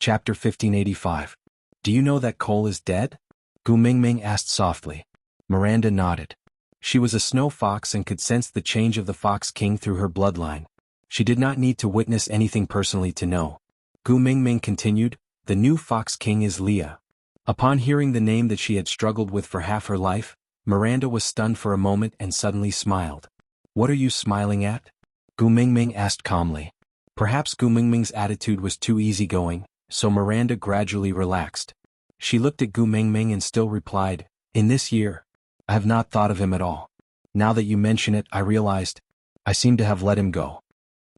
Chapter 1585. Do you know that Cole is dead? Gu Mingming asked softly. Miranda nodded. She was a snow fox and could sense the change of the Fox King through her bloodline. She did not need to witness anything personally to know. Gu Mingming continued, the new Fox King is Leah. Upon hearing the name that she had struggled with for half her life, Miranda was stunned for a moment and suddenly smiled. What are you smiling at? Gu Mingming asked calmly. Perhaps Gu Mingming's attitude was too easygoing, so Miranda gradually relaxed. She looked at Gu Mingming and still replied, in this year, I have not thought of him at all. Now that you mention it, I realized, I seem to have let him go.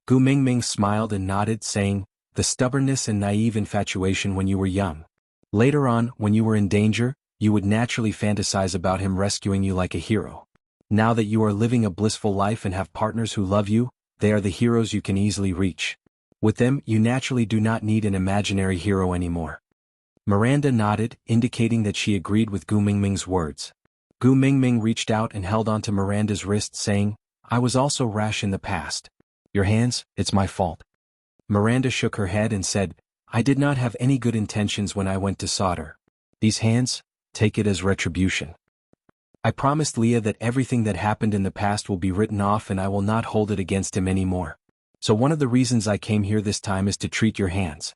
Gu Mingming smiled and nodded, saying, the stubbornness and naive infatuation when you were young. Later on, when you were in danger, you would naturally fantasize about him rescuing you like a hero. Now that you are living a blissful life and have partners who love you, they are the heroes you can easily reach. With them, you naturally do not need an imaginary hero anymore. Miranda nodded, indicating that she agreed with Gu Mingming's words. Gu Mingming reached out and held onto Miranda's wrist, saying, I was also rash in the past. Your hands, it's my fault. Miranda shook her head and said, I did not have any good intentions when I went to solder. These hands, take it as retribution. I promised Leah that everything that happened in the past will be written off and I will not hold it against him anymore. So one of the reasons I came here this time is to treat your hands.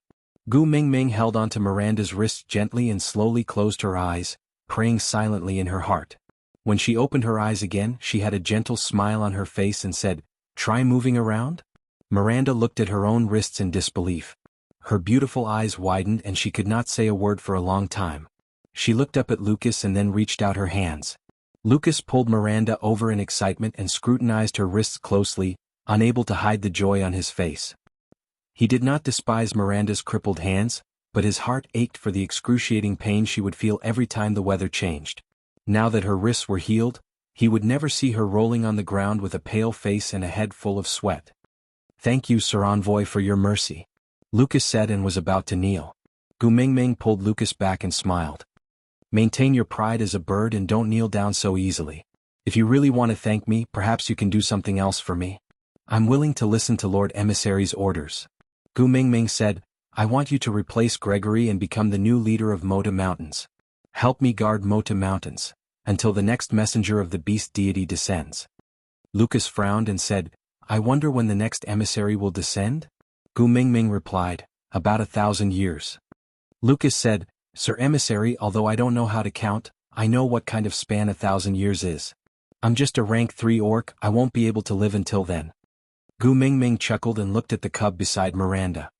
Gu Mingming held onto Miranda's wrist gently and slowly closed her eyes, praying silently in her heart. When she opened her eyes again, she had a gentle smile on her face and said, try moving around? Miranda looked at her own wrists in disbelief. Her beautiful eyes widened and she could not say a word for a long time. She looked up at Lucas and then reached out her hands. Lucas pulled Miranda over in excitement and scrutinized her wrists closely, unable to hide the joy on his face. He did not despise Miranda's crippled hands, but his heart ached for the excruciating pain she would feel every time the weather changed. Now that her wrists were healed, he would never see her rolling on the ground with a pale face and a head full of sweat. Thank you, Sir Envoy, for your mercy, Lucas said and was about to kneel. Gu Mingming pulled Lucas back and smiled. Maintain your pride as a bird and don't kneel down so easily. If you really want to thank me, perhaps you can do something else for me. I'm willing to listen to Lord Emissary's orders. Gu Mingming said, I want you to replace Gregory and become the new leader of Mota Mountains. Help me guard Mota Mountains, until the next messenger of the beast deity descends. Lucas frowned and said, I wonder when the next emissary will descend? Gu Mingming replied, about 1,000 years. Lucas said, Sir Emissary, although I don't know how to count, I know what kind of span 1,000 years is. I'm just a rank 3 orc, I won't be able to live until then. Gu Mingming chuckled and looked at the cub beside Miranda.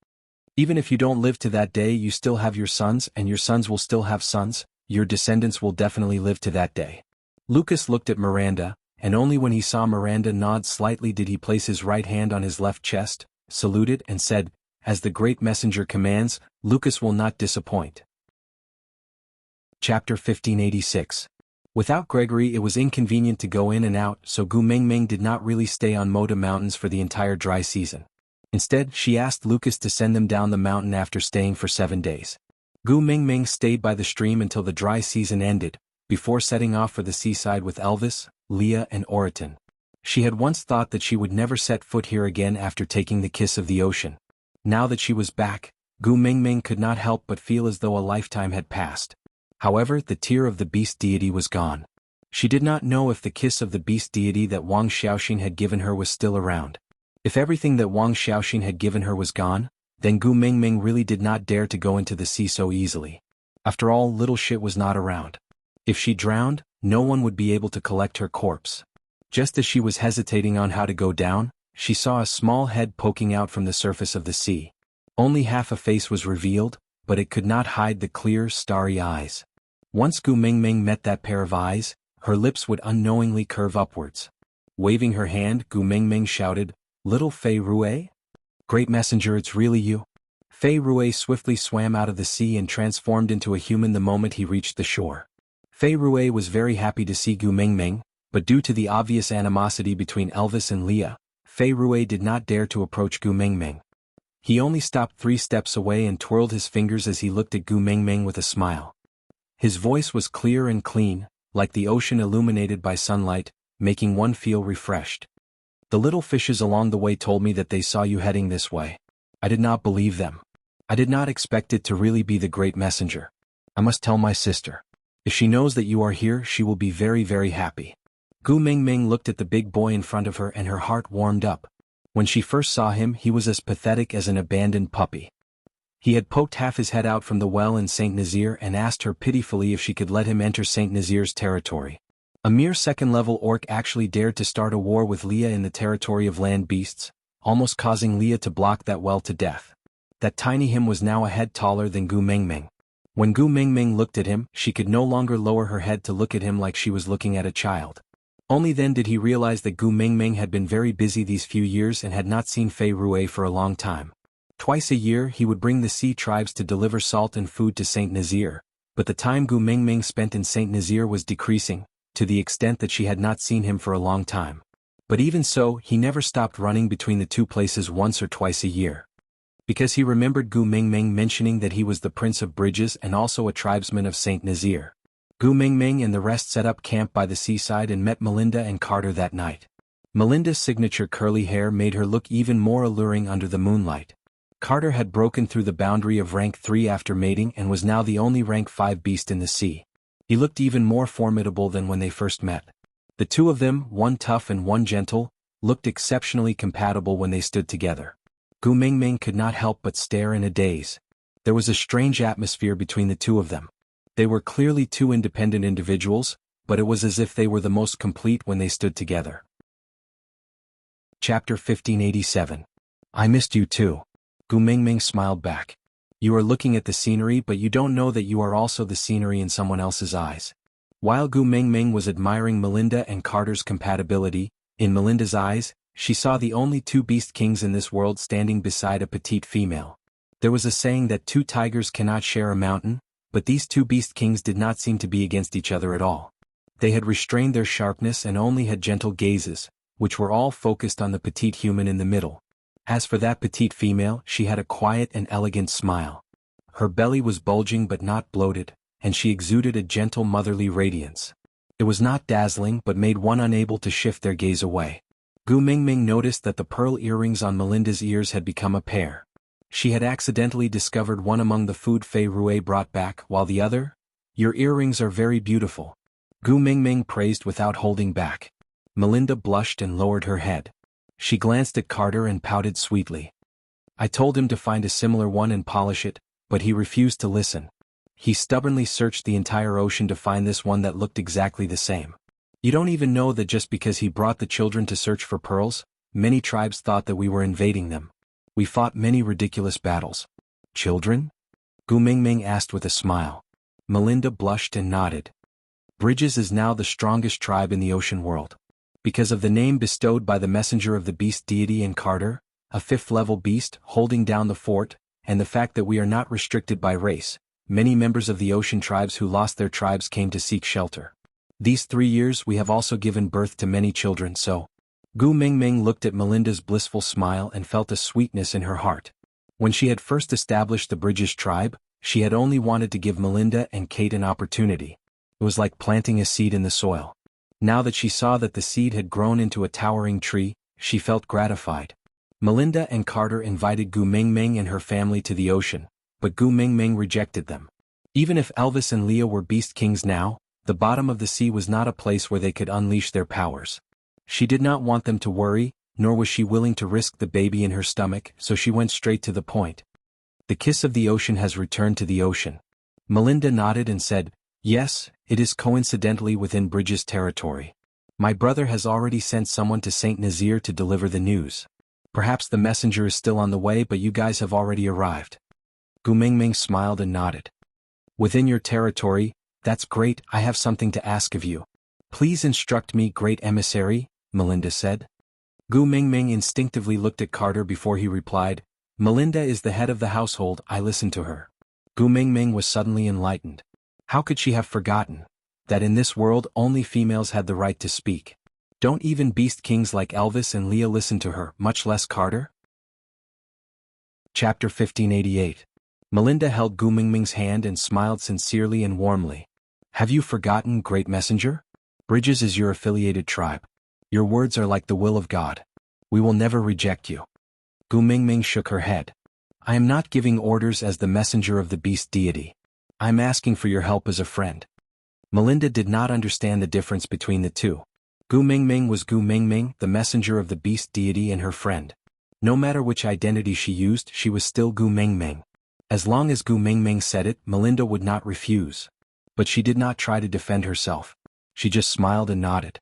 Even if you don't live to that day, you still have your sons, and your sons will still have sons, your descendants will definitely live to that day. Lucas looked at Miranda, and only when he saw Miranda nod slightly did he place his right hand on his left chest, saluted and said, as the great messenger commands, Lucas will not disappoint. Chapter 1586. Without Gregory, it was inconvenient to go in and out, so Gu Mingming did not really stay on Mota Mountains for the entire dry season. Instead, she asked Lucas to send them down the mountain after staying for 7 days. Gu Mingming stayed by the stream until the dry season ended, before setting off for the seaside with Elvis, Leah and Oriton. She had once thought that she would never set foot here again after taking the kiss of the ocean. Now that she was back, Gu Mingming could not help but feel as though a lifetime had passed. However, the tear of the beast deity was gone. She did not know if the kiss of the beast deity that Wang Xiaoxin had given her was still around. If everything that Wang Xiaoxin had given her was gone, then Gu Mingming really did not dare to go into the sea so easily. After all, little shit was not around. If she drowned, no one would be able to collect her corpse. Just as she was hesitating on how to go down, she saw a small head poking out from the surface of the sea. Only half a face was revealed, but it could not hide the clear, starry eyes. Once Gu Mingming met that pair of eyes, her lips would unknowingly curve upwards. Waving her hand, Gu Mingming shouted, Little Fei Rue? Great messenger, it's really you. Fei Rue swiftly swam out of the sea and transformed into a human the moment he reached the shore. Fei Rue was very happy to see Gu Mingming, but due to the obvious animosity between Elvis and Leah, Fei Rue did not dare to approach Gu Mingming. He only stopped 3 steps away and twirled his fingers as he looked at Gu Mingming with a smile. His voice was clear and clean, like the ocean illuminated by sunlight, making one feel refreshed. The little fishes along the way told me that they saw you heading this way. I did not believe them. I did not expect it to really be the great messenger. I must tell my sister. If she knows that you are here, she will be very, very happy. Gu Mingming looked at the big boy in front of her and her heart warmed up. When she first saw him, he was as pathetic as an abandoned puppy. He had poked half his head out from the well in St. Nazaire and asked her pitifully if she could let him enter St. Nazaire's territory. A mere second-level orc actually dared to start a war with Leah in the territory of land beasts, almost causing Leah to block that well to death. That tiny him was now a head taller than Gu Mingming. When Gu Mingming looked at him, she could no longer lower her head to look at him like she was looking at a child. Only then did he realize that Gu Mingming had been very busy these few years and had not seen Fei Rui for a long time. Twice a year he would bring the sea tribes to deliver salt and food to St. Nazaire, but the time Gu Mingming spent in St. Nazaire was decreasing, to the extent that she had not seen him for a long time. But even so, he never stopped running between the two places once or twice a year. Because he remembered Gu Mingming mentioning that he was the Prince of Bridges and also a tribesman of St. Nazaire. Gu Mingming and the rest set up camp by the seaside and met Melinda and Carter that night. Melinda's signature curly hair made her look even more alluring under the moonlight. Carter had broken through the boundary of rank 3 after mating and was now the only rank 5 beast in the sea. He looked even more formidable than when they first met. The two of them, one tough and one gentle, looked exceptionally compatible when they stood together. Gu Mingming could not help but stare in a daze. There was a strange atmosphere between the two of them. They were clearly two independent individuals, but it was as if they were the most complete when they stood together. Chapter 1587. I missed you too. Gu Mingming smiled back. You are looking at the scenery, but you don't know that you are also the scenery in someone else's eyes. While Gu Mingming was admiring Melinda and Carter's compatibility, in Melinda's eyes, she saw the only two beast kings in this world standing beside a petite female. There was a saying that two tigers cannot share a mountain, but these two beast kings did not seem to be against each other at all. They had restrained their sharpness and only had gentle gazes, which were all focused on the petite human in the middle. As for that petite female, she had a quiet and elegant smile. Her belly was bulging but not bloated, and she exuded a gentle motherly radiance. It was not dazzling but made one unable to shift their gaze away. Gu Mingming noticed that the pearl earrings on Melinda's ears had become a pair. She had accidentally discovered one among the food Fei Rui brought back, while the other? Your earrings are very beautiful. Gu Mingming praised without holding back. Melinda blushed and lowered her head. She glanced at Carter and pouted sweetly. I told him to find a similar one and polish it, but he refused to listen. He stubbornly searched the entire ocean to find this one that looked exactly the same. You don't even know that just because he brought the children to search for pearls, many tribes thought that we were invading them. We fought many ridiculous battles. Children? Gu Mingming asked with a smile. Melinda blushed and nodded. Bridges is now the strongest tribe in the ocean world. Because of the name bestowed by the messenger of the beast deity in Carter, a 5th-level beast holding down the fort, and the fact that we are not restricted by race, many members of the ocean tribes who lost their tribes came to seek shelter. These 3 years we have also given birth to many children, so... Gu Mingming looked at Melinda's blissful smile and felt a sweetness in her heart. When she had first established the Bridges tribe, she had only wanted to give Melinda and Kate an opportunity. It was like planting a seed in the soil. Now that she saw that the seed had grown into a towering tree, she felt gratified. Melinda and Carter invited Gu Mingming and her family to the ocean, but Gu Mingming rejected them. Even if Elvis and Leah were beast kings now, the bottom of the sea was not a place where they could unleash their powers. She did not want them to worry, nor was she willing to risk the baby in her stomach, so she went straight to the point. The kiss of the ocean has returned to the ocean. Melinda nodded and said, yes, it is coincidentally within Bridges' territory. My brother has already sent someone to St. Nazaire to deliver the news. Perhaps the messenger is still on the way, but you guys have already arrived. Gu Mingming smiled and nodded. Within your territory, that's great. I have something to ask of you. Please instruct me, great emissary, Melinda said. Gu Mingming instinctively looked at Carter before he replied, Melinda is the head of the household, I listen to her. Gu Mingming was suddenly enlightened. How could she have forgotten that in this world only females had the right to speak? Don't even beast kings like Elvis and Leah listen to her, much less Carter? Chapter 1588. Melinda held Gu Mingming's hand and smiled sincerely and warmly. Have you forgotten, great messenger? Bridges is your affiliated tribe. Your words are like the will of God. We will never reject you. Gu Mingming shook her head. I am not giving orders as the messenger of the beast deity. I am asking for your help as a friend. Melinda did not understand the difference between the two. Gu Mingming was Gu Mingming, the messenger of the beast deity, and her friend. No matter which identity she used, she was still Gu Mingming. As long as Gu Mingming said it, Melinda would not refuse. But she did not try to defend herself. She just smiled and nodded.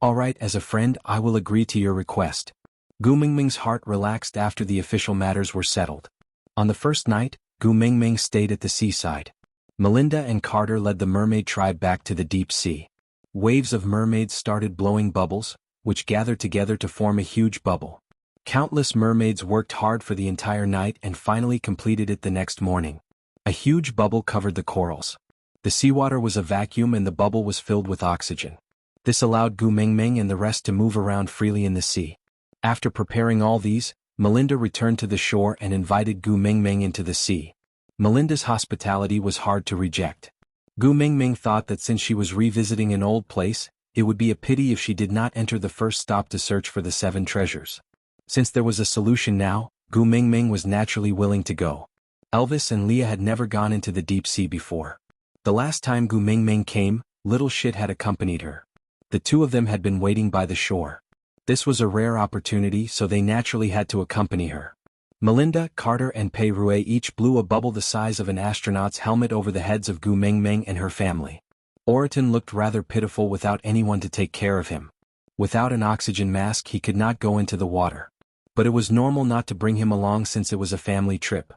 All right, as a friend, I will agree to your request. Gu Mingming's heart relaxed after the official matters were settled. On the first night, Gu Mingming stayed at the seaside. Melinda and Carter led the mermaid tribe back to the deep sea. Waves of mermaids started blowing bubbles, which gathered together to form a huge bubble. Countless mermaids worked hard for the entire night and finally completed it the next morning. A huge bubble covered the corals. The seawater was a vacuum and the bubble was filled with oxygen. This allowed Gu Mingming and the rest to move around freely in the sea. After preparing all these, Melinda returned to the shore and invited Gu Mingming into the sea. Melinda's hospitality was hard to reject. Gu Mingming thought that since she was revisiting an old place, it would be a pity if she did not enter the first stop to search for the 7 treasures. Since there was a solution now, Gu Mingming was naturally willing to go. Elvis and Leah had never gone into the deep sea before. The last time Gu Mingming came, Little Shit had accompanied her. The two of them had been waiting by the shore. This was a rare opportunity, so they naturally had to accompany her. Melinda, Carter and Pei Rui each blew a bubble the size of an astronaut's helmet over the heads of Gu Mingming and her family. Oriton looked rather pitiful without anyone to take care of him. Without an oxygen mask he could not go into the water. But it was normal not to bring him along since it was a family trip.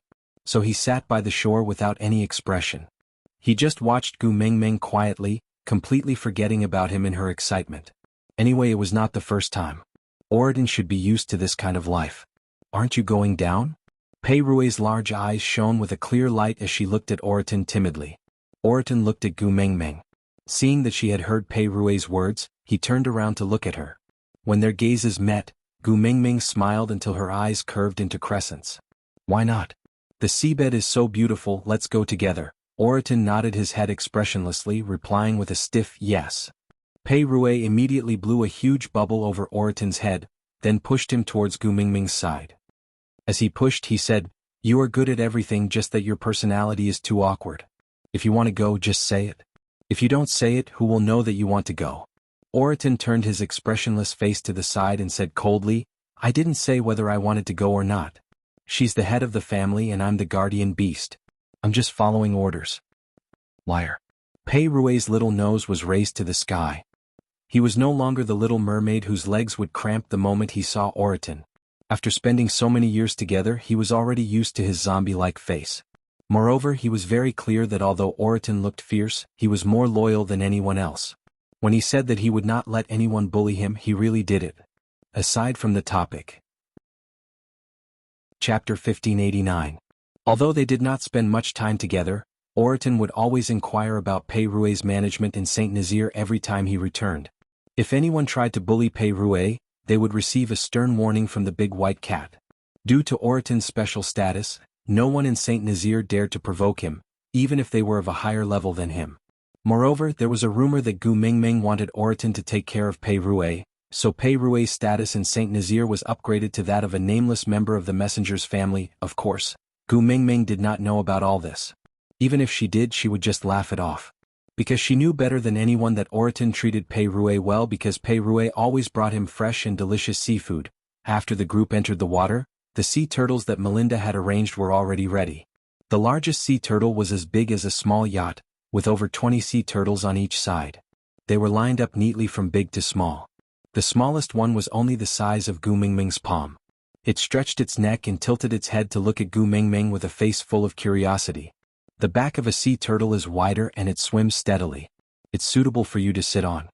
So he sat by the shore without any expression. He just watched Gu Mingming quietly, completely forgetting about him in her excitement. Anyway, it was not the first time. Oriton should be used to this kind of life. Aren't you going down? Pei Rui's large eyes shone with a clear light as she looked at Oriton timidly. Oriton looked at Gu Mingming. Seeing that she had heard Pei Rui's words, he turned around to look at her. When their gazes met, Gu Mingming smiled until her eyes curved into crescents. Why not? The seabed is so beautiful, let's go together. Oriton nodded his head expressionlessly, replying with a stiff yes. Pei Rui immediately blew a huge bubble over Oriton's head, then pushed him towards Gu Mingming's side. As he pushed, he said, "You are good at everything, just that your personality is too awkward. If you want to go, just say it. If you don't say it, who will know that you want to go?" Oriton turned his expressionless face to the side and said coldly, "I didn't say whether I wanted to go or not. She's the head of the family and I'm the guardian beast. I'm just following orders." Liar. Pei Rui's little nose was raised to the sky. He was no longer the little mermaid whose legs would cramp the moment he saw Oriton. After spending so many years together, he was already used to his zombie-like face. Moreover, he was very clear that although Oriton looked fierce, he was more loyal than anyone else. When he said that he would not let anyone bully him, he really did it. Aside from the topic. Chapter 1589. Although they did not spend much time together, Oriton would always inquire about Pei Rui's management in Saint Nazaire every time he returned. If anyone tried to bully Pei Rui, they would receive a stern warning from the big white cat. Due to Oriton's special status, no one in Saint Nazaire dared to provoke him, even if they were of a higher level than him. Moreover, there was a rumor that Gu Mingming wanted Oriton to take care of Pei Rui, so Pei Rui's status in Saint Nazaire was upgraded to that of a nameless member of the messenger's family. Of course, Gu Mingming did not know about all this. Even if she did, she would just laugh it off. Because she knew better than anyone that Oriton treated Pei Rui well, because Pei Rui always brought him fresh and delicious seafood. After the group entered the water, the sea turtles that Melinda had arranged were already ready. The largest sea turtle was as big as a small yacht, with over 20 sea turtles on each side. They were lined up neatly from big to small. The smallest one was only the size of Gu Mingming's palm. It stretched its neck and tilted its head to look at Gu Mingming with a face full of curiosity. The back of a sea turtle is wider and it swims steadily. It's suitable for you to sit on.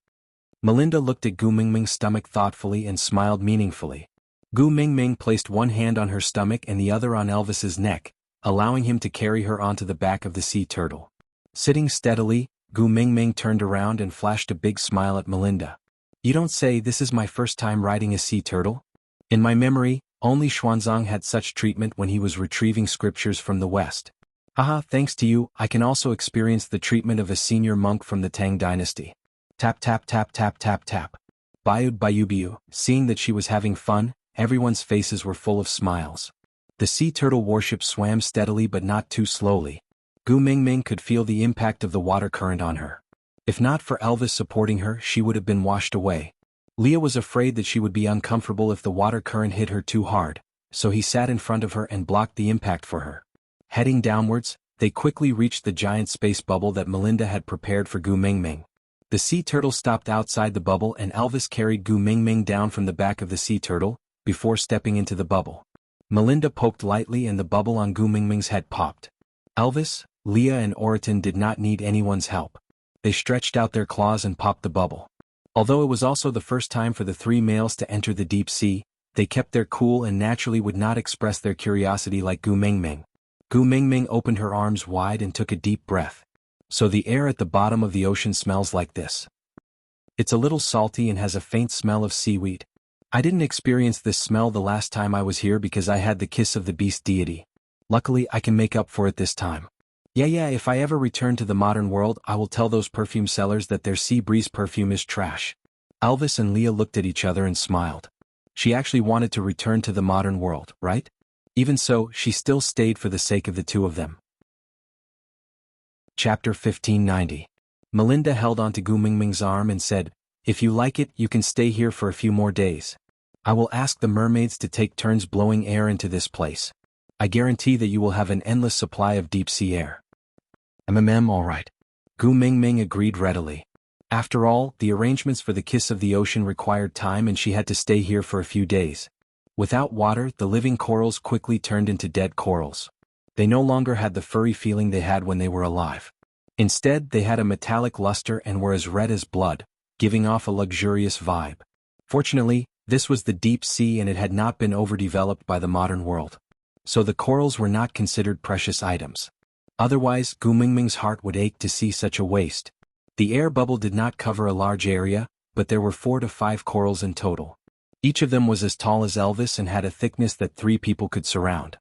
Melinda looked at Gu Mingming's stomach thoughtfully and smiled meaningfully. Gu Mingming placed one hand on her stomach and the other on Elvis's neck, allowing him to carry her onto the back of the sea turtle. Sitting steadily, Gu Mingming turned around and flashed a big smile at Melinda. "You don't say this is my first time riding a sea turtle? In my memory, only Xuanzang had such treatment when he was retrieving scriptures from the West. Haha, thanks to you, I can also experience the treatment of a senior monk from the Tang dynasty." Tap tap tap tap tap tap. Bayud Bayubiu, seeing that she was having fun, everyone's faces were full of smiles. The sea turtle warship swam steadily but not too slowly. Gu Mingming could feel the impact of the water current on her. If not for Elvis supporting her, she would have been washed away. Leah was afraid that she would be uncomfortable if the water current hit her too hard, so he sat in front of her and blocked the impact for her. Heading downwards, they quickly reached the giant space bubble that Melinda had prepared for Gu Mingming. The sea turtle stopped outside the bubble and Elvis carried Gu Mingming down from the back of the sea turtle, before stepping into the bubble. Melinda poked lightly and the bubble on Gu Mingming's head popped. Elvis, Leah and Oriton did not need anyone's help. They stretched out their claws and popped the bubble. Although it was also the first time for the three males to enter the deep sea, they kept their cool and naturally would not express their curiosity like Gu Mingming. Gu Mingming opened her arms wide and took a deep breath. So the air at the bottom of the ocean smells like this. It's a little salty and has a faint smell of seaweed. I didn't experience this smell the last time I was here because I had the kiss of the beast deity. Luckily I can make up for it this time. Yeah, if I ever return to the modern world I will tell those perfume sellers that their sea breeze perfume is trash. Elvis and Leah looked at each other and smiled. She actually wanted to return to the modern world, right? Even so, she still stayed for the sake of the two of them. Chapter 1590. Melinda held onto Gu Mingming's arm and said, "If you like it, you can stay here for a few more days. I will ask the mermaids to take turns blowing air into this place. I guarantee that you will have an endless supply of deep-sea air." All right. Gu Mingming agreed readily. After all, the arrangements for the kiss of the ocean required time and she had to stay here for a few days. Without water, the living corals quickly turned into dead corals. They no longer had the furry feeling they had when they were alive. Instead, they had a metallic luster and were as red as blood, giving off a luxurious vibe. Fortunately, this was the deep sea and it had not been overdeveloped by the modern world. So the corals were not considered precious items. Otherwise, Gu Mingming's heart would ache to see such a waste. The air bubble did not cover a large area, but there were 4 to 5 corals in total. Each of them was as tall as Elvis and had a thickness that 3 people could surround.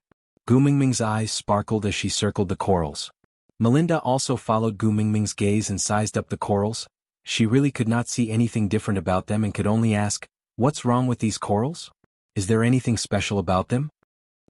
Gu Mingming's eyes sparkled as she circled the corals. Melinda also followed Gu Mingming's gaze and sized up the corals. She really could not see anything different about them and could only ask, "What's wrong with these corals? Is there anything special about them?"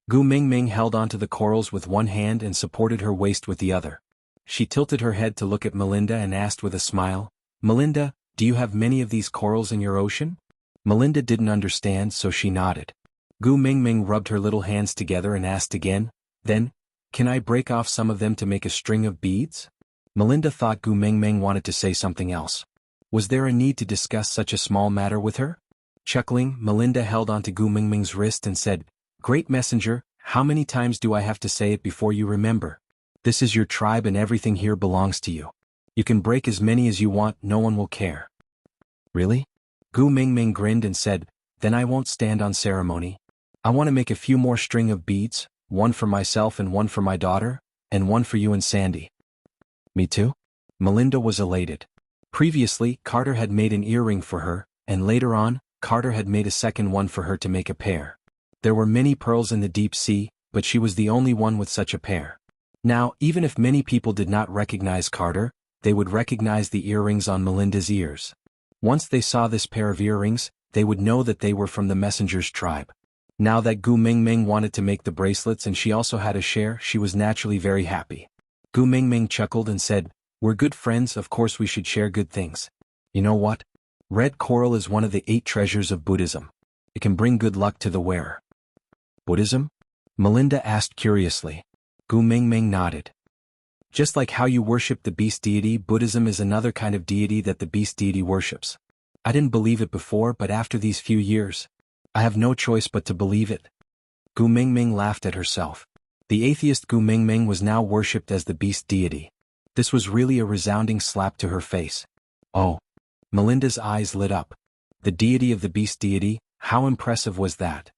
Gu Mingming held onto the corals with one hand and supported her waist with the other. She tilted her head to look at Melinda and asked with a smile, "Melinda, do you have many of these corals in your ocean?" Melinda didn't understand, so she nodded. Gu Mingming rubbed her little hands together and asked again, "Then, can I break off some of them to make a string of beads?" Melinda thought Gu Mingming wanted to say something else. Was there a need to discuss such a small matter with her? Chuckling, Melinda held onto Gu Mingming's wrist and said, "Great messenger, how many times do I have to say it before you remember? This is your tribe and everything here belongs to you. You can break as many as you want, no one will care." "Really?" Gu Mingming grinned and said, "Then I won't stand on ceremony. I want to make a few more string of beads, one for myself and one for my daughter, and one for you and Sandy." "Me too?" Melinda was elated. Previously, Carter had made an earring for her, and later on, Carter had made a second one for her to make a pair. There were many pearls in the deep sea, but she was the only one with such a pair. Now, even if many people did not recognize Carter, they would recognize the earrings on Melinda's ears. Once they saw this pair of earrings, they would know that they were from the messenger's tribe. Now that Gu Mingming wanted to make the bracelets and she also had a share, she was naturally very happy. Gu Mingming chuckled and said, "We're good friends, of course we should share good things. You know what? Red coral is one of the 8 treasures of Buddhism. It can bring good luck to the wearer." "Buddhism?" Melinda asked curiously. Gu Mingming nodded. "Just like how you worship the beast deity, Buddhism is another kind of deity that the beast deity worships. I didn't believe it before, but after these few years, I have no choice but to believe it." Gu Mingming laughed at herself. The atheist Gu Mingming was now worshipped as the beast deity. This was really a resounding slap to her face. Oh. Melinda's eyes lit up. The deity of the beast deity, how impressive was that?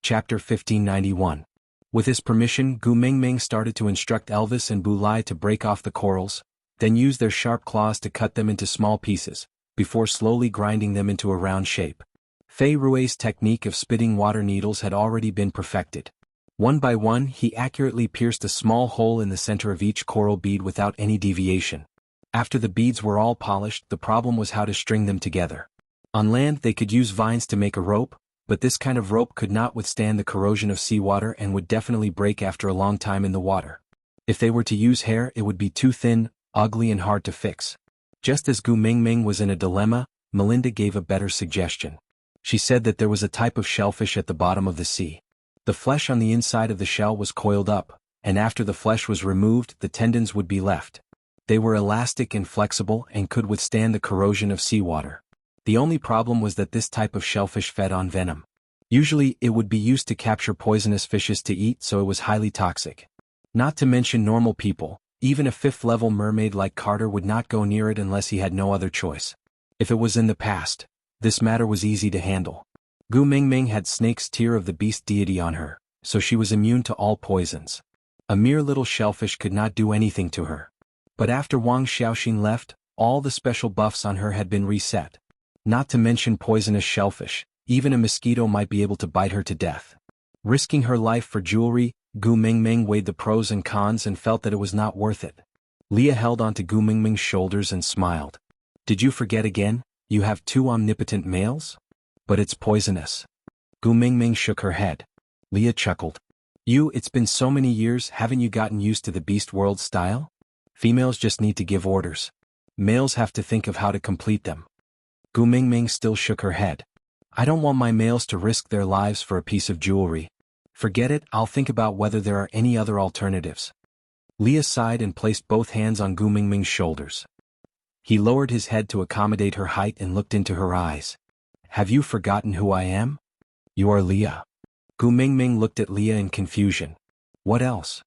Chapter 1591. With his permission, Gu Mingming started to instruct Elvis and Bulai to break off the corals, then use their sharp claws to cut them into small pieces, before slowly grinding them into a round shape. Fei Rui's technique of spitting water needles had already been perfected. One by one, he accurately pierced a small hole in the center of each coral bead without any deviation. After the beads were all polished, the problem was how to string them together. On land they could use vines to make a rope, but this kind of rope could not withstand the corrosion of seawater and would definitely break after a long time in the water. If they were to use hair, it would be too thin, ugly and hard to fix. Just as Gu Mingming was in a dilemma, Melinda gave a better suggestion. She said that there was a type of shellfish at the bottom of the sea. The flesh on the inside of the shell was coiled up, and after the flesh was removed, the tendons would be left. They were elastic and flexible and could withstand the corrosion of seawater. The only problem was that this type of shellfish fed on venom. Usually, it would be used to capture poisonous fishes to eat, so it was highly toxic. Not to mention normal people, even a fifth-level mermaid like Carter would not go near it unless he had no other choice. If it was in the past, this matter was easy to handle. Gu Mingming had Snake's tear of the beast deity on her, so she was immune to all poisons. A mere little shellfish could not do anything to her. But after Wang Xiaoxin left, all the special buffs on her had been reset. Not to mention poisonous shellfish, even a mosquito might be able to bite her to death. Risking her life for jewelry, Gu Mingming weighed the pros and cons and felt that it was not worth it. Leah held onto Gu Mingming's shoulders and smiled. Did you forget again? You have 2 omnipotent males? But it's poisonous. Gu Mingming shook her head. Leah chuckled. It's been so many years, haven't you gotten used to the beast world style? Females just need to give orders. Males have to think of how to complete them. Gu Mingming still shook her head. I don't want my males to risk their lives for a piece of jewelry. Forget it, I'll think about whether there are any other alternatives. Leah sighed and placed both hands on Gu Mingming's shoulders. He lowered his head to accommodate her height and looked into her eyes. Have you forgotten who I am? You are Leah. Gu Mingming looked at Leah in confusion. What else?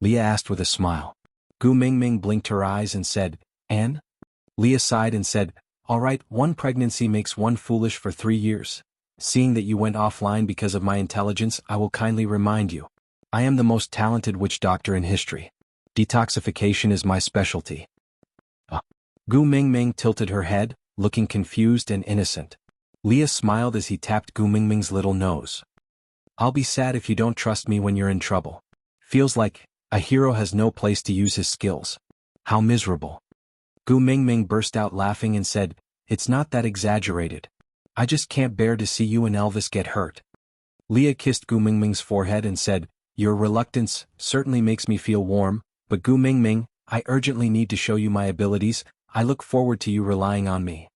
Leah asked with a smile. Gu Mingming blinked her eyes and said, Anne? Leah sighed and said, All right, one pregnancy makes one foolish for 3 years. Seeing that you went offline because of my intelligence, I will kindly remind you. I am the most talented witch doctor in history. Detoxification is my specialty. Gu Mingming tilted her head, looking confused and innocent. Leah smiled as he tapped Gu Mingming's little nose. I'll be sad if you don't trust me when you're in trouble. Feels like a hero has no place to use his skills. How miserable. Gu Mingming burst out laughing and said, It's not that exaggerated. I just can't bear to see you and Elvis get hurt. Leah kissed Gu Mingming's forehead and said, Your reluctance certainly makes me feel warm, but Gu Mingming, I urgently need to show you my abilities. I look forward to you relying on me.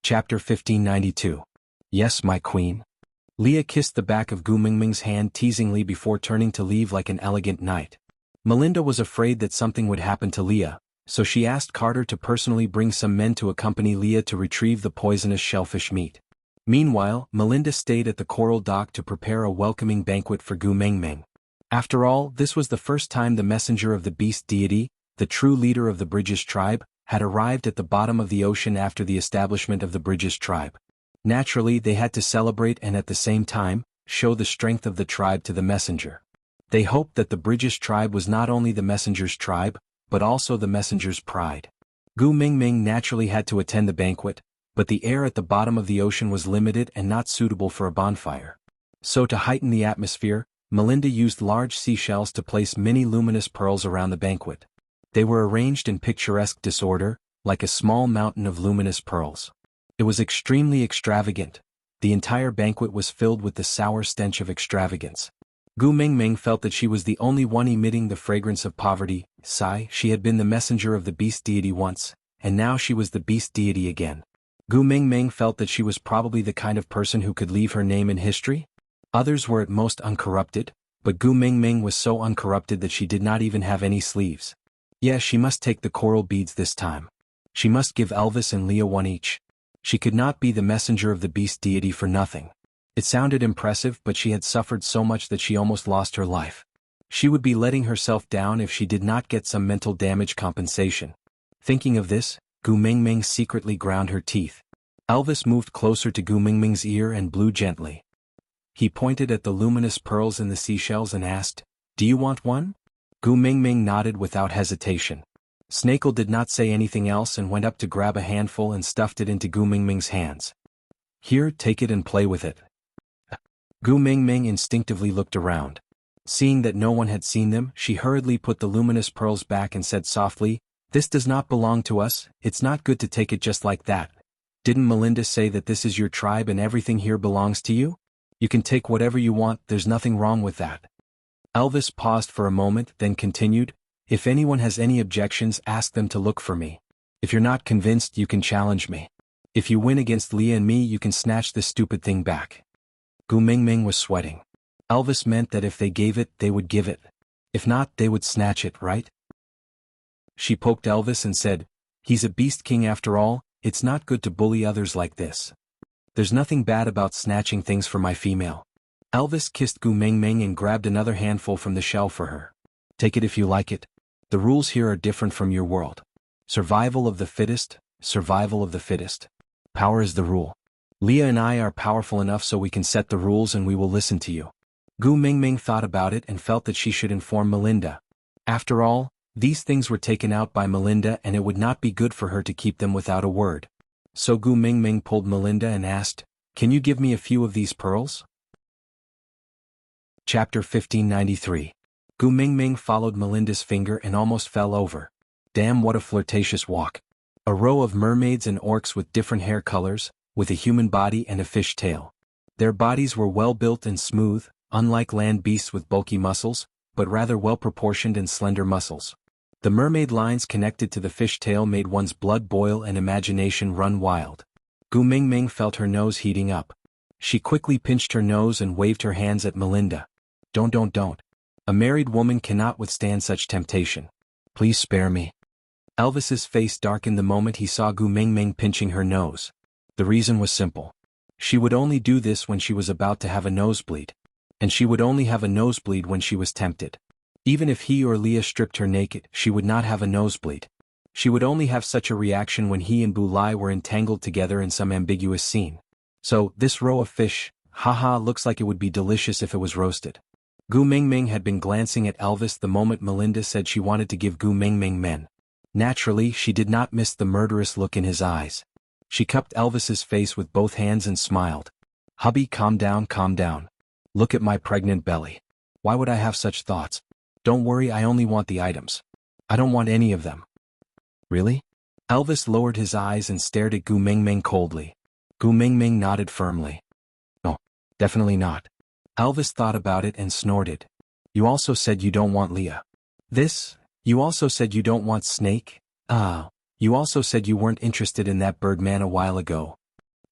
Chapter 1592. Yes, my queen. Leah kissed the back of Gu Mingming's hand teasingly before turning to leave like an elegant knight. Melinda was afraid that something would happen to Leah, so she asked Carter to personally bring some men to accompany Leah to retrieve the poisonous shellfish meat. Meanwhile, Melinda stayed at the coral dock to prepare a welcoming banquet for Gu Mingming. After all, this was the first time the messenger of the beast deity, the true leader of the Bridges tribe, had arrived at the bottom of the ocean after the establishment of the Bridges tribe. Naturally, they had to celebrate and at the same time, show the strength of the tribe to the messenger. They hoped that the Bridges tribe was not only the messenger's tribe, but also the messenger's pride. Gu Mingming naturally had to attend the banquet, but the air at the bottom of the ocean was limited and not suitable for a bonfire. So to heighten the atmosphere, Melinda used large seashells to place many luminous pearls around the banquet. They were arranged in picturesque disorder, like a small mountain of luminous pearls. It was extremely extravagant. The entire banquet was filled with the sour stench of extravagance. Gu Mingming felt that she was the only one emitting the fragrance of poverty. She had been the messenger of the beast deity once, and now she was the beast deity again. Gu Mingming felt that she was probably the kind of person who could leave her name in history. Others were at most uncorrupted, but Gu Mingming was so uncorrupted that she did not even have any sleeves. Yes, she must take the coral beads this time. She must give Elvis and Leah one each. She could not be the messenger of the beast deity for nothing. It sounded impressive, but she had suffered so much that she almost lost her life. She would be letting herself down if she did not get some mental damage compensation. Thinking of this, Gu Mingming secretly ground her teeth. Elvis moved closer to Gu Mingming's ear and blew gently. He pointed at the luminous pearls in the seashells and asked, Do you want one? Gu Mingming nodded without hesitation. Snakel did not say anything else and went up to grab a handful and stuffed it into Gu Mingming's hands. Here, take it and play with it. Gu Mingming instinctively looked around. Seeing that no one had seen them, she hurriedly put the luminous pearls back and said softly, This does not belong to us, it's not good to take it just like that. Didn't Melinda say that this is your tribe and everything here belongs to you? You can take whatever you want, there's nothing wrong with that. Elvis paused for a moment, then continued, if anyone has any objections, ask them to look for me. If you're not convinced, you can challenge me. If you win against Leah and me, you can snatch this stupid thing back. Gu Mingming was sweating. Elvis meant that if they gave it, they would give it. If not, they would snatch it, right? She poked Elvis and said, he's a beast king after all, it's not good to bully others like this. There's nothing bad about snatching things for my female. Elvis kissed Gu Mingming and grabbed another handful from the shell for her. Take it if you like it. The rules here are different from your world. Survival of the fittest, survival of the fittest. Power is the rule. Leah and I are powerful enough so we can set the rules and we will listen to you. Gu Mingming thought about it and felt that she should inform Melinda. After all, these things were taken out by Melinda and it would not be good for her to keep them without a word. So Gu Mingming pulled Melinda and asked, can you give me a few of these pearls? Chapter 1593. Gu Mingming followed Melinda's finger and almost fell over. Damn, what a flirtatious walk. A row of mermaids and orcs with different hair colors, with a human body and a fish tail. Their bodies were well built and smooth, unlike land beasts with bulky muscles, but rather well proportioned and slender muscles. The mermaid lines connected to the fish tail made one's blood boil and imagination run wild. Gu Mingming felt her nose heating up. She quickly pinched her nose and waved her hands at Melinda. Don't. A married woman cannot withstand such temptation. Please spare me. Elvis's face darkened the moment he saw Gu Mingming pinching her nose. The reason was simple. She would only do this when she was about to have a nosebleed. And she would only have a nosebleed when she was tempted. Even if he or Leah stripped her naked, she would not have a nosebleed. She would only have such a reaction when he and Bulai were entangled together in some ambiguous scene. So, this row of fish, haha, looks like it would be delicious if it was roasted. Gu Mingming had been glancing at Elvis the moment Melinda said she wanted to give Gu Mingming men. Naturally, she did not miss the murderous look in his eyes. She cupped Elvis's face with both hands and smiled. Hubby, calm down. Look at my pregnant belly. Why would I have such thoughts? Don't worry, I only want the items. I don't want any of them. Really? Elvis lowered his eyes and stared at Gu Mingming coldly. Gu Mingming nodded firmly. No, definitely not. Elvis thought about it and snorted. You also said you don't want Leah. You also said you don't want Snake? You also said you weren't interested in that Birdman a while ago.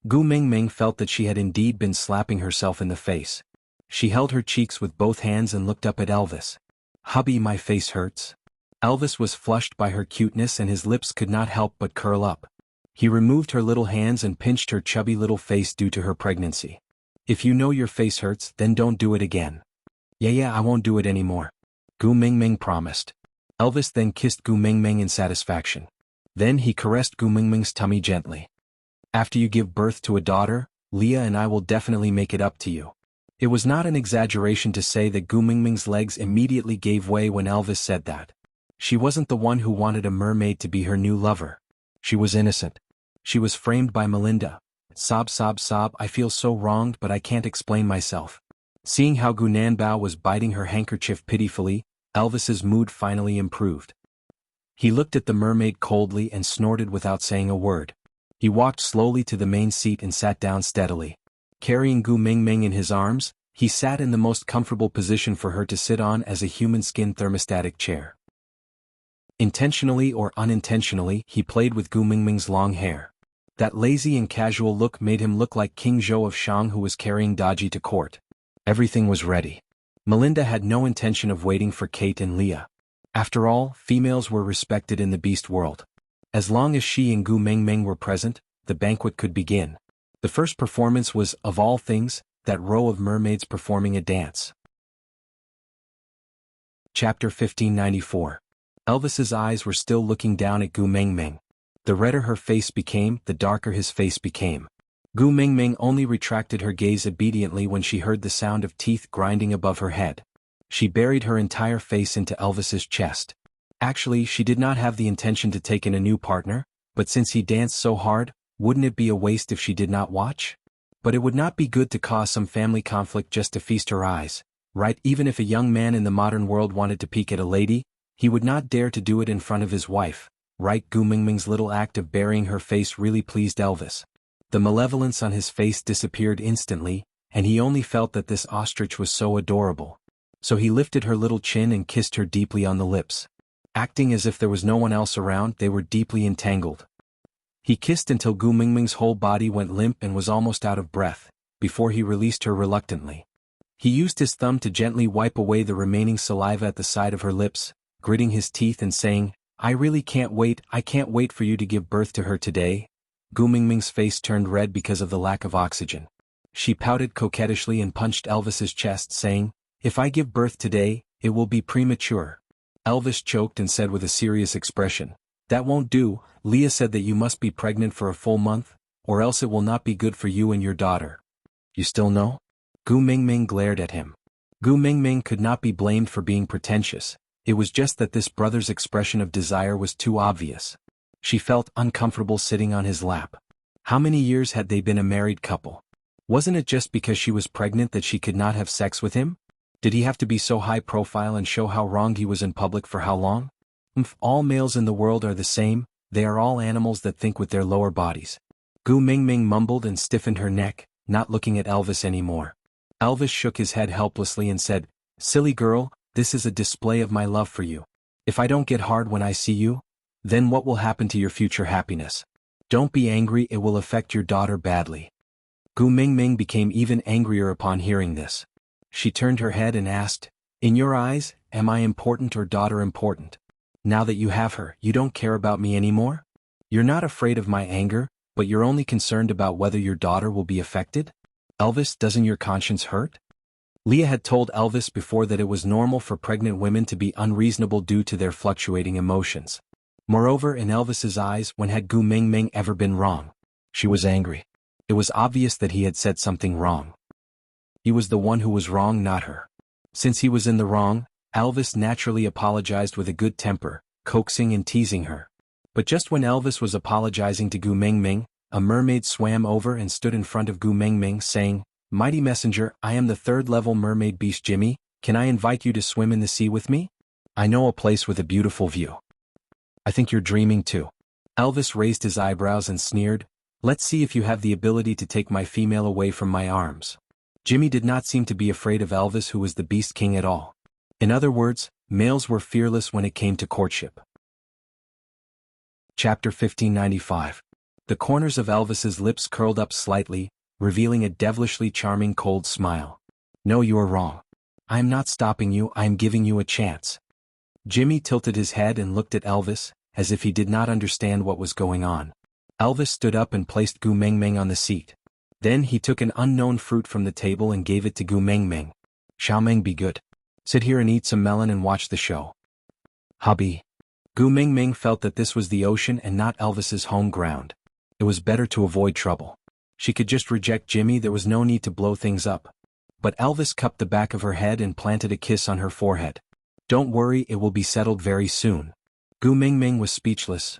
Gu Mingming felt that she had indeed been slapping herself in the face. She held her cheeks with both hands and looked up at Elvis. Hubby, my face hurts. Elvis was flushed by her cuteness and his lips could not help but curl up. He removed her little hands and pinched her chubby little face due to her pregnancy. If you know your face hurts, then don't do it again. Yeah, I won't do it anymore. Gu Mingming promised. Elvis then kissed Gu Mingming in satisfaction. Then he caressed Gu Mingming's tummy gently. After you give birth to a daughter, Leah and I will definitely make it up to you. It was not an exaggeration to say that Gu Mingming's legs immediately gave way when Elvis said that. She wasn't the one who wanted a mermaid to be her new lover. She was innocent. She was framed by Melinda. Sob, I feel so wronged but I can't explain myself. Seeing how Gu Nanbao was biting her handkerchief pitifully, Elvis's mood finally improved. He looked at the mermaid coldly and snorted without saying a word. He walked slowly to the main seat and sat down steadily. Carrying Gu Mingming in his arms, he sat in the most comfortable position for her to sit on as a human skin thermostatic chair. Intentionally or unintentionally, he played with Gu Mingming's long hair. That lazy and casual look made him look like King Zhou of Shang who was carrying Daji to court. Everything was ready. Melinda had no intention of waiting for Kate and Leah. After all, females were respected in the beast world. As long as she and Gu Mingming were present, the banquet could begin. The first performance was, of all things, that row of mermaids performing a dance. Chapter 1594. Elvis's eyes were still looking down at Gu Mingming. The redder her face became, the darker his face became. Gu Mingming only retracted her gaze obediently when she heard the sound of teeth grinding above her head. She buried her entire face into Elvis's chest. Actually, she did not have the intention to take in a new partner, but since he danced so hard, wouldn't it be a waste if she did not watch? But it would not be good to cause some family conflict just to feast her eyes, right? Even if a young man in the modern world wanted to peek at a lady, he would not dare to do it in front of his wife, right? Gu Mingming's little act of burying her face really pleased Elvis. The malevolence on his face disappeared instantly, and he only felt that this ostrich was so adorable. So he lifted her little chin and kissed her deeply on the lips. Acting as if there was no one else around, they were deeply entangled. He kissed until Gu Mingming's whole body went limp and was almost out of breath, before he released her reluctantly. He used his thumb to gently wipe away the remaining saliva at the side of her lips, gritting his teeth and saying, I can't wait for you to give birth to her today. Gu Mingming's face turned red because of the lack of oxygen. She pouted coquettishly and punched Elvis's chest, saying, If I give birth today, it will be premature. Elvis choked and said with a serious expression, That won't do. Leah said that you must be pregnant for a full month, or else it will not be good for you and your daughter. You still know? Gu Mingming glared at him. Gu Mingming could not be blamed for being pretentious, it was just that this brother's expression of desire was too obvious. She felt uncomfortable sitting on his lap. How many years had they been a married couple? Wasn't it just because she was pregnant that she could not have sex with him? Did he have to be so high profile and show how wrong he was in public for how long? All males in the world are the same, they are all animals that think with their lower bodies. Gu Mingming mumbled and stiffened her neck, not looking at Elvis anymore. Elvis shook his head helplessly and said, Silly girl, this is a display of my love for you. If I don't get hard when I see you, then what will happen to your future happiness? Don't be angry, it will affect your daughter badly. Gu Mingming became even angrier upon hearing this. She turned her head and asked, In your eyes, am I important or daughter important? Now that you have her, you don't care about me anymore? You're not afraid of my anger, but you're only concerned about whether your daughter will be affected? Elvis, doesn't your conscience hurt? Leah had told Elvis before that it was normal for pregnant women to be unreasonable due to their fluctuating emotions. Moreover, in Elvis's eyes, when had Gu Mingming ever been wrong? She was angry. It was obvious that he had said something wrong. He was the one who was wrong, not her. Since he was in the wrong, Elvis naturally apologized with a good temper, coaxing and teasing her. But just when Elvis was apologizing to Gu Mingming, a mermaid swam over and stood in front of Gu Mingming, saying, Mighty messenger, I am the third-level mermaid beast Jimmy, can I invite you to swim in the sea with me? I know a place with a beautiful view. I think you're dreaming too. Elvis raised his eyebrows and sneered, Let's see if you have the ability to take my female away from my arms. Jimmy did not seem to be afraid of Elvis, who was the Beast King, at all. In other words, males were fearless when it came to courtship. Chapter 1595. The corners of Elvis's lips curled up slightly, revealing a devilishly charming cold smile. No, you are wrong. I am not stopping you, I am giving you a chance. Jimmy tilted his head and looked at Elvis, as if he did not understand what was going on. Elvis stood up and placed Gu Mingming on the seat. Then he took an unknown fruit from the table and gave it to Gu Mingming. Xiaoming, be good. Sit here and eat some melon and watch the show. Hubby. Gu Mingming felt that this was the ocean and not Elvis's home ground. It was better to avoid trouble. She could just reject Jimmy, there was no need to blow things up. But Elvis cupped the back of her head and planted a kiss on her forehead. Don't worry, it will be settled very soon. Gu Mingming was speechless.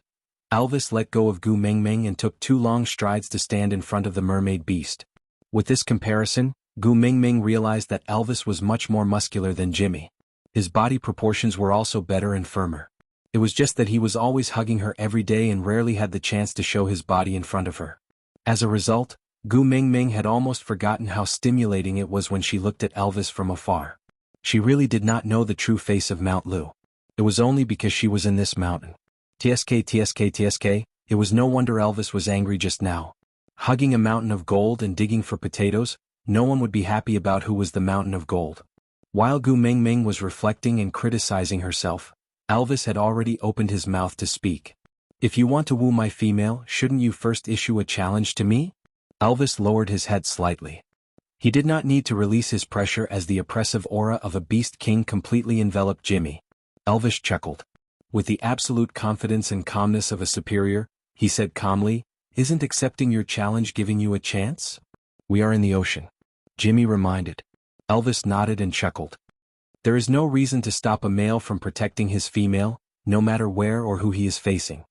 Elvis let go of Gu Mingming and took 2 long strides to stand in front of the mermaid beast. With this comparison, Gu Mingming realized that Elvis was much more muscular than Jimmy. His body proportions were also better and firmer. It was just that he was always hugging her every day and rarely had the chance to show his body in front of her. As a result, Gu Mingming had almost forgotten how stimulating it was when she looked at Elvis from afar. She really did not know the true face of Mount Lu. It was only because she was in this mountain. Tsk, it was no wonder Elvis was angry just now. Hugging a mountain of gold and digging for potatoes, no one would be happy about who was the mountain of gold. While Gu Mingming was reflecting and criticizing herself, Elvis had already opened his mouth to speak. If you want to woo my female, shouldn't you first issue a challenge to me? Elvis lowered his head slightly. He did not need to release his pressure as the oppressive aura of a beast king completely enveloped Jimmy. Elvis chuckled. With the absolute confidence and calmness of a superior, he said calmly, Isn't accepting your challenge giving you a chance? We are in the ocean. Jimmy reminded. Elvis nodded and chuckled. There is no reason to stop a male from protecting his female, no matter where or who he is facing.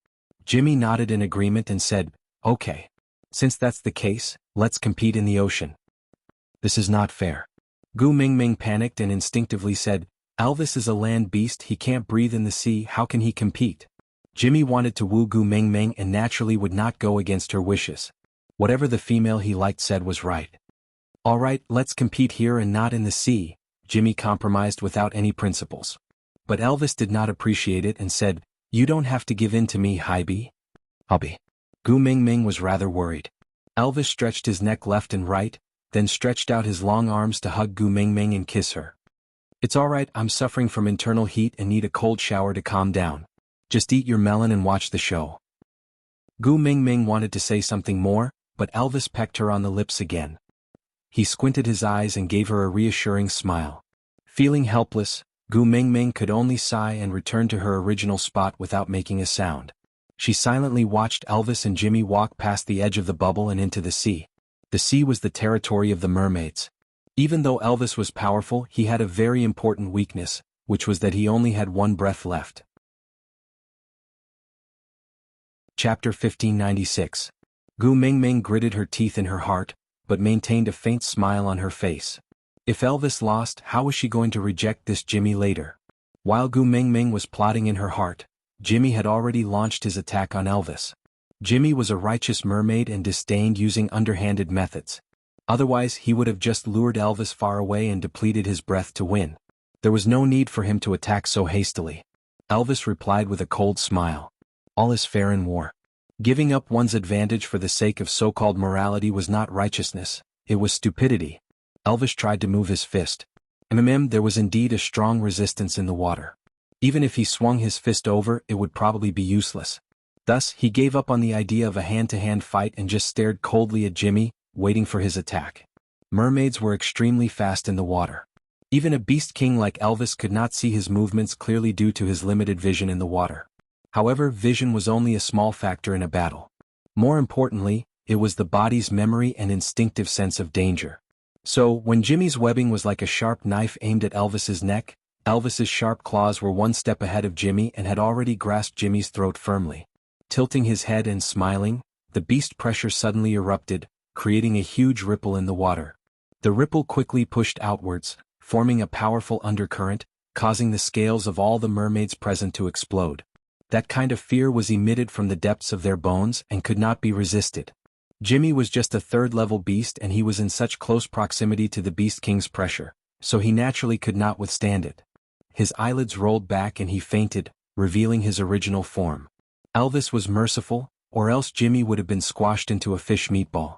Jimmy nodded in agreement and said, Okay. Since that's the case, let's compete in the ocean. This is not fair. Gu Mingming panicked and instinctively said, Elvis is a land beast, he can't breathe in the sea, how can he compete? Jimmy wanted to woo Gu Mingming and naturally would not go against her wishes. Whatever the female he liked said was right. All right, let's compete here and not in the sea, Jimmy compromised without any principles. But Elvis did not appreciate it and said, you don't have to give in to me, Hybe. Hubby. Gu Mingming was rather worried. Elvis stretched his neck left and right, then stretched out his long arms to hug Gu Mingming and kiss her. It's all right, I'm suffering from internal heat and need a cold shower to calm down. Just eat your melon and watch the show. Gu Mingming wanted to say something more, but Elvis pecked her on the lips again. He squinted his eyes and gave her a reassuring smile. Feeling helpless, Gu Mingming could only sigh and return to her original spot without making a sound. She silently watched Elvis and Jimmy walk past the edge of the bubble and into the sea. The sea was the territory of the mermaids. Even though Elvis was powerful, he had a very important weakness, which was that he only had one breath left. Chapter 1596. Gu Mingming gritted her teeth in her heart, but maintained a faint smile on her face. If Elvis lost, how was she going to reject this Jimmy later? While Gu Mingming was plotting in her heart, Jimmy had already launched his attack on Elvis. Jimmy was a righteous mermaid and disdained using underhanded methods. Otherwise he would have just lured Elvis far away and depleted his breath to win. There was no need for him to attack so hastily. Elvis replied with a cold smile. All is fair in war. Giving up one's advantage for the sake of so-called morality was not righteousness, it was stupidity. Elvis tried to move his fist. There was indeed a strong resistance in the water. Even if he swung his fist over, it would probably be useless. Thus, he gave up on the idea of a hand-to-hand fight and just stared coldly at Jimmy, waiting for his attack. Mermaids were extremely fast in the water. Even a beast king like Elvis could not see his movements clearly due to his limited vision in the water. However, vision was only a small factor in a battle. More importantly, it was the body's memory and instinctive sense of danger. So, when Jimmy's webbing was like a sharp knife aimed at Elvis's neck, Elvis's sharp claws were one step ahead of Jimmy and had already grasped Jimmy's throat firmly. Tilting his head and smiling, the beast pressure suddenly erupted, creating a huge ripple in the water. The ripple quickly pushed outwards, forming a powerful undercurrent, causing the scales of all the mermaids present to explode. That kind of fear was emitted from the depths of their bones and could not be resisted. Jimmy was just a third-level beast and he was in such close proximity to the Beast King's pressure, so he naturally could not withstand it. His eyelids rolled back and he fainted, revealing his original form. Elvis was merciful, or else Jimmy would have been squashed into a fish meatball.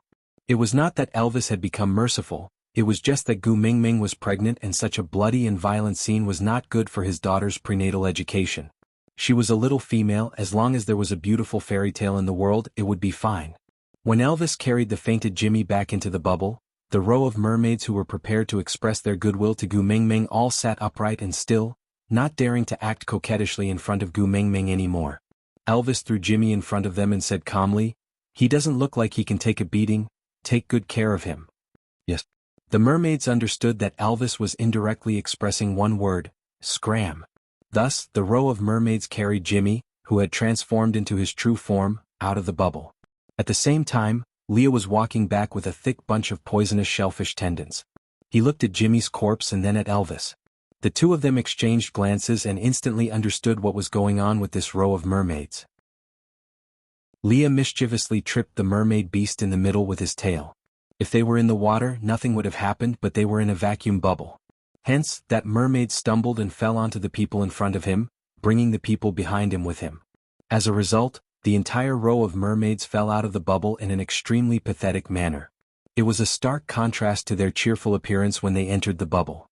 It was not that Elvis had become merciful, it was just that Gu Mingming was pregnant and such a bloody and violent scene was not good for his daughter's prenatal education. She was a little female, as long as there was a beautiful fairy tale in the world, it would be fine. When Elvis carried the fainted Jimmy back into the bubble, the row of mermaids who were prepared to express their goodwill to Gu Mingming all sat upright and still, not daring to act coquettishly in front of Gu Mingming anymore. Elvis threw Jimmy in front of them and said calmly, "He doesn't look like he can take a beating, take good care of him." Yes. The mermaids understood that Elvis was indirectly expressing one word, scram. Thus, the row of mermaids carried Jimmy, who had transformed into his true form, out of the bubble. At the same time, Leah was walking back with a thick bunch of poisonous shellfish tendons. He looked at Jimmy's corpse and then at Elvis. The two of them exchanged glances and instantly understood what was going on with this row of mermaids. Leah mischievously tripped the mermaid beast in the middle with his tail. If they were in the water, nothing would have happened, but they were in a vacuum bubble. Hence, that mermaid stumbled and fell onto the people in front of him, bringing the people behind him with him. As a result, the entire row of mermaids fell out of the bubble in an extremely pathetic manner. It was a stark contrast to their cheerful appearance when they entered the bubble.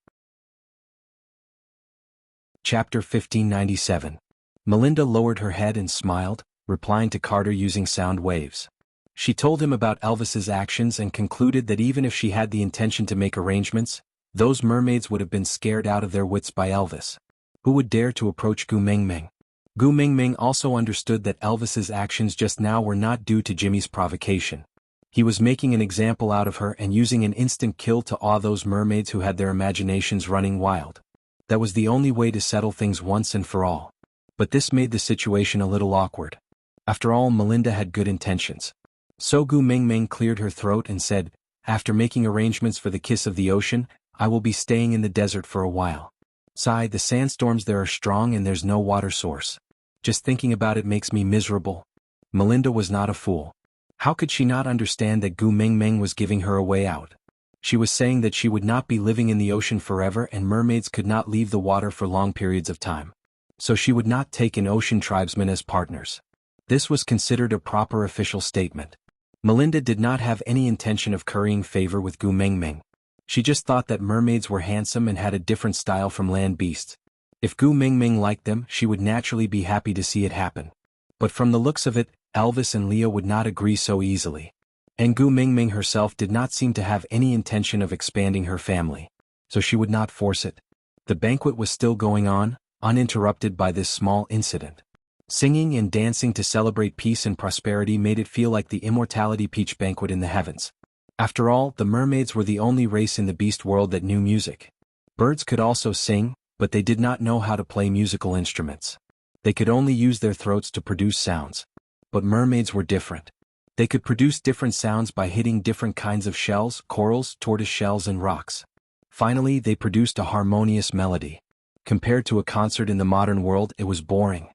Chapter 1597. Melinda lowered her head and smiled, replying to Carter using sound waves. She told him about Elvis's actions and concluded that even if she had the intention to make arrangements, those mermaids would have been scared out of their wits by Elvis. Who would dare to approach Gu Mingming? Gu Mingming also understood that Elvis's actions just now were not due to Jimmy's provocation. He was making an example out of her and using an instant kill to awe those mermaids who had their imaginations running wild. That was the only way to settle things once and for all. But this made the situation a little awkward. After all, Melinda had good intentions. So Gu Mingming cleared her throat and said, "After making arrangements for the kiss of the ocean, I will be staying in the desert for a while. Sigh, the sandstorms there are strong and there's no water source. Just thinking about it makes me miserable." Melinda was not a fool. How could she not understand that Gu Mingming was giving her a way out? She was saying that she would not be living in the ocean forever and mermaids could not leave the water for long periods of time. So she would not take in ocean tribesmen as partners. This was considered a proper official statement. Melinda did not have any intention of currying favor with Gu Mingming. She just thought that mermaids were handsome and had a different style from land beasts. If Gu Mingming liked them, she would naturally be happy to see it happen. But from the looks of it, Elvis and Leah would not agree so easily. And Gu Mingming herself did not seem to have any intention of expanding her family. So she would not force it. The banquet was still going on, uninterrupted by this small incident. Singing and dancing to celebrate peace and prosperity made it feel like the immortality peach banquet in the heavens. After all, the mermaids were the only race in the beast world that knew music. Birds could also sing, but they did not know how to play musical instruments. They could only use their throats to produce sounds. But mermaids were different. They could produce different sounds by hitting different kinds of shells, corals, tortoise shells and rocks. Finally, they produced a harmonious melody. Compared to a concert in the modern world, it was boring.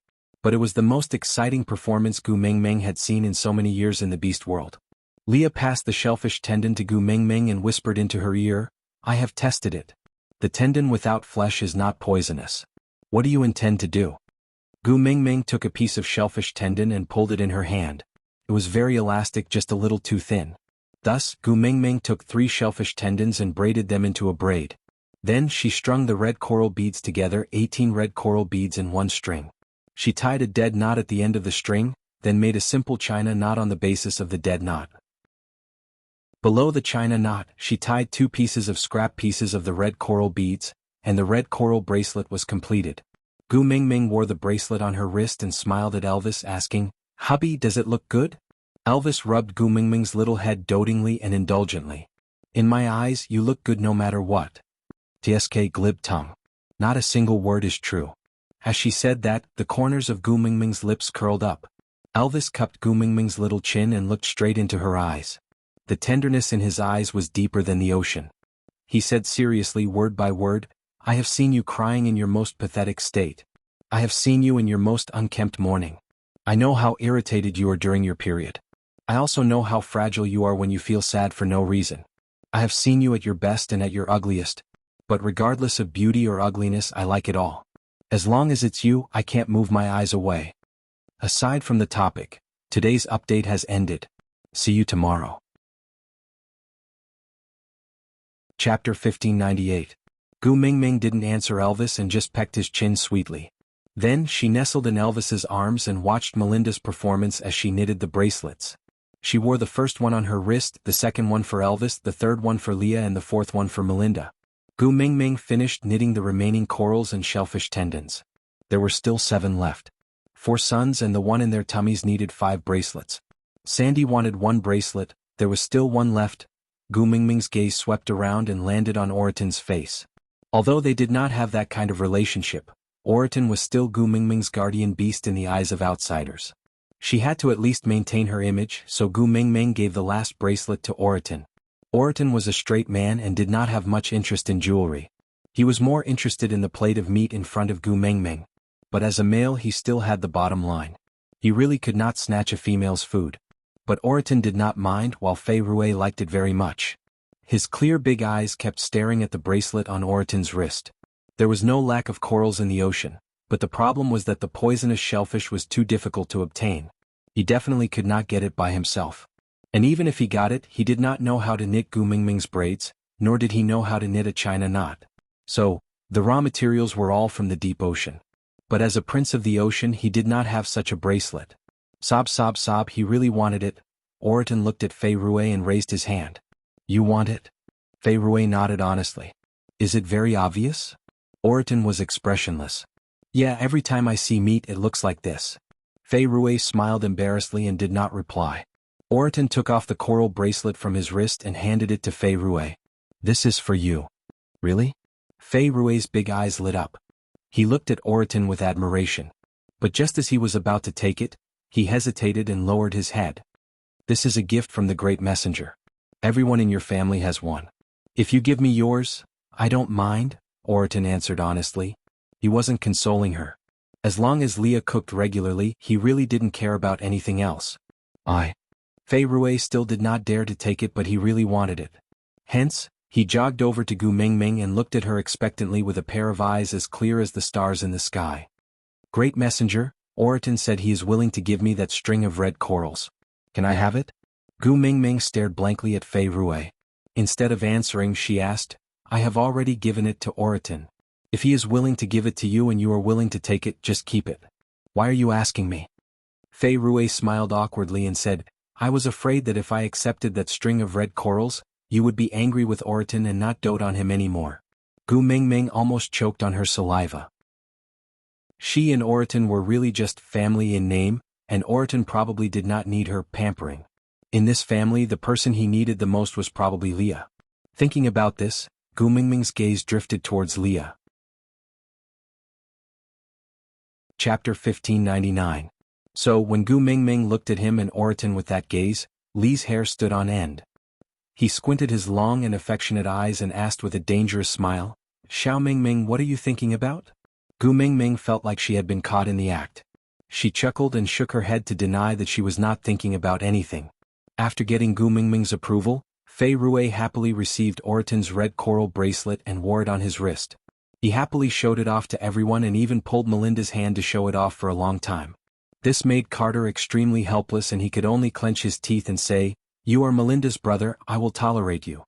But it was the most exciting performance Gu Mingming had seen in so many years in the beast world. Leah passed the shellfish tendon to Gu Mingming and whispered into her ear, "I have tested it. The tendon without flesh is not poisonous. What do you intend to do?" Gu Mingming took a piece of shellfish tendon and pulled it in her hand. It was very elastic, just a little too thin. Thus, Gu Mingming took 3 shellfish tendons and braided them into a braid. Then she strung the red coral beads together, 18 red coral beads in one string. She tied a dead knot at the end of the string, then made a simple china knot on the basis of the dead knot. Below the china knot, she tied 2 pieces of scrap pieces of the red coral beads, and the red coral bracelet was completed. Gu Mingming wore the bracelet on her wrist and smiled at Elvis, asking, "Hubby, does it look good?" Elvis rubbed Gu Mingming's little head dotingly and indulgently. "In my eyes, you look good no matter what." Tsk glib tongue. Not a single word is true. As she said that, the corners of Gu Mingming's lips curled up. Elvis cupped Gu Mingming's little chin and looked straight into her eyes. The tenderness in his eyes was deeper than the ocean. He said seriously, word by word, "I have seen you crying in your most pathetic state. I have seen you in your most unkempt mourning. I know how irritated you are during your period. I also know how fragile you are when you feel sad for no reason. I have seen you at your best and at your ugliest. But regardless of beauty or ugliness, I like it all. As long as it's you, I can't move my eyes away." Aside from the topic, today's update has ended. See you tomorrow. Chapter 1598. Gu Mingming didn't answer Elvis and just pecked his chin sweetly. Then she nestled in Elvis's arms and watched Melinda's performance as she knitted the bracelets. She wore the first one on her wrist, the second one for Elvis, the third one for Leah and the fourth one for Melinda. Gu Mingming finished knitting the remaining corals and shellfish tendons. There were still 7 left. 4 sons and the one in their tummies needed 5 bracelets. Sandy wanted 1 bracelet, there was still 1 left. Gu Mingming's gaze swept around and landed on Oraton's face. Although they did not have that kind of relationship, Oraton was still Gu Mingming's guardian beast in the eyes of outsiders. She had to at least maintain her image, so Gu Mingming gave the last bracelet to Oraton. Oraton was a straight man and did not have much interest in jewelry. He was more interested in the plate of meat in front of Gu Mingming. But as a male he still had the bottom line. He really could not snatch a female's food. But Oraton did not mind, while Fei Rue liked it very much. His clear big eyes kept staring at the bracelet on Oraton's wrist. There was no lack of corals in the ocean, but the problem was that the poisonous shellfish was too difficult to obtain. He definitely could not get it by himself. And even if he got it, he did not know how to knit Gu Mingming's braids, nor did he know how to knit a china knot. So, the raw materials were all from the deep ocean. But as a prince of the ocean he did not have such a bracelet. Sob sob sob, he really wanted it. Oraton looked at Fei Rue and raised his hand. "You want it?" Fei Rue nodded honestly. "Is it very obvious?" Oraton was expressionless. "Yeah, every time I see meat it looks like this." Fei Rue smiled embarrassedly and did not reply. Oraton took off the coral bracelet from his wrist and handed it to Fei Rue. "This is for you." "Really?" Fei Rue's big eyes lit up. He looked at Oraton with admiration. But just as he was about to take it, he hesitated and lowered his head. "This is a gift from the great messenger. Everyone in your family has one. If you give me yours, I don't mind," Oraton answered honestly. He wasn't consoling her. As long as Leah cooked regularly, he really didn't care about anything else. Fei Rui still did not dare to take it, but he really wanted it. Hence, he jogged over to Gu Mingming and looked at her expectantly with a pair of eyes as clear as the stars in the sky. Great messenger, Oriton said he is willing to give me that string of red corals. Can I have it? Gu Mingming stared blankly at Fei Rui. Instead of answering, she asked, I have already given it to Oriton. If he is willing to give it to you and you are willing to take it, just keep it. Why are you asking me? Fei Rui smiled awkwardly and said, I was afraid that if I accepted that string of red corals, you would be angry with Oriton and not dote on him anymore. Gu Mingming almost choked on her saliva. She and Oriton were really just family in name, and Oriton probably did not need her pampering. In this family, the person he needed the most was probably Leah. Thinking about this, Gu Mingming's gaze drifted towards Leah. Chapter 1599. So when Gu Mingming looked at him and Oriton with that gaze, Li's hair stood on end. He squinted his long and affectionate eyes and asked with a dangerous smile, Xiao Mingming, what are you thinking about? Gu Mingming felt like she had been caught in the act. She chuckled and shook her head to deny that she was not thinking about anything. After getting Gu Mingming's approval, Fei Rui happily received Oriton's red coral bracelet and wore it on his wrist. He happily showed it off to everyone and even pulled Melinda's hand to show it off for a long time. This made Carter extremely helpless and he could only clench his teeth and say, You are Melinda's brother, I will tolerate you.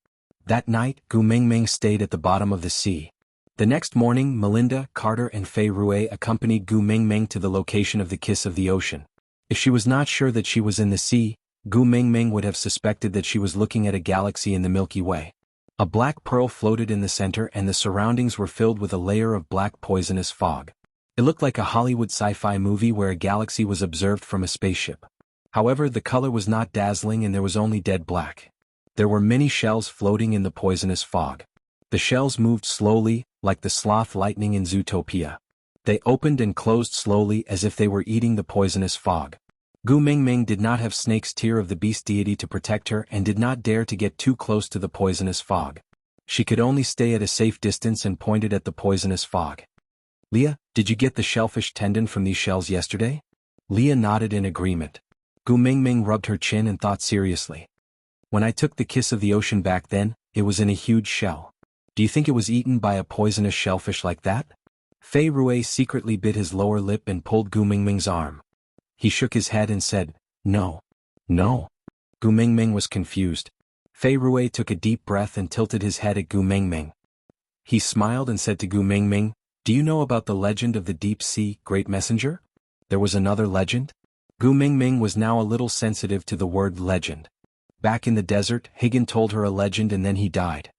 That night, Gu Mingming stayed at the bottom of the sea. The next morning, Melinda, Carter and Fei Rui accompanied Gu Mingming to the location of the Kiss of the Ocean. If she was not sure that she was in the sea, Gu Mingming would have suspected that she was looking at a galaxy in the Milky Way. A black pearl floated in the center and the surroundings were filled with a layer of black poisonous fog. It looked like a Hollywood sci-fi movie where a galaxy was observed from a spaceship. However, the color was not dazzling and there was only dead black. There were many shells floating in the poisonous fog. The shells moved slowly, like the sloth lightning in Zootopia. They opened and closed slowly as if they were eating the poisonous fog. Gu Mingming did not have Snake's tear of the beast deity to protect her and did not dare to get too close to the poisonous fog. She could only stay at a safe distance and pointed at the poisonous fog. Leah, did you get the shellfish tendon from these shells yesterday? Leah nodded in agreement. Gu Mingming rubbed her chin and thought seriously. When I took the Kiss of the Ocean back then, it was in a huge shell. Do you think it was eaten by a poisonous shellfish like that? Fei Rui secretly bit his lower lip and pulled Gu Mingming's arm. He shook his head and said, No. No. Gu Mingming was confused. Fei Rui took a deep breath and tilted his head at Gu Mingming. He smiled and said to Gu Mingming, Do you know about the legend of the deep sea, great messenger? There was another legend? Gu Mingming was now a little sensitive to the word legend. Back in the desert, Higan told her a legend and then he died.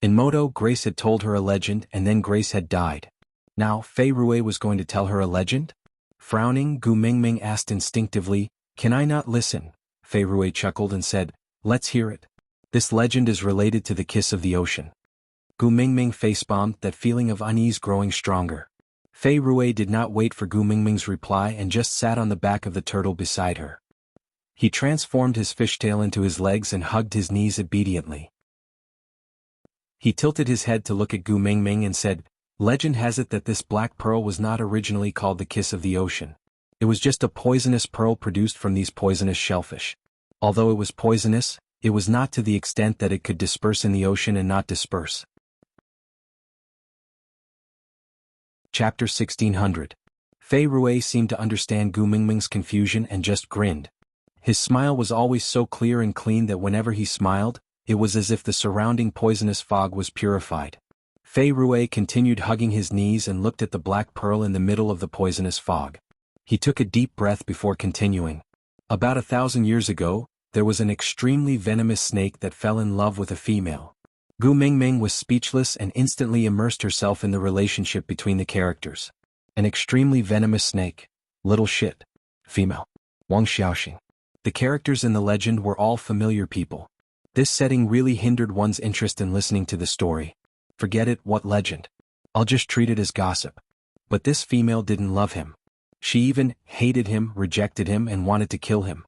In Moto, Grace had told her a legend and then Grace had died. Now, Fei Rui was going to tell her a legend? Frowning, Gu Mingming asked instinctively, Can I not listen? Fei Rui chuckled and said, Let's hear it. This legend is related to the Kiss of the Ocean. Gu Mingming facepalmed, that feeling of unease growing stronger. Fei Rui did not wait for Gu Mingming's reply and just sat on the back of the turtle beside her. He transformed his fishtail into his legs and hugged his knees obediently. He tilted his head to look at Gu Mingming and said, Legend has it that this black pearl was not originally called the Kiss of the Ocean. It was just a poisonous pearl produced from these poisonous shellfish. Although it was poisonous, it was not to the extent that it could disperse in the ocean and not disperse. Chapter 1600. Fei Rui seemed to understand Gu Mingming's confusion and just grinned. His smile was always so clear and clean that whenever he smiled, it was as if the surrounding poisonous fog was purified. Fei Rui continued hugging his knees and looked at the black pearl in the middle of the poisonous fog. He took a deep breath before continuing. About 1,000 years ago, there was an extremely venomous snake that fell in love with a female. Gu Mingming was speechless and instantly immersed herself in the relationship between the characters. An extremely venomous snake. Little shit. Female. Wang Xiaoxing. The characters in the legend were all familiar people. This setting really hindered one's interest in listening to the story. Forget it, what legend? I'll just treat it as gossip. But this female didn't love him. She even hated him, rejected him, and wanted to kill him.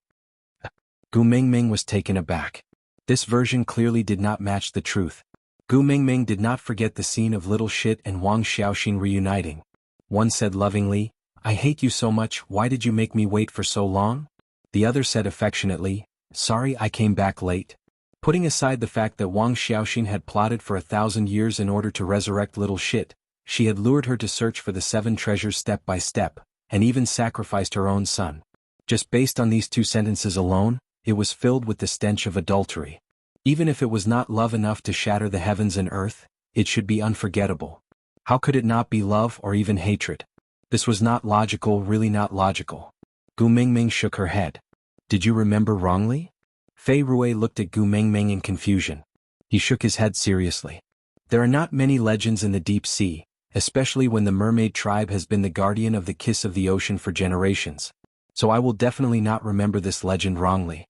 Gu Mingming was taken aback. This version clearly did not match the truth. Gu Mingming did not forget the scene of Little Shit and Wang Xiaoxing reuniting. One said lovingly, I hate you so much, why did you make me wait for so long? The other said affectionately, Sorry I came back late. Putting aside the fact that Wang Xiaoxin had plotted for 1,000 years in order to resurrect little shit, she had lured her to search for the 7 treasures step by step, and even sacrificed her own son. Just based on these 2 sentences alone, it was filled with the stench of adultery. Even if it was not love enough to shatter the heavens and earth, it should be unforgettable. How could it not be love or even hatred? This was not logical, really not logical. Gu Mingming shook her head. Did you remember wrongly? Fei Rui looked at Gu Mingming in confusion. He shook his head seriously. There are not many legends in the deep sea, especially when the mermaid tribe has been the guardian of the kiss of the ocean for generations. So I will definitely not remember this legend wrongly.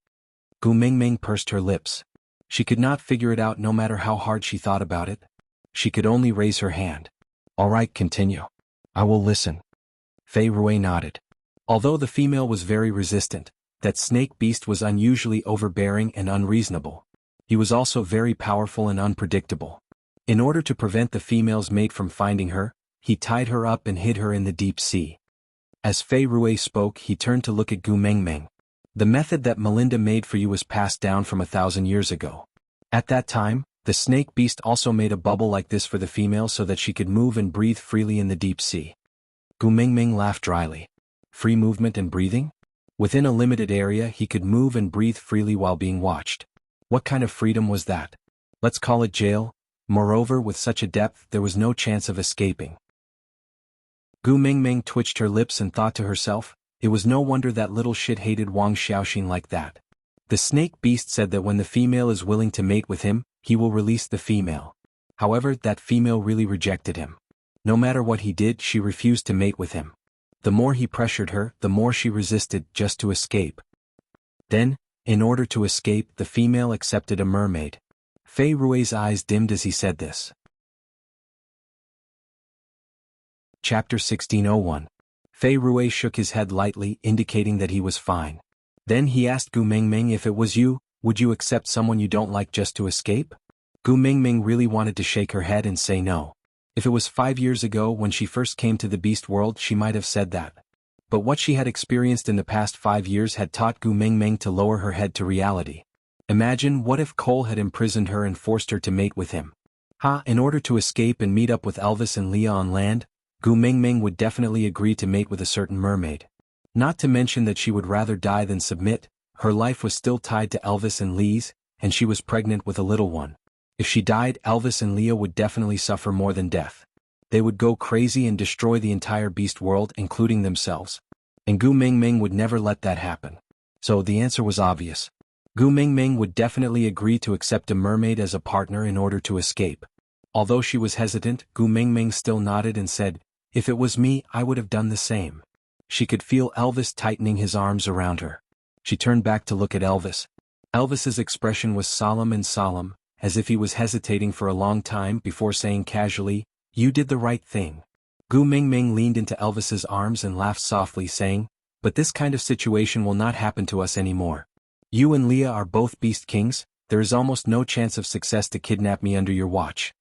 Gu Mingming pursed her lips. She could not figure it out no matter how hard she thought about it. She could only raise her hand. All right, continue. I will listen. Fei Rui nodded. Although the female was very resistant, that snake beast was unusually overbearing and unreasonable. He was also very powerful and unpredictable. In order to prevent the female's mate from finding her, he tied her up and hid her in the deep sea. As Fei Rui spoke, he turned to look at Gu Mingming. The method that Melinda made for you was passed down from 1,000 years ago. At that time, the snake beast also made a bubble like this for the female so that she could move and breathe freely in the deep sea. Gu Mingming laughed dryly. Free movement and breathing? Within a limited area he could move and breathe freely while being watched. What kind of freedom was that? Let's call it jail. Moreover, with such a depth there was no chance of escaping. Gu Mingming twitched her lips and thought to herself, it was no wonder that little shit hated Wang Xiaoxin like that. The snake beast said that when the female is willing to mate with him, he will release the female. However, that female really rejected him. No matter what he did, she refused to mate with him. The more he pressured her, the more she resisted just to escape. Then, in order to escape, the female accepted a mermaid. Fei Rui's eyes dimmed as he said this. Chapter 1601. Fei Rui shook his head lightly, indicating that he was fine. Then he asked Gu Mingming, if it was you, would you accept someone you don't like just to escape? Gu Mingming really wanted to shake her head and say no. If it was 5 years ago when she first came to the beast world, she might have said that. But what she had experienced in the past 5 years had taught Gu Mingming to lower her head to reality. Imagine what if Cole had imprisoned her and forced her to mate with him. In order to escape and meet up with Elvis and Leah on land, Gu Mingming would definitely agree to mate with a certain mermaid. Not to mention that she would rather die than submit. Her life was still tied to Elvis and Lee's, and she was pregnant with a little one. If she died, Elvis and Leah would definitely suffer more than death. They would go crazy and destroy the entire beast world, including themselves. And Gu Mingming would never let that happen. So the answer was obvious. Gu Mingming would definitely agree to accept a mermaid as a partner in order to escape. Although she was hesitant, Gu Mingming still nodded and said, if it was me, I would have done the same. She could feel Elvis tightening his arms around her. She turned back to look at Elvis. Elvis's expression was solemn, as if he was hesitating for a long time before saying casually, you did the right thing. Gu Mingming leaned into Elvis's arms and laughed softly, saying, but this kind of situation will not happen to us anymore. You and Leah are both beast kings, there is almost no chance of success to kidnap me under your watch.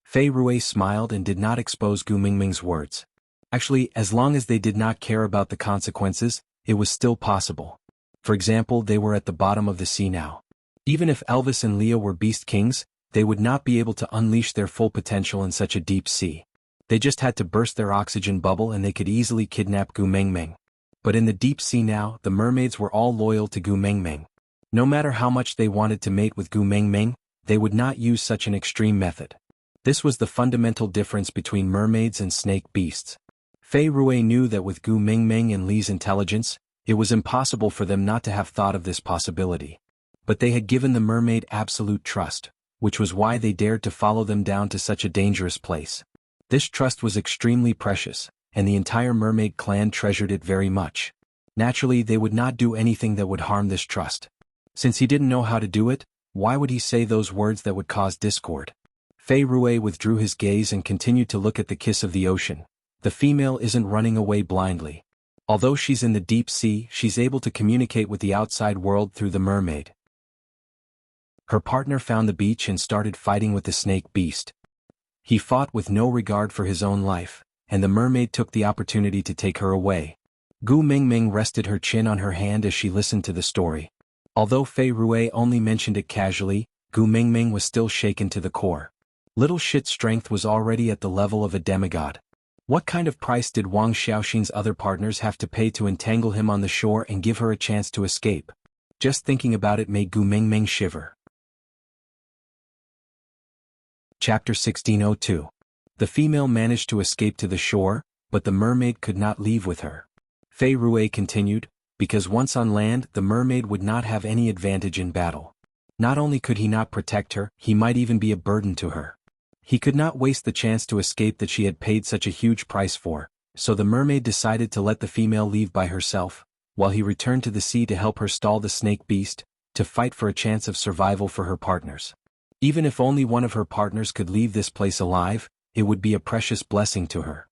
Fei Rui smiled and did not expose Gu Mingming's words. Actually, as long as they did not care about the consequences, it was still possible. For example, they were at the bottom of the sea now. Even if Elvis and Leah were beast kings, they would not be able to unleash their full potential in such a deep sea. They just had to burst their oxygen bubble and they could easily kidnap Gu Mingming. But in the deep sea now, the mermaids were all loyal to Gu Mingming. No matter how much they wanted to mate with Gu Mingming, they would not use such an extreme method. This was the fundamental difference between mermaids and snake beasts. Fei Rui knew that with Gu Mingming and Li's intelligence, it was impossible for them not to have thought of this possibility. But they had given the mermaid absolute trust, which was why they dared to follow them down to such a dangerous place. This trust was extremely precious, and the entire mermaid clan treasured it very much. Naturally, they would not do anything that would harm this trust. Since he didn't know how to do it, why would he say those words that would cause discord? Fei Rui withdrew his gaze and continued to look at the kiss of the ocean. The female isn't running away blindly. Although she's in the deep sea, she's able to communicate with the outside world through the mermaid. Her partner found the beach and started fighting with the snake beast. He fought with no regard for his own life, and the mermaid took the opportunity to take her away. Gu Mingming rested her chin on her hand as she listened to the story. Although Fei Rui only mentioned it casually, Gu Mingming was still shaken to the core. Little Shit's strength was already at the level of a demigod. What kind of price did Wang Xiaoxin's other partners have to pay to entangle him on the shore and give her a chance to escape? Just thinking about it made Gu Mingming shiver. Chapter 1602. The female managed to escape to the shore, but the mermaid could not leave with her. Fei Rui continued, because once on land the mermaid would not have any advantage in battle. Not only could he not protect her, he might even be a burden to her. He could not waste the chance to escape that she had paid such a huge price for, so the mermaid decided to let the female leave by herself, while he returned to the sea to help her stall the snake beast, to fight for a chance of survival for her partners. Even if only one of her partners could leave this place alive, it would be a precious blessing to her.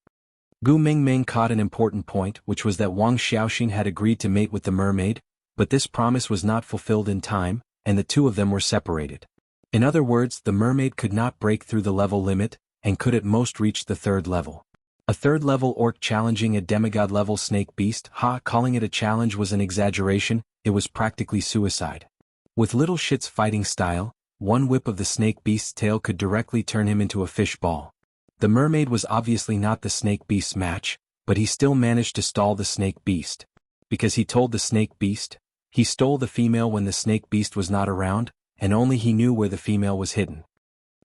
Gu Mingming caught an important point, which was that Wang Xiaoxin had agreed to mate with the mermaid, but this promise was not fulfilled in time, and the two of them were separated. In other words, the mermaid could not break through the level limit, and could at most reach the third level. A third-level orc challenging a demigod-level snake beast, calling it a challenge was an exaggeration, it was practically suicide. With Little Shit's fighting style, one whip of the snake beast's tail could directly turn him into a fish ball. The mermaid was obviously not the snake beast's match, but he still managed to stall the snake beast. Because he told the snake beast, he stole the female when the snake beast was not around, and only he knew where the female was hidden.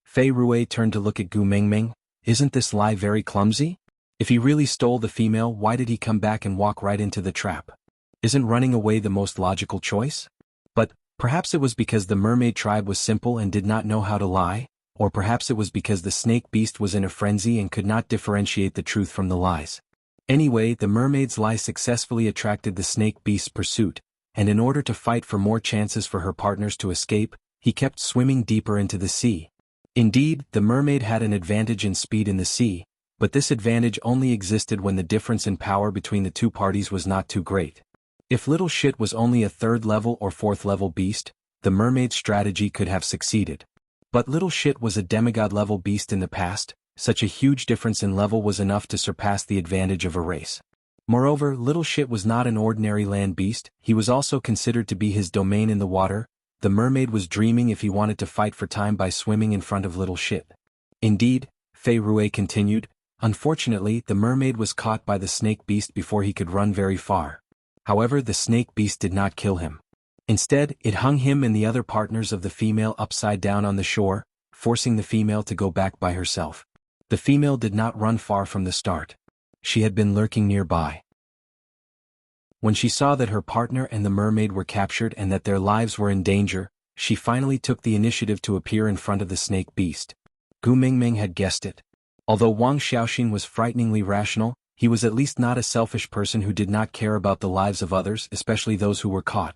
Fei Rui turned to look at Gu Mingming. Isn't this lie very clumsy? If he really stole the female, why did he come back and walk right into the trap? Isn't running away the most logical choice? But perhaps it was because the mermaid tribe was simple and did not know how to lie, or perhaps it was because the snake beast was in a frenzy and could not differentiate the truth from the lies. Anyway, the mermaid's lie successfully attracted the snake beast's pursuit, and in order to fight for more chances for her partners to escape, he kept swimming deeper into the sea. Indeed, the mermaid had an advantage in speed in the sea, but this advantage only existed when the difference in power between the two parties was not too great. If Little Shit was only a third-level or fourth-level beast, the mermaid's strategy could have succeeded. But Little Shit was a demigod-level beast in the past, such a huge difference in level was enough to surpass the advantage of a race. Moreover, Little Shit was not an ordinary land beast, he was also considered to be his domain in the water. The mermaid was dreaming if he wanted to fight for time by swimming in front of Little Shit. Indeed, Fei Rui continued, unfortunately the mermaid was caught by the snake beast before he could run very far. However, the snake beast did not kill him. Instead, it hung him and the other partners of the female upside down on the shore, forcing the female to go back by herself. The female did not run far from the start. She had been lurking nearby. When she saw that her partner and the mermaid were captured and that their lives were in danger, she finally took the initiative to appear in front of the snake beast. Gu Mingming had guessed it. Although Wang Xiaoxin was frighteningly rational, he was at least not a selfish person who did not care about the lives of others, especially those who were caught.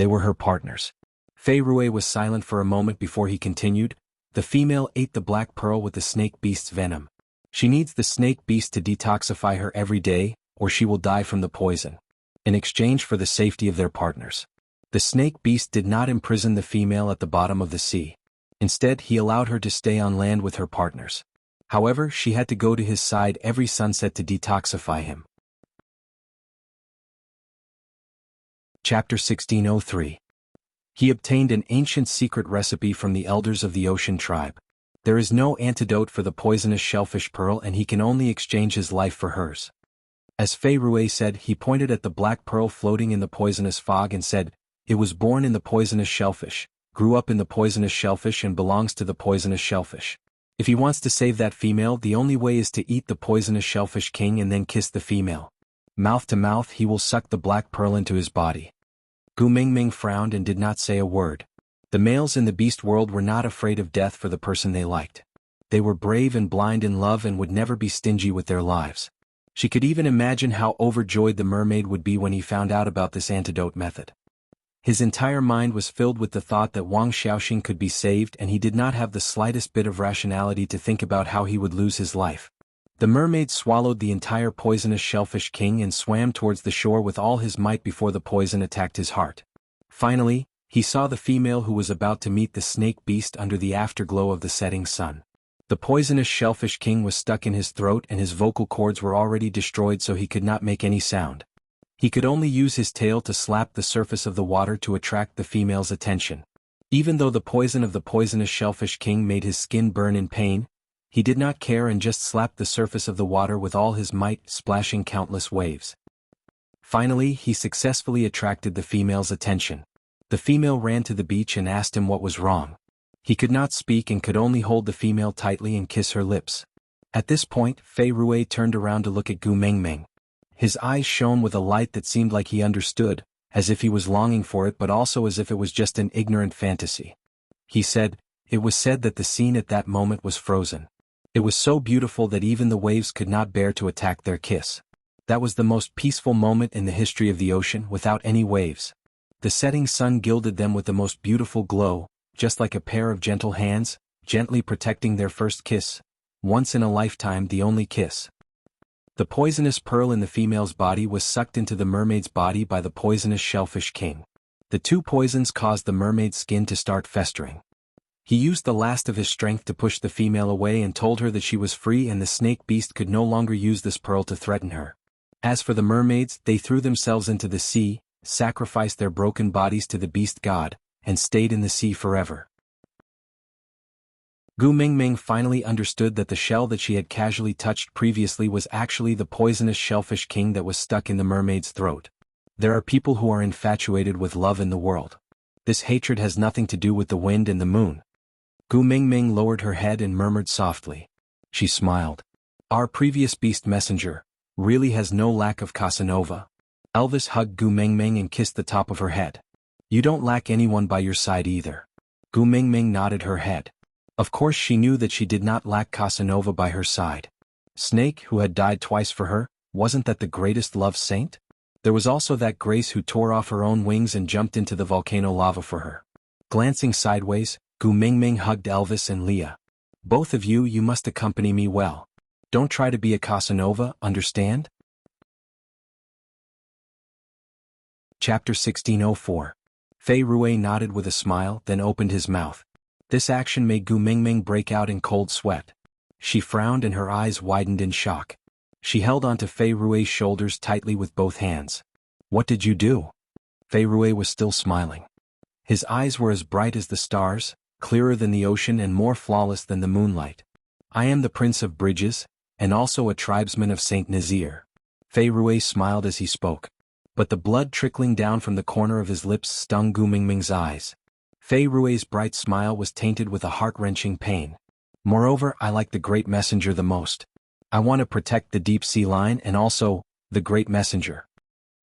They were her partners. Fei Rui was silent for a moment before he continued. The female ate the black pearl with the snake beast's venom. She needs the snake beast to detoxify her every day, or she will die from the poison. In exchange for the safety of their partners. The snake beast did not imprison the female at the bottom of the sea. Instead, he allowed her to stay on land with her partners. However, she had to go to his side every sunset to detoxify him. Chapter 1603. He obtained an ancient secret recipe from the elders of the ocean tribe. There is no antidote for the poisonous shellfish pearl and he can only exchange his life for hers. As Fei Rui said, he pointed at the black pearl floating in the poisonous fog and said, it was born in the poisonous shellfish, grew up in the poisonous shellfish and belongs to the poisonous shellfish. If he wants to save that female, the only way is to eat the poisonous shellfish king and then kiss the female. Mouth to mouth he will suck the black pearl into his body. Gu Mingming frowned and did not say a word. The males in the beast world were not afraid of death for the person they liked. They were brave and blind in love and would never be stingy with their lives. She could even imagine how overjoyed the mermaid would be when he found out about this antidote method. His entire mind was filled with the thought that Wang Xiaoxin could be saved and he did not have the slightest bit of rationality to think about how he would lose his life. The mermaid swallowed the entire poisonous shellfish king and swam towards the shore with all his might before the poison attacked his heart. Finally, he saw the female who was about to meet the snake beast under the afterglow of the setting sun. The poisonous shellfish king was stuck in his throat and his vocal cords were already destroyed so he could not make any sound. He could only use his tail to slap the surface of the water to attract the female's attention. Even though the poison of the poisonous shellfish king made his skin burn in pain, he did not care and just slapped the surface of the water with all his might, splashing countless waves. Finally, he successfully attracted the female's attention. The female ran to the beach and asked him what was wrong. He could not speak and could only hold the female tightly and kiss her lips. At this point, Fei Rui turned around to look at Gu Mingming. His eyes shone with a light that seemed like he understood, as if he was longing for it but also as if it was just an ignorant fantasy. He said, "It was said that the scene at that moment was frozen. It was so beautiful that even the waves could not bear to attack their kiss. That was the most peaceful moment in the history of the ocean without any waves. The setting sun gilded them with the most beautiful glow, just like a pair of gentle hands, gently protecting their first kiss, once in a lifetime the only kiss." The poisonous pearl in the female's body was sucked into the mermaid's body by the poisonous shellfish king. The two poisons caused the mermaid's skin to start festering. He used the last of his strength to push the female away and told her that she was free and the snake beast could no longer use this pearl to threaten her. As for the mermaids, they threw themselves into the sea, sacrificed their broken bodies to the beast god, and stayed in the sea forever. Gu Mingming finally understood that the shell that she had casually touched previously was actually the poisonous shellfish king that was stuck in the mermaid's throat. There are people who are infatuated with love in the world. This hatred has nothing to do with the wind and the moon. Gu Mingming lowered her head and murmured softly. She smiled. "Our previous beast messenger really has no lack of Casanova." Elvis hugged Gu Mingming and kissed the top of her head. "You don't lack anyone by your side either." Gu Mingming nodded her head. Of course she knew that she did not lack Casanova by her side. Snake, who had died twice for her, wasn't that the greatest love saint? There was also that Grace who tore off her own wings and jumped into the volcano lava for her. Glancing sideways, Gu Mingming hugged Elvis and Leah. "Both of you must accompany me well. Don't try to be a Casanova, understand?" Chapter 1604. Fei Rui nodded with a smile, then opened his mouth. This action made Gu Mingming break out in cold sweat. She frowned and her eyes widened in shock. She held onto Fei Rui's shoulders tightly with both hands. "What did you do?" Fei Rui was still smiling. His eyes were as bright as the stars, clearer than the ocean and more flawless than the moonlight. "I am the Prince of Bridges, and also a tribesman of Saint Nazir." Fei Rui smiled as he spoke. But the blood trickling down from the corner of his lips stung Gu Mingming's eyes. Fei Rui's bright smile was tainted with a heart-wrenching pain. "Moreover, I like the Great Messenger the most. I want to protect the deep-sea line and also, the Great Messenger."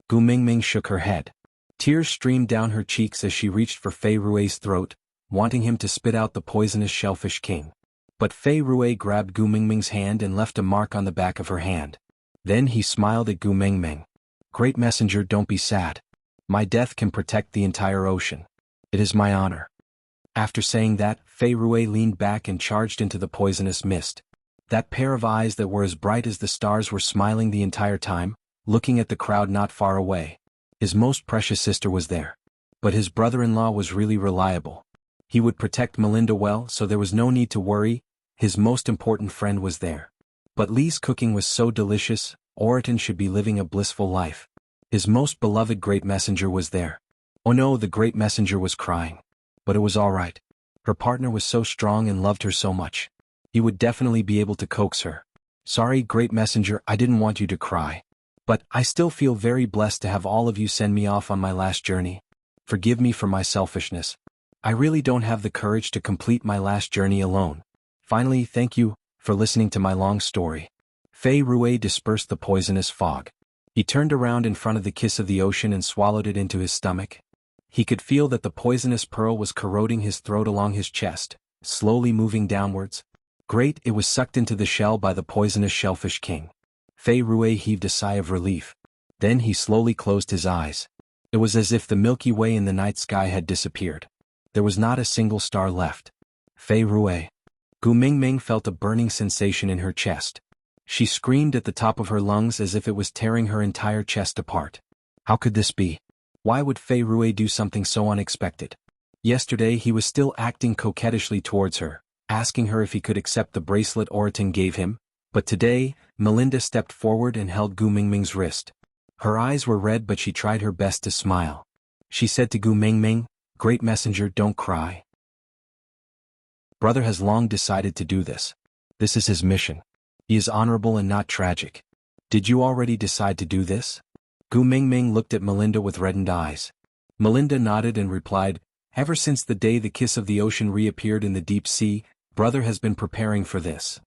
Gu Mingming shook her head. Tears streamed down her cheeks as she reached for Fei Rui's throat, wanting him to spit out the poisonous shellfish king. But Fei Rui grabbed Gu Mingming's hand and left a mark on the back of her hand. Then he smiled at Gu Mingming. "Great Messenger, don't be sad. My death can protect the entire ocean. It is my honor." After saying that, Fei Rui leaned back and charged into the poisonous mist. That pair of eyes that were as bright as the stars were smiling the entire time, looking at the crowd not far away. His most precious sister was there. But his brother-in-law was really reliable. He would protect Melinda well, so there was no need to worry. His most important friend was there. But Lee's cooking was so delicious, Oriton should be living a blissful life. His most beloved Great Messenger was there. Oh no, the Great Messenger was crying. But it was all right. Her partner was so strong and loved her so much. He would definitely be able to coax her. "Sorry, Great Messenger, I didn't want you to cry. But I still feel very blessed to have all of you send me off on my last journey. Forgive me for my selfishness. I really don't have the courage to complete my last journey alone. Finally, thank you for listening to my long story." Fei Rui dispersed the poisonous fog. He turned around in front of the kiss of the ocean and swallowed it into his stomach. He could feel that the poisonous pearl was corroding his throat along his chest, slowly moving downwards. Great, it was sucked into the shell by the poisonous shellfish king. Fei Rui heaved a sigh of relief. Then he slowly closed his eyes. It was as if the Milky Way in the night sky had disappeared. There was not a single star left. Fei Rui. Gu Mingming felt a burning sensation in her chest. She screamed at the top of her lungs as if it was tearing her entire chest apart. How could this be? Why would Fei Rui do something so unexpected? Yesterday he was still acting coquettishly towards her, asking her if he could accept the bracelet Oriton gave him, but today, Melinda stepped forward and held Gu Mingming's wrist. Her eyes were red but she tried her best to smile. She said to Gu Mingming, "Great messenger, don't cry. Brother has long decided to do this. This is his mission. He is honorable and not tragic. Did you already decide to do this?" Gu Mingming looked at Melinda with reddened eyes. Melinda nodded and replied, "Ever since the day the kiss of the ocean reappeared in the deep sea, brother has been preparing for this."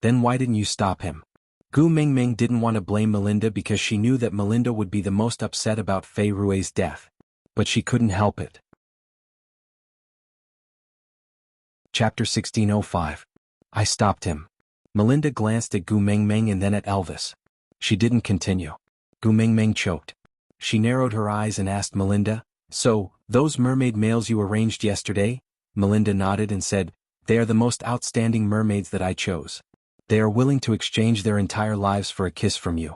"Then why didn't you stop him?" Gu Mingming didn't want to blame Melinda because she knew that Melinda would be the most upset about Fei Rui's death. But she couldn't help it. Chapter 1605. I stopped him. Melinda glanced at Gu Mingming and then at Elvis. She didn't continue. Gu Mingming choked. She narrowed her eyes and asked Melinda, "So, those mermaid males you arranged yesterday?" Melinda nodded and said, "They are the most outstanding mermaids that I chose. They are willing to exchange their entire lives for a kiss from you."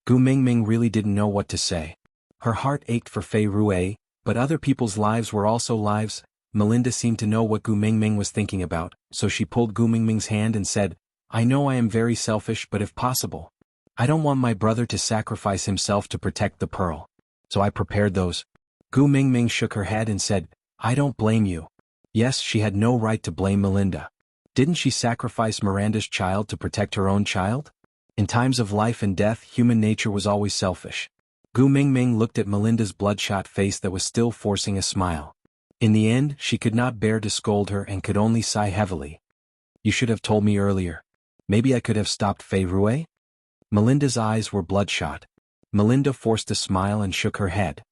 Gu Mingming really didn't know what to say. Her heart ached for Fei Rui, but other people's lives were also lives. Melinda seemed to know what Gu Mingming was thinking about, so she pulled Gu Mingming's hand and said, "I know I am very selfish, but if possible, I don't want my brother to sacrifice himself to protect the pearl. So I prepared those." Gu Mingming shook her head and said, "I don't blame you." Yes, she had no right to blame Melinda. Didn't she sacrifice Miranda's child to protect her own child? In times of life and death, human nature was always selfish. Gu Mingming looked at Melinda's bloodshot face that was still forcing a smile. In the end, she could not bear to scold her and could only sigh heavily. "You should have told me earlier. Maybe I could have stopped Fei Rui?" Melinda's eyes were bloodshot. Melinda forced a smile and shook her head.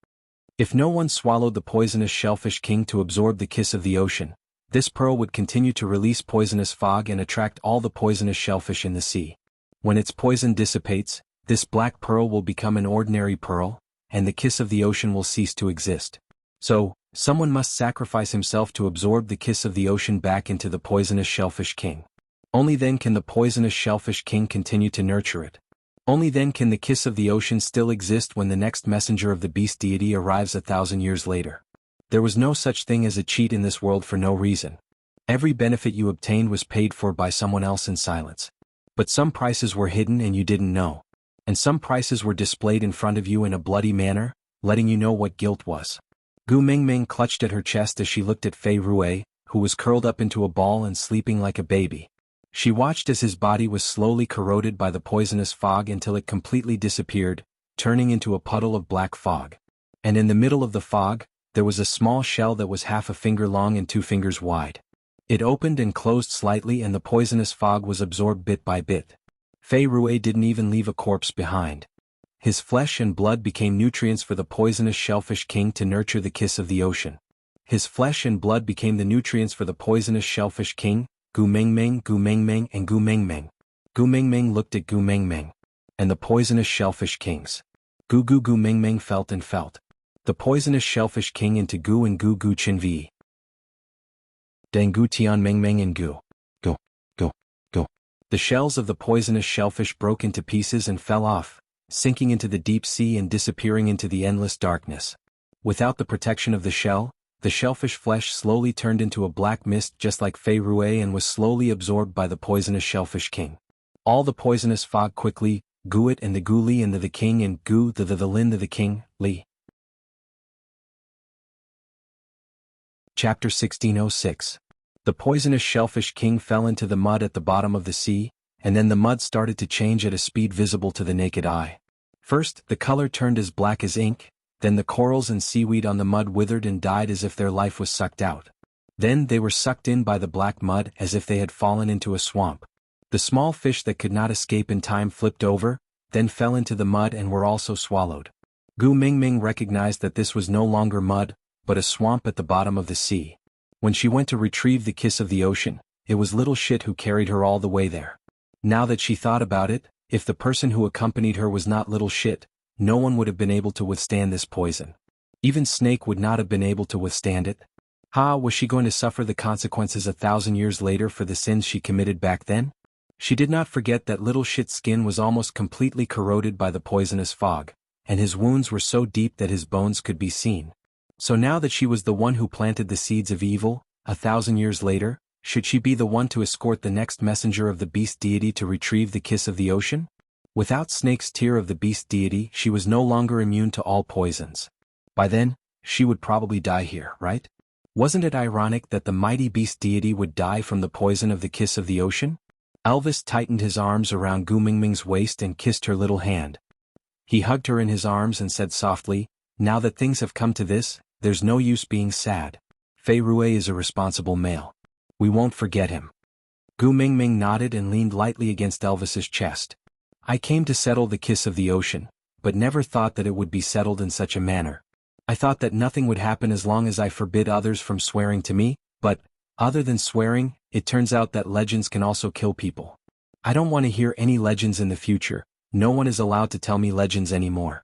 If no one swallowed the poisonous shellfish king to absorb the kiss of the ocean, this pearl would continue to release poisonous fog and attract all the poisonous shellfish in the sea. When its poison dissipates, this black pearl will become an ordinary pearl, and the kiss of the ocean will cease to exist. So, someone must sacrifice himself to absorb the kiss of the ocean back into the poisonous shellfish king. Only then can the poisonous shellfish king continue to nurture it. Only then can the kiss of the ocean still exist when the next messenger of the beast deity arrives 1,000 years later. There was no such thing as a cheat in this world for no reason. Every benefit you obtained was paid for by someone else in silence. But some prices were hidden and you didn't know. And some prices were displayed in front of you in a bloody manner, letting you know what guilt was. Gu Mingming clutched at her chest as she looked at Fei Rui, who was curled up into a ball and sleeping like a baby. She watched as his body was slowly corroded by the poisonous fog until it completely disappeared, turning into a puddle of black fog. And in the middle of the fog, there was a small shell that was half a finger long and 2 fingers wide. It opened and closed slightly and the poisonous fog was absorbed bit by bit. Fei Rui didn't even leave a corpse behind. His flesh and blood became nutrients for the poisonous shellfish king to nurture the kiss of the ocean. His flesh and blood became the nutrients for the poisonous shellfish king, Gu Mingming, Gu Mingming, and Gu Mingming. Gu Mingming looked at Gu Mingming. And the poisonous shellfish kings. Gu Mingming felt and felt. The poisonous shellfish king into Gu and Gu Chin Vi. Deng Gu Tian Mingming and Gu. Go. The shells of the poisonous shellfish broke into pieces and fell off, sinking into the deep sea and disappearing into the endless darkness. Without the protection of the shell, the shellfish flesh slowly turned into a black mist just like Fei Rui and was slowly absorbed by the poisonous shellfish king. All the poisonous fog quickly, Gu it and the Gu Li and the king and Gu the Lin the king, Li. Chapter 1606. The poisonous shellfish king fell into the mud at the bottom of the sea, and then the mud started to change at a speed visible to the naked eye. First, the color turned as black as ink, then the corals and seaweed on the mud withered and died as if their life was sucked out. Then they were sucked in by the black mud as if they had fallen into a swamp. The small fish that could not escape in time flipped over, then fell into the mud and were also swallowed. Gu Mingming recognized that this was no longer mud, but a swamp at the bottom of the sea. When she went to retrieve the kiss of the ocean, it was little shit who carried her all the way there. Now that she thought about it, if the person who accompanied her was not little shit, no one would have been able to withstand this poison. Even Snake would not have been able to withstand it. Was she going to suffer the consequences 1,000 years later for the sins she committed back then? She did not forget that little shit's skin was almost completely corroded by the poisonous fog, and his wounds were so deep that his bones could be seen. So now that she was the one who planted the seeds of evil, 1,000 years later, should she be the one to escort the next messenger of the beast deity to retrieve the kiss of the ocean? Without Snake's tear of the beast deity, she was no longer immune to all poisons. By then, she would probably die here, right? Wasn't it ironic that the mighty beast deity would die from the poison of the kiss of the ocean? Elvis tightened his arms around Gu Mingming's waist and kissed her little hand. He hugged her in his arms and said softly, "Now that things have come to this, there's no use being sad. Fei Rue is a responsible male. We won't forget him." Gu Mingming nodded and leaned lightly against Elvis's chest. "I came to settle the kiss of the ocean, but never thought that it would be settled in such a manner. I thought that nothing would happen as long as I forbid others from swearing to me, but, other than swearing, it turns out that legends can also kill people. I don't want to hear any legends in the future. No one is allowed to tell me legends anymore."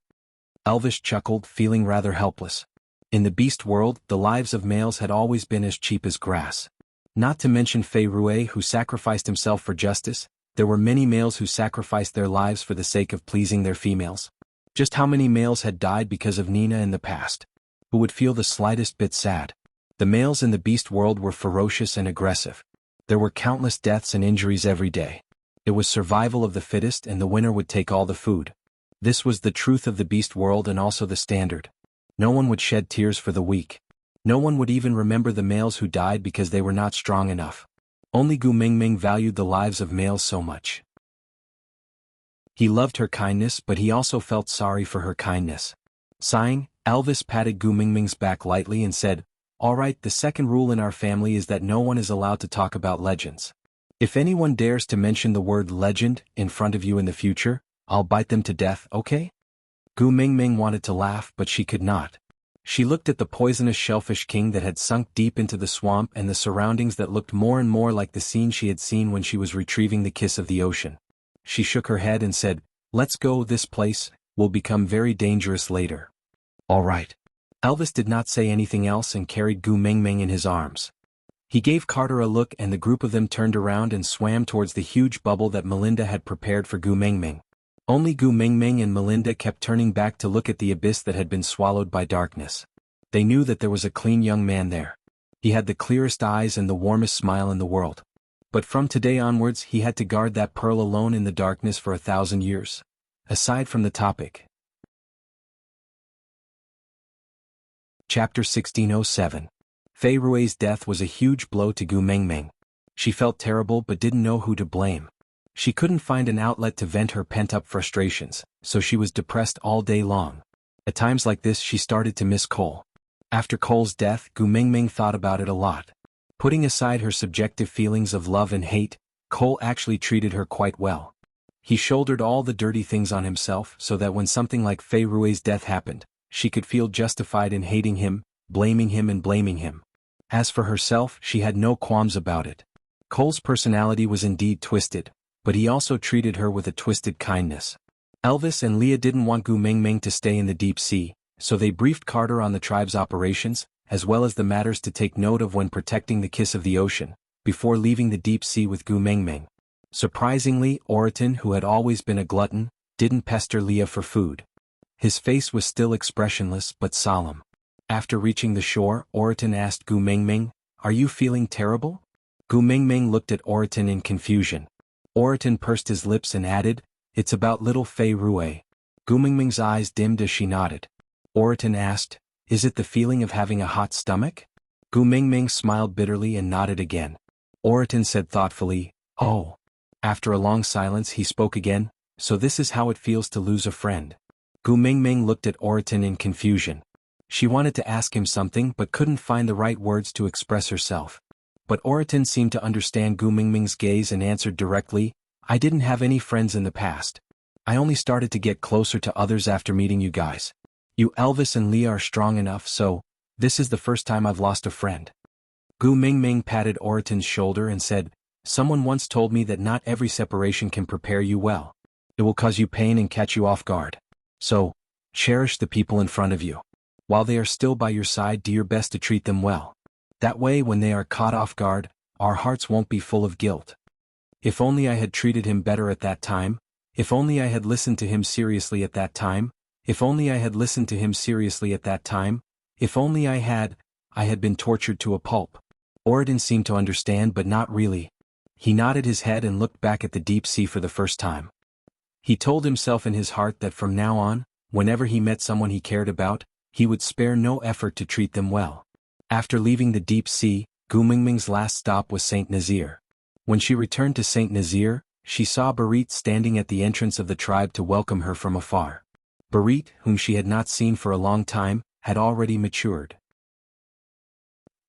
Elvis chuckled, feeling rather helpless. In the beast world, the lives of males had always been as cheap as grass. Not to mention Fei Rue, who sacrificed himself for justice, there were many males who sacrificed their lives for the sake of pleasing their females. Just how many males had died because of Nina in the past? Who would feel the slightest bit sad? The males in the beast world were ferocious and aggressive. There were countless deaths and injuries every day. It was survival of the fittest, and the winner would take all the food. This was the truth of the beast world and also the standard. No one would shed tears for the weak. No one would even remember the males who died because they were not strong enough. Only Gu Mingming valued the lives of males so much. He loved her kindness, but he also felt sorry for her kindness. Sighing, Elvis patted Gu Mingming's back lightly and said, "All right, the second rule in our family is that no one is allowed to talk about legends. If anyone dares to mention the word legend in front of you in the future, I'll bite them to death, okay?" Gu Mingming wanted to laugh, but she could not. She looked at the poisonous shellfish king that had sunk deep into the swamp and the surroundings that looked more and more like the scene she had seen when she was retrieving the kiss of the ocean. She shook her head and said, "Let's go, this place will become very dangerous later." "All right." Elvis did not say anything else and carried Gu Mingming in his arms. He gave Carter a look and the group of them turned around and swam towards the huge bubble that Melinda had prepared for Gu Mingming. Only Gu Mingming and Melinda kept turning back to look at the abyss that had been swallowed by darkness. They knew that there was a clean young man there. He had the clearest eyes and the warmest smile in the world. But from today onwards he had to guard that pearl alone in the darkness for 1,000 years. Aside from the topic. Chapter 1607. Fei Rue's death was a huge blow to Gu Mingming. She felt terrible but didn't know who to blame. She couldn't find an outlet to vent her pent-up frustrations, so she was depressed all day long. At times like this she started to miss Cole. After Cole's death, Gu Mingming thought about it a lot. Putting aside her subjective feelings of love and hate, Cole actually treated her quite well. He shouldered all the dirty things on himself so that when something like Fei Rue's death happened, she could feel justified in hating him, blaming him and blaming him. As for herself, she had no qualms about it. Cole's personality was indeed twisted, but he also treated her with a twisted kindness. Elvis and Leah didn't want Gu Mingming to stay in the deep sea, so they briefed Carter on the tribe's operations, as well as the matters to take note of when protecting the kiss of the ocean, before leaving the deep sea with Gu Mingming. Surprisingly, Oriton, who had always been a glutton, didn't pester Leah for food. His face was still expressionless but solemn. After reaching the shore, Oriton asked Gu Mingming, "Are you feeling terrible?" Gu Mingming looked at Oriton in confusion. Oriton pursed his lips and added, "It's about little Fei Rue." Gu Mingming's eyes dimmed as she nodded. Oriton asked, "Is it the feeling of having a hot stomach?" Gu Mingming smiled bitterly and nodded again. Oriton said thoughtfully, "Oh." After a long silence he spoke again, "So this is how it feels to lose a friend." Gu Mingming looked at Oriton in confusion. She wanted to ask him something but couldn't find the right words to express herself. But Oriton seemed to understand Gu Mingming's gaze and answered directly, "I didn't have any friends in the past. I only started to get closer to others after meeting you guys. You Elvis and Leah are strong enough, so this is the first time I've lost a friend." Gu Mingming patted Oriton's shoulder and said, "Someone once told me that not every separation can prepare you well. It will cause you pain and catch you off guard. So, cherish the people in front of you. While they are still by your side, do your best to treat them well. That way when they are caught off guard, our hearts won't be full of guilt. If only I had treated him better at that time, if only I had listened to him seriously at that time, if only I had listened to him seriously at that time, if only I had been tortured to a pulp." Oriton seemed to understand but not really. He nodded his head and looked back at the deep sea for the first time. He told himself in his heart that from now on, whenever he met someone he cared about, he would spare no effort to treat them well. After leaving the deep sea, Gu Mingming's last stop was Saint Nazaire. When she returned to Saint Nazaire, she saw Barit standing at the entrance of the tribe to welcome her from afar. Barit, whom she had not seen for a long time, had already matured.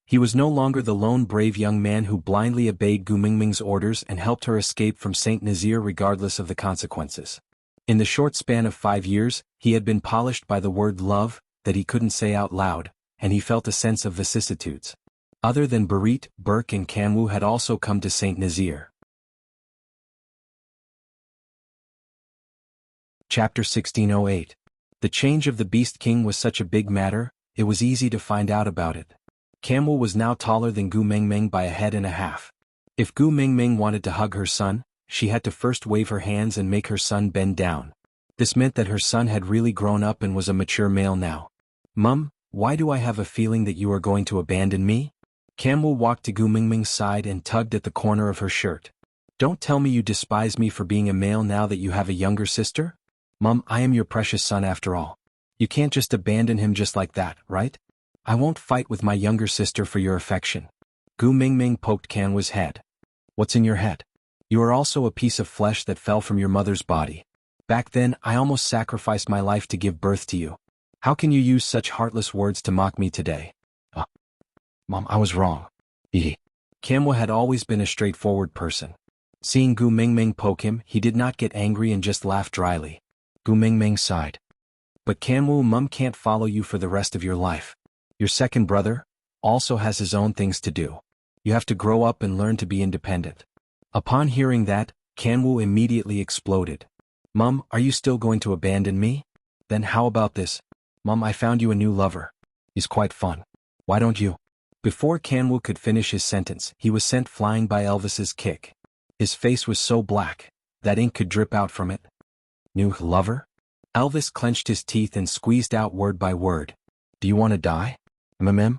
He was no longer the lone brave young man who blindly obeyed Gu Mingming's orders and helped her escape from Saint Nazaire regardless of the consequences. In the short span of 5 years, he had been polished by the word love, that he couldn't say out loud, and he felt a sense of vicissitudes. Other than Barit, Burke and Kanwu had also come to Saint Nazaire. Chapter 1608. The change of the Beast King was such a big matter, it was easy to find out about it. Kanwu was now taller than Gu Mingming by a head and a half. If Gu Mingming wanted to hug her son, she had to first wave her hands and make her son bend down. This meant that her son had really grown up and was a mature male now. "Mum, why do I have a feeling that you are going to abandon me?" Kanwu walked to Gu Mingming's side and tugged at the corner of her shirt. "Don't tell me you despise me for being a male now that you have a younger sister? Mum, I am your precious son after all. You can't just abandon him just like that, right? I won't fight with my younger sister for your affection." Gu Mingming poked Kanwu's head. "What's in your head? You are also a piece of flesh that fell from your mother's body. Back then, I almost sacrificed my life to give birth to you. How can you use such heartless words to mock me today?" Mom, I was wrong. Kanwu had always been a straightforward person. Seeing Gu Mingming poke him, he did not get angry and just laughed dryly. Gu Mingming sighed. "But Kanwu, Mum can't follow you for the rest of your life. Your second brother also has his own things to do. You have to grow up and learn to be independent." Upon hearing that, Kanwu immediately exploded. "Mum, are you still going to abandon me? Then how about this? Mum, I found you a new lover. He's quite fun. Why don't you?" Before Kanwu could finish his sentence, he was sent flying by Elvis's kick. His face was so black that ink could drip out from it. "New lover?" Elvis clenched his teeth and squeezed out word by word. "Do you want to die? Mm?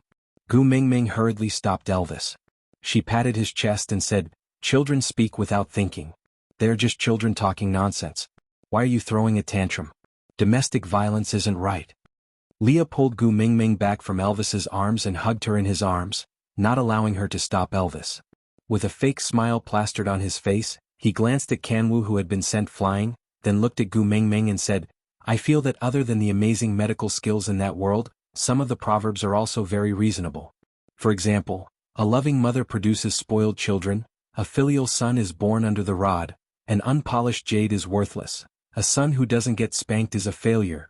Gu Mingming hurriedly stopped Elvis. She patted his chest and said, "Children speak without thinking. They're just children talking nonsense. Why are you throwing a tantrum? Domestic violence isn't right." Leah pulled Gu Mingming back from Elvis's arms and hugged her in his arms, not allowing her to stop Elvis. With a fake smile plastered on his face, he glanced at Kanwu who had been sent flying, then looked at Gu Mingming and said, "I feel that other than the amazing medical skills in that world, some of the proverbs are also very reasonable. For example, a loving mother produces spoiled children, a filial son is born under the rod, an unpolished jade is worthless, a son who doesn't get spanked is a failure."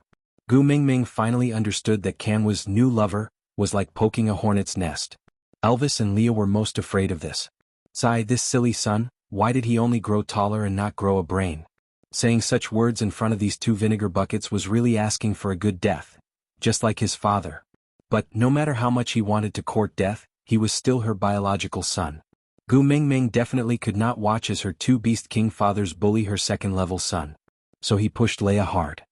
Gu Mingming finally understood that Kanwu's new lover was like poking a hornet's nest. Elvis and Leah were most afraid of this. Sigh, this silly son, why did he only grow taller and not grow a brain? Saying such words in front of these two vinegar buckets was really asking for a good death, just like his father. But no matter how much he wanted to court death, he was still her biological son. Gu Mingming definitely could not watch as her two Beast King fathers bully her second-level son. So he pushed Leah hard.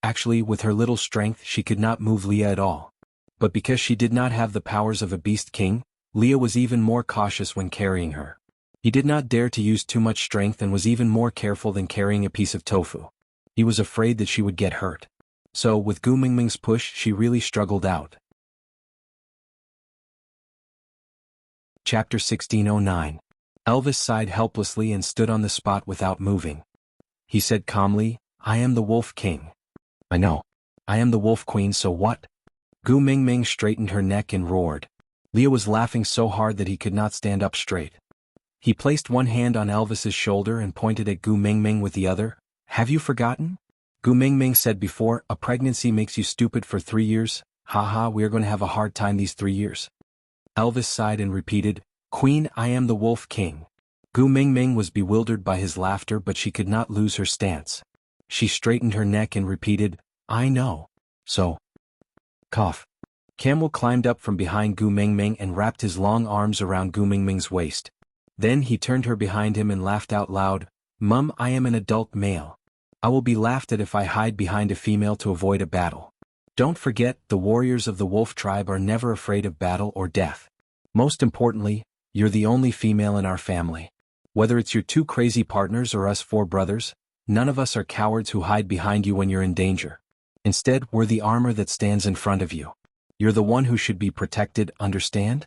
Actually, with her little strength she could not move Leah at all. But because she did not have the powers of a Beast King, Leah was even more cautious when carrying her. He did not dare to use too much strength and was even more careful than carrying a piece of tofu. He was afraid that she would get hurt. So, with Gu Mingming's push, she really struggled out. Chapter 1609. Elvis sighed helplessly and stood on the spot without moving. He said calmly, "I am the Wolf King." "I know. I am the Wolf Queen, so what?" Gu Mingming straightened her neck and roared. Leah was laughing so hard that he could not stand up straight. He placed one hand on Elvis's shoulder and pointed at Gu Mingming with the other. "Have you forgotten? Gu Mingming said before, a pregnancy makes you stupid for 3 years. Haha, we are going to have a hard time these 3 years. Elvis sighed and repeated, "Queen, I am the Wolf King." Gu Mingming was bewildered by his laughter, but she could not lose her stance. She straightened her neck and repeated, "I know. So." Cough. Kanwu climbed up from behind Gu Mingming and wrapped his long arms around Gu Mingming's waist. Then he turned her behind him and laughed out loud, "Mum, I am an adult male. I will be laughed at if I hide behind a female to avoid a battle. Don't forget, the warriors of the wolf tribe are never afraid of battle or death. Most importantly, you're the only female in our family. Whether it's your two crazy partners or us four brothers, none of us are cowards who hide behind you when you're in danger. Instead, we're the armor that stands in front of you. You're the one who should be protected, understand?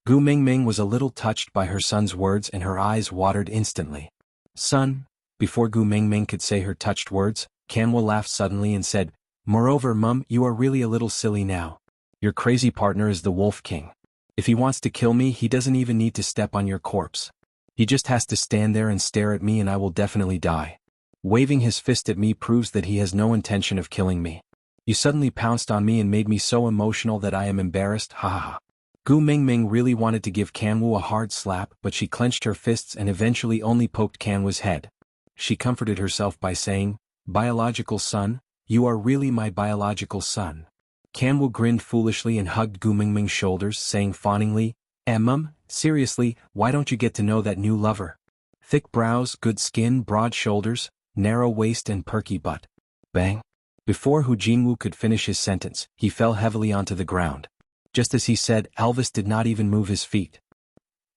Gu Mingming was a little touched by her son's words and her eyes watered instantly. Son, before Gu Mingming could say her touched words, Kanwu laughed suddenly and said, Moreover, Mum, you are really a little silly now. Your crazy partner is the Wolf King. If he wants to kill me, he doesn't even need to step on your corpse. He just has to stand there and stare at me and I will definitely die. Waving his fist at me proves that he has no intention of killing me. You suddenly pounced on me and made me so emotional that I am embarrassed, ha ha ha. Gu Mingming really wanted to give Kanwu a hard slap, but she clenched her fists and eventually only poked Kanwu's head. She comforted herself by saying, Biological son, you are really my biological son. Kanwu grinned foolishly and hugged Gu Mingming's shoulders, saying fawningly, Mum, seriously, why don't you get to know that new lover? Thick brows, good skin, broad shoulders, narrow waist and perky butt. Bang. Before Hu Jinwu could finish his sentence, he fell heavily onto the ground. Just as he said, Elvis did not even move his feet.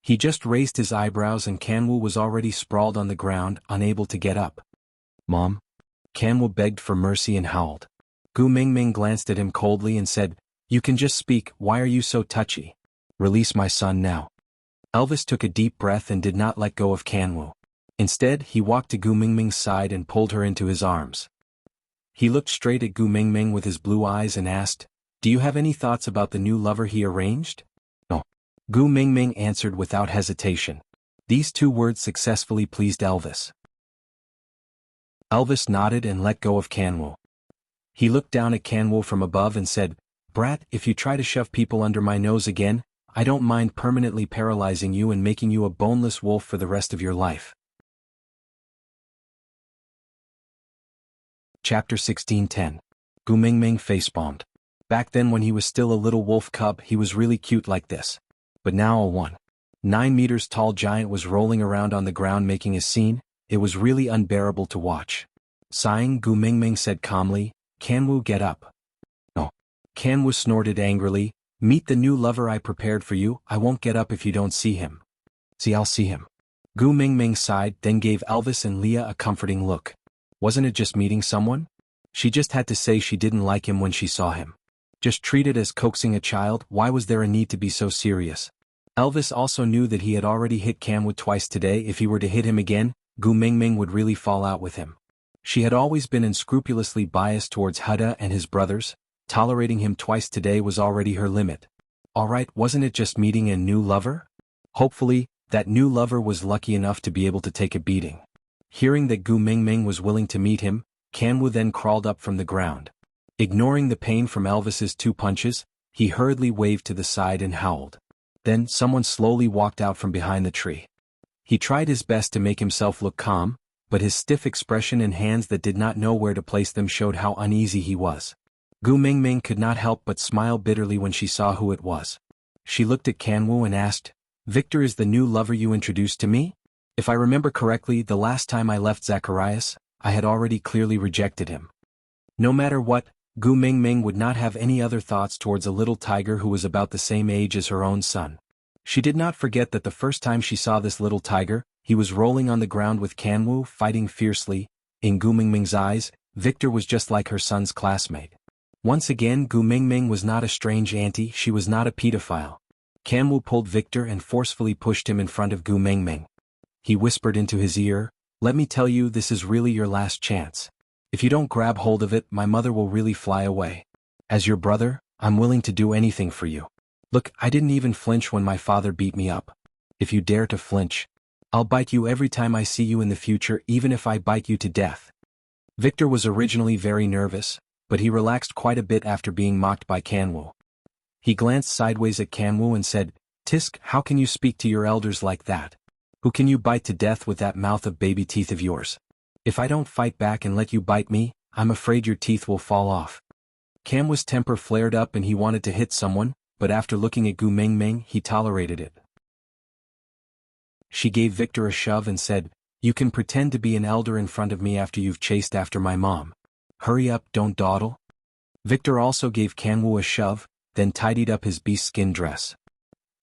He just raised his eyebrows and Kanwu was already sprawled on the ground, unable to get up. Mom? Kanwu begged for mercy and howled. Gu Mingming glanced at him coldly and said, You can just speak, why are you so touchy? Release my son now. Elvis took a deep breath and did not let go of Kanwu. Instead, he walked to Gu Mingming's side and pulled her into his arms. He looked straight at Gu Mingming with his blue eyes and asked, Do you have any thoughts about the new lover he arranged? No. Gu Mingming answered without hesitation. These two words successfully pleased Elvis. Elvis nodded and let go of Kanwu. He looked down at Kanwu from above and said, Brat, if you try to shove people under my nose again, I don't mind permanently paralyzing you and making you a boneless wolf for the rest of your life. Chapter 16:10. Gu Mingming facepalmed. Back then when he was still a little wolf cub, he was really cute like this. But now a 1.9 meters tall giant was rolling around on the ground making a scene. It was really unbearable to watch. Sighing, Gu Mingming said calmly, Kanwu, get up. No. Kanwu snorted angrily, Meet the new lover I prepared for you, I won't get up if you don't see him. See, I'll see him. Gu Mingming sighed, then gave Elvis and Leah a comforting look. Wasn't it just meeting someone? She just had to say she didn't like him when she saw him. Just treat it as coaxing a child, why was there a need to be so serious? Elvis also knew that he had already hit Kanwu twice today. If he were to hit him again, Gu Mingming would really fall out with him. She had always been unscrupulously biased towards Huda and his brothers. Tolerating him twice today was already her limit. Alright, wasn't it just meeting a new lover? Hopefully, that new lover was lucky enough to be able to take a beating. Hearing that Gu Mingming was willing to meet him, Kanwu then crawled up from the ground. Ignoring the pain from Elvis's 2 punches, he hurriedly waved to the side and howled. Then someone slowly walked out from behind the tree. He tried his best to make himself look calm, but his stiff expression and hands that did not know where to place them showed how uneasy he was. Gu Mingming could not help but smile bitterly when she saw who it was. She looked at Kanwu and asked, Victor is the new lover you introduced to me? If I remember correctly, the last time I left Zacharias, I had already clearly rejected him. No matter what, Gu Mingming would not have any other thoughts towards a little tiger who was about the same age as her own son. She did not forget that the first time she saw this little tiger, he was rolling on the ground with Kanwu, fighting fiercely. In Gu Mingming's eyes, Victor was just like her son's classmate. Once again, Gu Mingming was not a strange auntie, she was not a pedophile. Kanwu pulled Victor and forcefully pushed him in front of Gu Mingming. He whispered into his ear, Let me tell you, this is really your last chance. If you don't grab hold of it, my mother will really fly away. As your brother, I'm willing to do anything for you. Look, I didn't even flinch when my father beat me up. If you dare to flinch, I'll bite you every time I see you in the future, even if I bite you to death. Victor was originally very nervous, but he relaxed quite a bit after being mocked by Kanwu. He glanced sideways at Kanwu and said, Tisk, how can you speak to your elders like that? Who can you bite to death with that mouth of baby teeth of yours? If I don't fight back and let you bite me, I'm afraid your teeth will fall off. Kanwu's temper flared up and he wanted to hit someone, but after looking at Gu Mingming, he tolerated it. She gave Victor a shove and said, You can pretend to be an elder in front of me after you've chased after my mom. Hurry up, don't dawdle. Victor also gave Kanwu a shove, then tidied up his beast skin dress.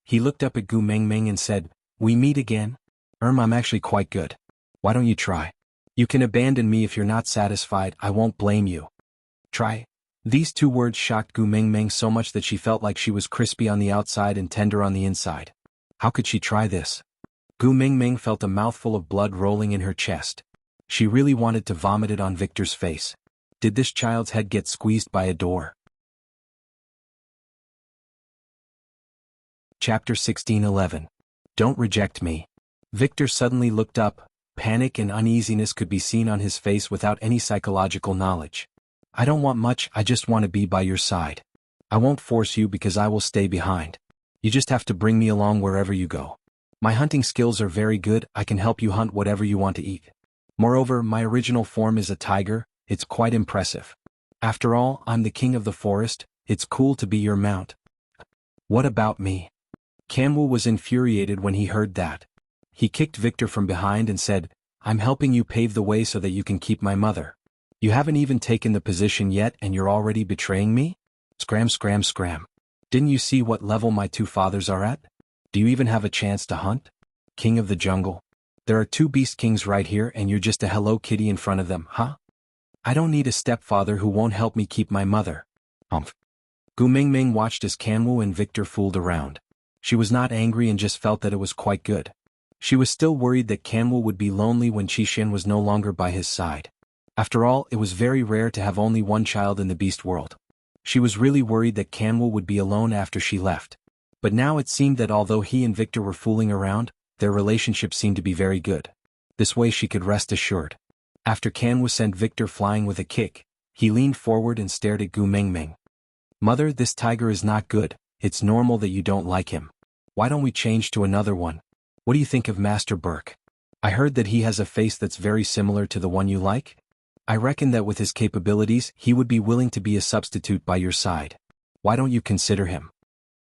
He looked up at Gu Mingming and said, We meet again? I'm actually quite good. Why don't you try? You can abandon me if you're not satisfied, I won't blame you. Try. These two words shocked Gu Mingming so much that she felt like she was crispy on the outside and tender on the inside. How could she try this? Gu Mingming felt a mouthful of blood rolling in her chest. She really wanted to vomit it on Victor's face. Did this child's head get squeezed by a door? Chapter 16:11. Don't reject me. Victor suddenly looked up. Panic and uneasiness could be seen on his face without any psychological knowledge. I don't want much, I just want to be by your side. I won't force you because I will stay behind. You just have to bring me along wherever you go. My hunting skills are very good, I can help you hunt whatever you want to eat. Moreover, my original form is a tiger, it's quite impressive. After all, I'm the king of the forest, it's cool to be your mount. What about me? Kanwu was infuriated when he heard that. He kicked Victor from behind and said, I'm helping you pave the way so that you can keep my mother. You haven't even taken the position yet and you're already betraying me? Scram. Didn't you see what level my two fathers are at? Do you even have a chance to hunt? King of the jungle. There are two beast kings right here and you're just a Hello Kitty in front of them, huh? I don't need a stepfather who won't help me keep my mother. Gu Mingming watched as Kanwu and Victor fooled around. She was not angry and just felt that it was quite good. She was still worried that Kanwu would be lonely when Qixin was no longer by his side. After all, it was very rare to have only one child in the beast world. She was really worried that Kanwu would be alone after she left. But now it seemed that although he and Victor were fooling around, their relationship seemed to be very good. This way she could rest assured. After Kanwu sent Victor flying with a kick, he leaned forward and stared at Gu Mingming. Mother, this tiger is not good, it's normal that you don't like him. Why don't we change to another one? What do you think of Master Burke? I heard that he has a face that's very similar to the one you like. I reckon that with his capabilities he would be willing to be a substitute by your side. Why don't you consider him?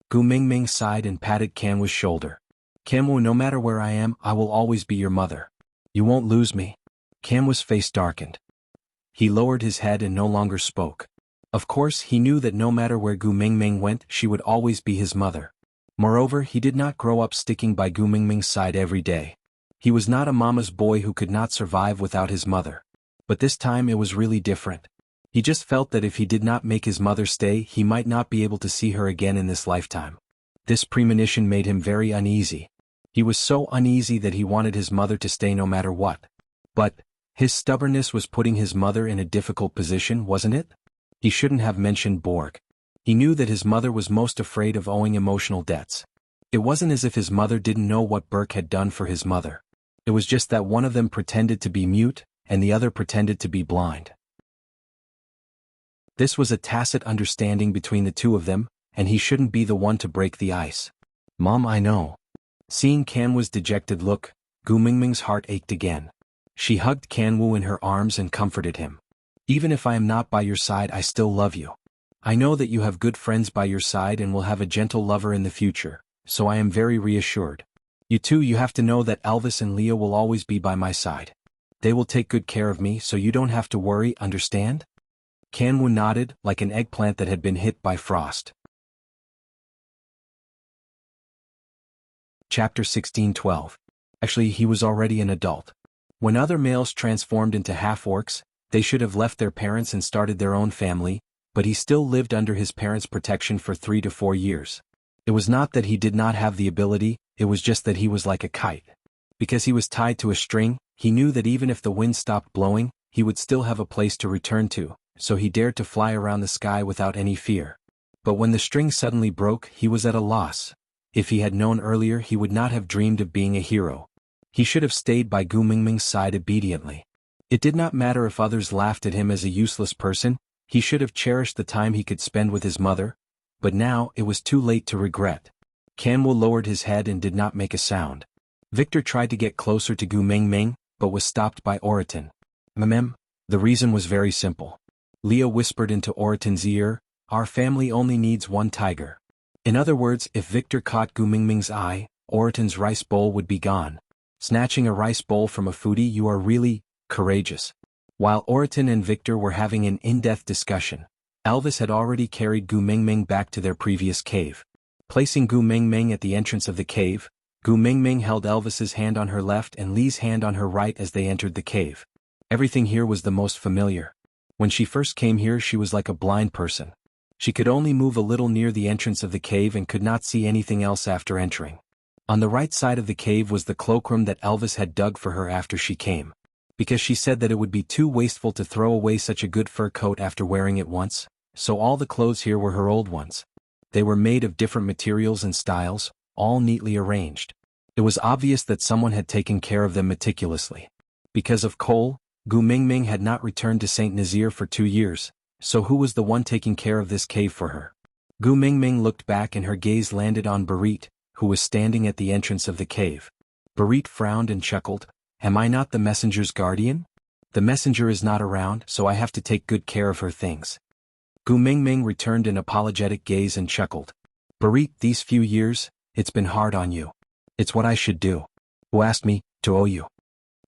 Gu Mingming sighed and patted Kanwu's shoulder. Kanwu, no matter where I am, I will always be your mother. You won't lose me. Kanwu's face darkened. He lowered his head and no longer spoke. Of course, he knew that no matter where Gu Mingming went, she would always be his mother. Moreover, he did not grow up sticking by Gu Mingming's side every day. He was not a mama's boy who could not survive without his mother. But this time it was really different. He just felt that if he did not make his mother stay, he might not be able to see her again in this lifetime. This premonition made him very uneasy. He was so uneasy that he wanted his mother to stay no matter what. But his stubbornness was putting his mother in a difficult position, wasn't it? He shouldn't have mentioned Borg. He knew that his mother was most afraid of owing emotional debts. It wasn't as if his mother didn't know what Burke had done for his mother. It was just that one of them pretended to be mute, and the other pretended to be blind. This was a tacit understanding between the two of them, and he shouldn't be the one to break the ice. Mom, I know. Seeing Kanwu's dejected look, Gu Mingming's heart ached again. She hugged Kanwu in her arms and comforted him. Even if I am not by your side, I still love you. I know that you have good friends by your side and will have a gentle lover in the future, so I am very reassured. You have to know that Elvis and Leah will always be by my side. They will take good care of me so you don't have to worry, understand? Kanwu nodded, like an eggplant that had been hit by frost. Chapter 16:12. Actually, he was already an adult. When other males transformed into half-orcs, they should have left their parents and started their own family, but he still lived under his parents' protection for 3 to 4 years. It was not that he did not have the ability, it was just that he was like a kite. Because he was tied to a string, he knew that even if the wind stopped blowing, he would still have a place to return to, so he dared to fly around the sky without any fear. But when the string suddenly broke, he was at a loss. If he had known earlier, he would not have dreamed of being a hero. He should have stayed by Gu Mingming's side obediently. It did not matter if others laughed at him as a useless person, he should have cherished the time he could spend with his mother, but now it was too late to regret. Kanwu lowered his head and did not make a sound. Victor tried to get closer to Gu Mingming, but was stopped by Oriton. The reason was very simple. Leah whispered into Oriton's ear, our family only needs one tiger. In other words, if Victor caught Gu Mingming's eye, Oriton's rice bowl would be gone. Snatching a rice bowl from a foodie, you are really courageous. While Oriton and Victor were having an in-depth discussion, Elvis had already carried Gu Mingming back to their previous cave. Placing Gu Mingming at the entrance of the cave, Gu Mingming held Elvis's hand on her left and Li's hand on her right as they entered the cave. Everything here was the most familiar. When she first came here she was like a blind person. She could only move a little near the entrance of the cave and could not see anything else after entering. On the right side of the cave was the cloakroom that Elvis had dug for her after she came. Because she said that it would be too wasteful to throw away such a good fur coat after wearing it once, so all the clothes here were her old ones. They were made of different materials and styles, all neatly arranged. It was obvious that someone had taken care of them meticulously. Because of Cole, Gu Mingming had not returned to Saint Nazaire for 2 years, so who was the one taking care of this cave for her? Gu Mingming looked back and her gaze landed on Barit, who was standing at the entrance of the cave. Barit frowned and chuckled. Am I not the messenger's guardian? The messenger is not around, so I have to take good care of her things. Gu Mingming returned an apologetic gaze and chuckled. Barit, these few years, it's been hard on you. It's what I should do. Who asked me to owe you?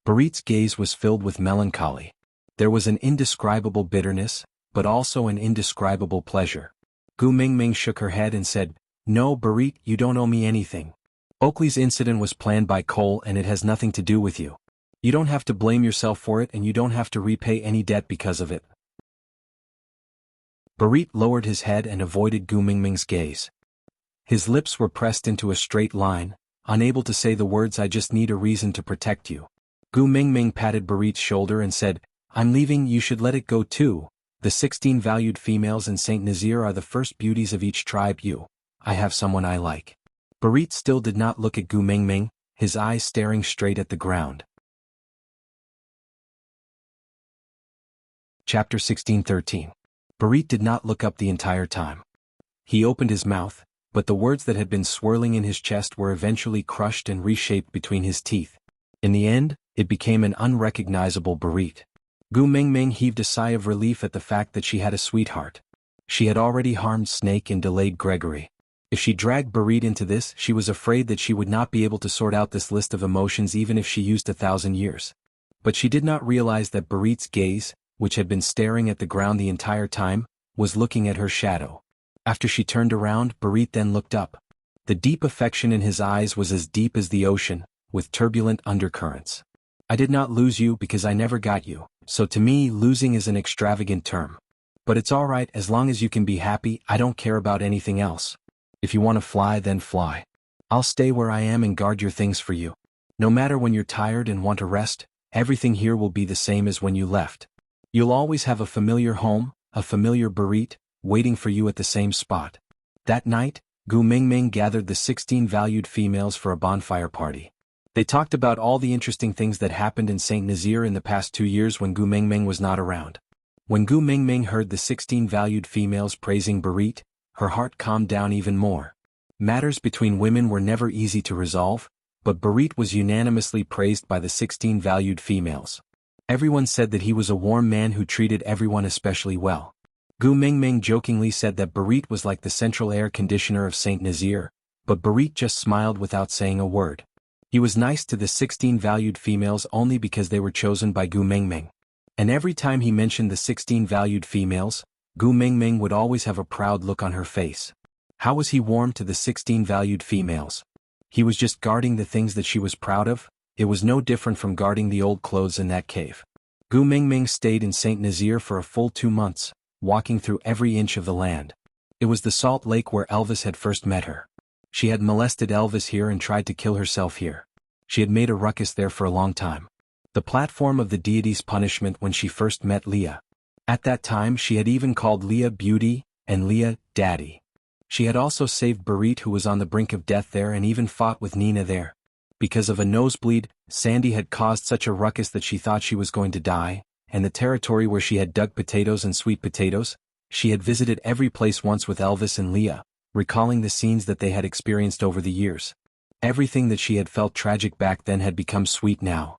Barit's gaze was filled with melancholy. There was an indescribable bitterness, but also an indescribable pleasure. Gu Mingming shook her head and said, No, Barit, you don't owe me anything. Oakley's incident was planned by Cole and it has nothing to do with you. You don't have to blame yourself for it and you don't have to repay any debt because of it. Barit lowered his head and avoided Gu Mingming's gaze. His lips were pressed into a straight line, unable to say the words I just need a reason to protect you. Gu Mingming patted Barit's shoulder and said, I'm leaving, you should let it go too. The 16 valued females in Saint Nazaire are the first beauties of each tribe. I have someone I like. Barit still did not look at Gu Mingming, his eyes staring straight at the ground. Chapter 16:13. Barit did not look up the entire time. He opened his mouth, but the words that had been swirling in his chest were eventually crushed and reshaped between his teeth. In the end, it became an unrecognizable Barit. Gu Mingming heaved a sigh of relief at the fact that she had a sweetheart. She had already harmed Snake and delayed Gregory. If she dragged Barit into this, she was afraid that she would not be able to sort out this list of emotions even if she used 1,000 years. But she did not realize that Barit's gaze, which had been staring at the ground the entire time, was looking at her shadow. After she turned around, Barit then looked up. The deep affection in his eyes was as deep as the ocean, with turbulent undercurrents. I did not lose you because I never got you, so to me losing is an extravagant term. But it's alright as long as you can be happy, I don't care about anything else. If you want to fly, then fly. I'll stay where I am and guard your things for you. No matter when you're tired and want to rest, everything here will be the same as when you left. You'll always have a familiar home, a familiar Barit, waiting for you at the same spot. That night, Gu Mingming gathered the 16 valued females for a bonfire party. They talked about all the interesting things that happened in Saint Nazaire in the past 2 years when Gu Mingming was not around. When Gu Mingming heard the 16 valued females praising Barit, her heart calmed down even more. Matters between women were never easy to resolve, but Barit was unanimously praised by the 16 valued females. Everyone said that he was a warm man who treated everyone especially well. Gu Mingming jokingly said that Barit was like the central air conditioner of Saint Nazaire, but Barit just smiled without saying a word. He was nice to the 16 valued females only because they were chosen by Gu Mingming. And every time he mentioned the 16 valued females, Gu Mingming would always have a proud look on her face. How was he warm to the 16 valued females? He was just guarding the things that she was proud of. It was no different from guarding the old clothes in that cave. Gu Mingming stayed in Saint Nazaire for a full 2 months, walking through every inch of the land. It was the salt lake where Elvis had first met her. She had molested Elvis here and tried to kill herself here. She had made a ruckus there for a long time. The platform of the deity's punishment when she first met Leah. At that time she had even called Leah Beauty, and Leah, Daddy. She had also saved Barit who was on the brink of death there and even fought with Nina there. Because of a nosebleed, Sandy had caused such a ruckus that she thought she was going to die, and the territory where she had dug potatoes and sweet potatoes, she had visited every place once with Elvis and Leah, recalling the scenes that they had experienced over the years. Everything that she had felt tragic back then had become sweet now.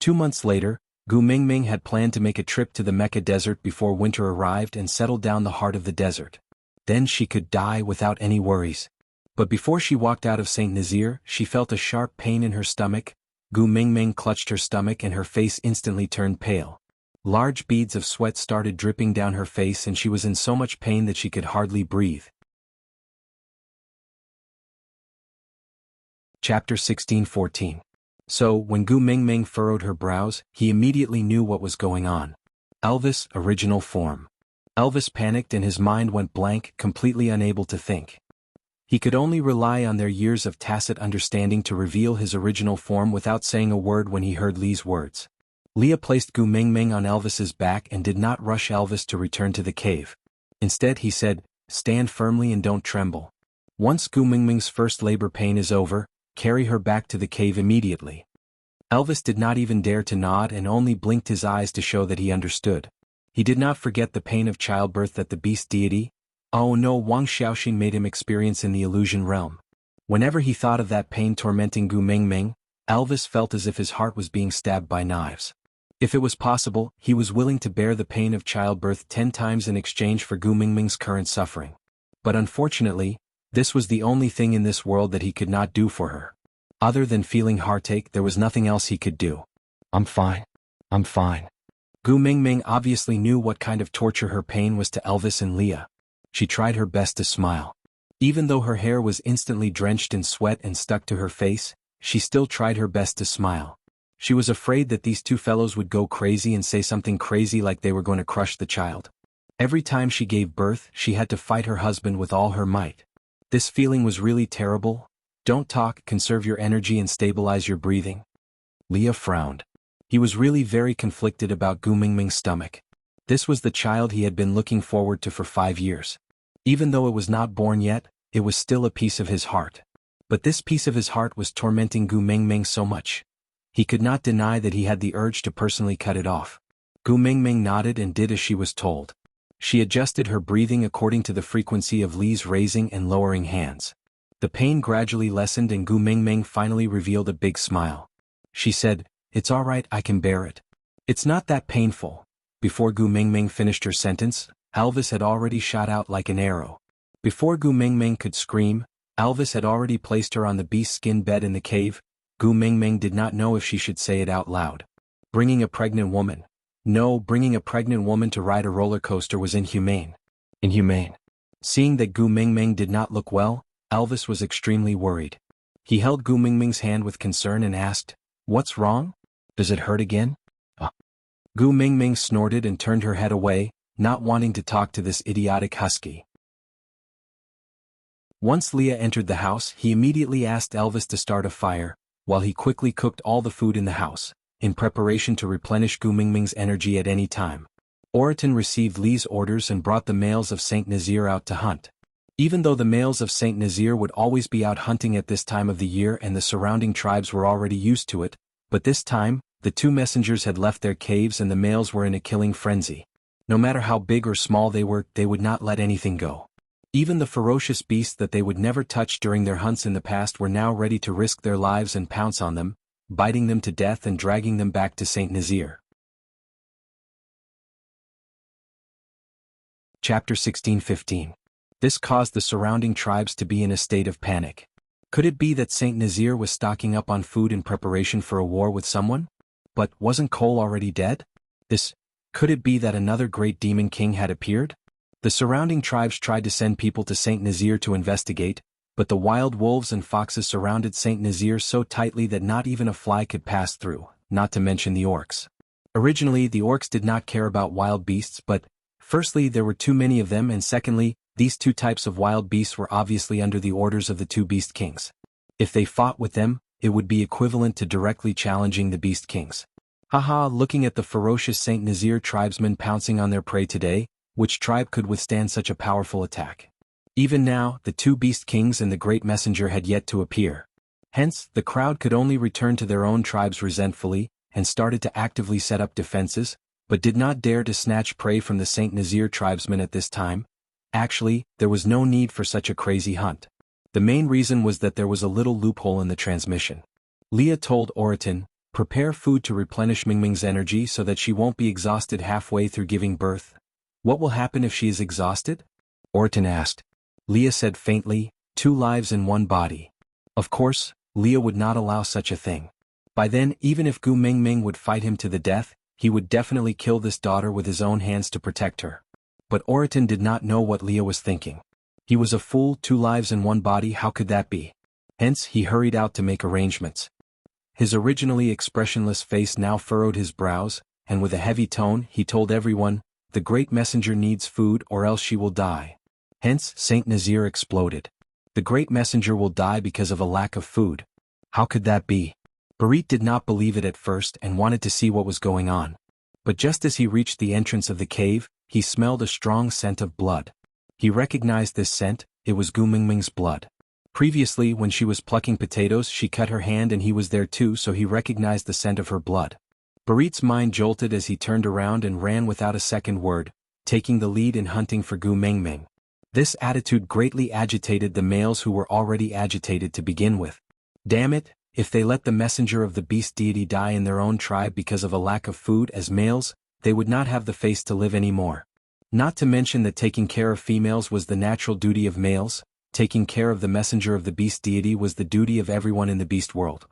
2 months later, Gu Mingming had planned to make a trip to the Mecca desert before winter arrived and settle down the heart of the desert. Then she could die without any worries. But before she walked out of Saint Nazaire, she felt a sharp pain in her stomach. Gu Mingming clutched her stomach and her face instantly turned pale. Large beads of sweat started dripping down her face and she was in so much pain that she could hardly breathe. Chapter 16:14. So, when Gu Mingming furrowed her brows, he immediately knew what was going on. Elvis, original form. Elvis panicked and his mind went blank, completely unable to think. He could only rely on their years of tacit understanding to reveal his original form without saying a word when he heard Li's words. Leah placed Gu Mingming on Elvis's back and did not rush Elvis to return to the cave. Instead he said, "Stand firmly and don't tremble. Once Gu Mingming's first labor pain is over, carry her back to the cave immediately." Elvis did not even dare to nod and only blinked his eyes to show that he understood. He did not forget the pain of childbirth that the beast deity, oh no, Wang Xiaoxing made him experience in the illusion realm. Whenever he thought of that pain tormenting Gu Mingming, Elvis felt as if his heart was being stabbed by knives. If it was possible, he was willing to bear the pain of childbirth 10 times in exchange for Gu Mingming's current suffering. But unfortunately, this was the only thing in this world that he could not do for her. Other than feeling heartache, there was nothing else he could do. "I'm fine. I'm fine." Gu Mingming obviously knew what kind of torture her pain was to Elvis and Leah. She tried her best to smile. Even though her hair was instantly drenched in sweat and stuck to her face, she still tried her best to smile. She was afraid that these two fellows would go crazy and say something crazy like they were going to crush the child. Every time she gave birth, she had to fight her husband with all her might. This feeling was really terrible. "Don't talk, conserve your energy and stabilize your breathing." Leah frowned. He was really very conflicted about Gu Mingming's stomach. This was the child he had been looking forward to for 5 years. Even though it was not born yet, it was still a piece of his heart. But this piece of his heart was tormenting Gu Mingming so much. He could not deny that he had the urge to personally cut it off. Gu Mingming nodded and did as she was told. She adjusted her breathing according to the frequency of Li's raising and lowering hands. The pain gradually lessened and Gu Mingming finally revealed a big smile. She said, "It's all right, I can bear it. It's not that painful." Before Gu Mingming finished her sentence, Elvis had already shot out like an arrow. Before Gu Mingming could scream, Elvis had already placed her on the beast skin bed in the cave. Gu Mingming did not know if she should say it out loud. Bringing a pregnant woman. No, bringing a pregnant woman to ride a roller coaster was inhumane. Inhumane. Seeing that Gu Mingming did not look well, Elvis was extremely worried. He held Gu Mingming's hand with concern and asked, "What's wrong? Does it hurt again?" Gu Mingming snorted and turned her head away, not wanting to talk to this idiotic husky. Once Leah entered the house, he immediately asked Elvis to start a fire, while he quickly cooked all the food in the house, in preparation to replenish Gu Mingming's energy at any time. Oriton received Li's orders and brought the males of Saint Nazir out to hunt. Even though the males of Saint Nazir would always be out hunting at this time of the year and the surrounding tribes were already used to it, but this time, the two messengers had left their caves and the males were in a killing frenzy. No matter how big or small they were, they would not let anything go. Even the ferocious beasts that they would never touch during their hunts in the past were now ready to risk their lives and pounce on them, biting them to death and dragging them back to Saint Nazir. Chapter 16:15. This caused the surrounding tribes to be in a state of panic. Could it be that Saint Nazir was stocking up on food in preparation for a war with someone? But wasn't Cole already dead? Could it be that another great demon king had appeared? The surrounding tribes tried to send people to Saint Nazir to investigate, but the wild wolves and foxes surrounded Saint Nazir so tightly that not even a fly could pass through, not to mention the orcs. Originally, the orcs did not care about wild beasts, but, firstly, there were too many of them and secondly, these two types of wild beasts were obviously under the orders of the two beast kings. If they fought with them, it would be equivalent to directly challenging the beast kings. Haha, looking at the ferocious Saint Nazir tribesmen pouncing on their prey today, which tribe could withstand such a powerful attack? Even now, the two beast kings and the great messenger had yet to appear. Hence, the crowd could only return to their own tribes resentfully, and started to actively set up defenses, but did not dare to snatch prey from the Saint Nazir tribesmen at this time. Actually, there was no need for such a crazy hunt. The main reason was that there was a little loophole in the transmission. Leah told Oriton, "Prepare food to replenish Mingming's energy so that she won't be exhausted halfway through giving birth." "What will happen if she is exhausted?" Oriton asked. Leah said faintly, "2 lives in 1 body." Of course, Leah would not allow such a thing. By then, even if Gu Mingming would fight him to the death, he would definitely kill this daughter with his own hands to protect her. But Oriton did not know what Leah was thinking. He was a fool, 2 lives in 1 body, how could that be? Hence he hurried out to make arrangements. His originally expressionless face now furrowed his brows, and with a heavy tone he told everyone, "The great messenger needs food or else she will die." Hence Saint Nazir exploded. The great messenger will die because of a lack of food. How could that be? Barit did not believe it at first and wanted to see what was going on. But just as he reached the entrance of the cave, he smelled a strong scent of blood. He recognized this scent, it was Gu Mingming's blood. Previously, when she was plucking potatoes, she cut her hand and he was there too, so he recognized the scent of her blood. Barit's mind jolted as he turned around and ran without a second word, taking the lead in hunting for Gu Mingming. This attitude greatly agitated the males who were already agitated to begin with. Damn it, if they let the messenger of the beast deity die in their own tribe because of a lack of food as males, they would not have the face to live anymore. Not to mention that taking care of females was the natural duty of males, taking care of the messenger of the beast deity was the duty of everyone in the beast world.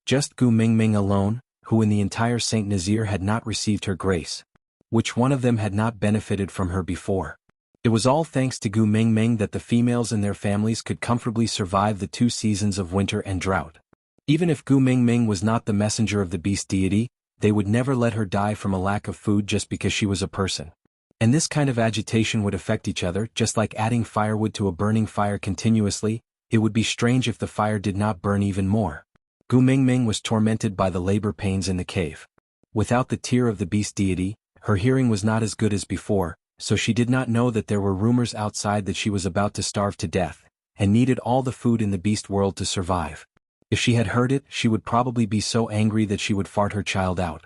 Just Gu Mingming alone, who in the entire Saint Nazir had not received her grace. Which one of them had not benefited from her before? It was all thanks to Gu Mingming that the females and their families could comfortably survive the 2 seasons of winter and drought. Even if Gu Mingming was not the messenger of the beast deity, they would never let her die from a lack of food just because she was a person. And this kind of agitation would affect each other, just like adding firewood to a burning fire continuously. It would be strange if the fire did not burn even more. Gu Mingming was tormented by the labor pains in the cave. Without the tear of the beast deity, her hearing was not as good as before, so she did not know that there were rumors outside that she was about to starve to death, and needed all the food in the beast world to survive. If she had heard it, she would probably be so angry that she would fart her child out.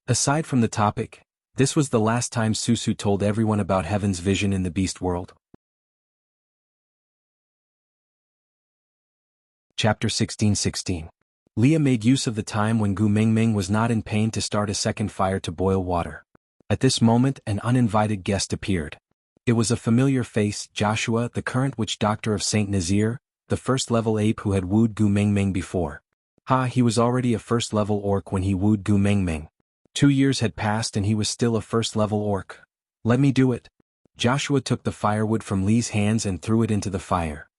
Aside from the topic, this was the last time Susu told everyone about Heaven's vision in the beast world. Chapter 16:16. Leah made use of the time when Gu Mingming was not in pain to start a second fire to boil water. At this moment an uninvited guest appeared. It was a familiar face, Joshua, the current witch doctor of Saint Nazir, the first-level ape who had wooed Gu Mingming before. He was already a first-level orc when he wooed Gu Mingming. 2 years had passed and he was still a first-level orc. Let me do it. Joshua took the firewood from Lee's hands and threw it into the fire.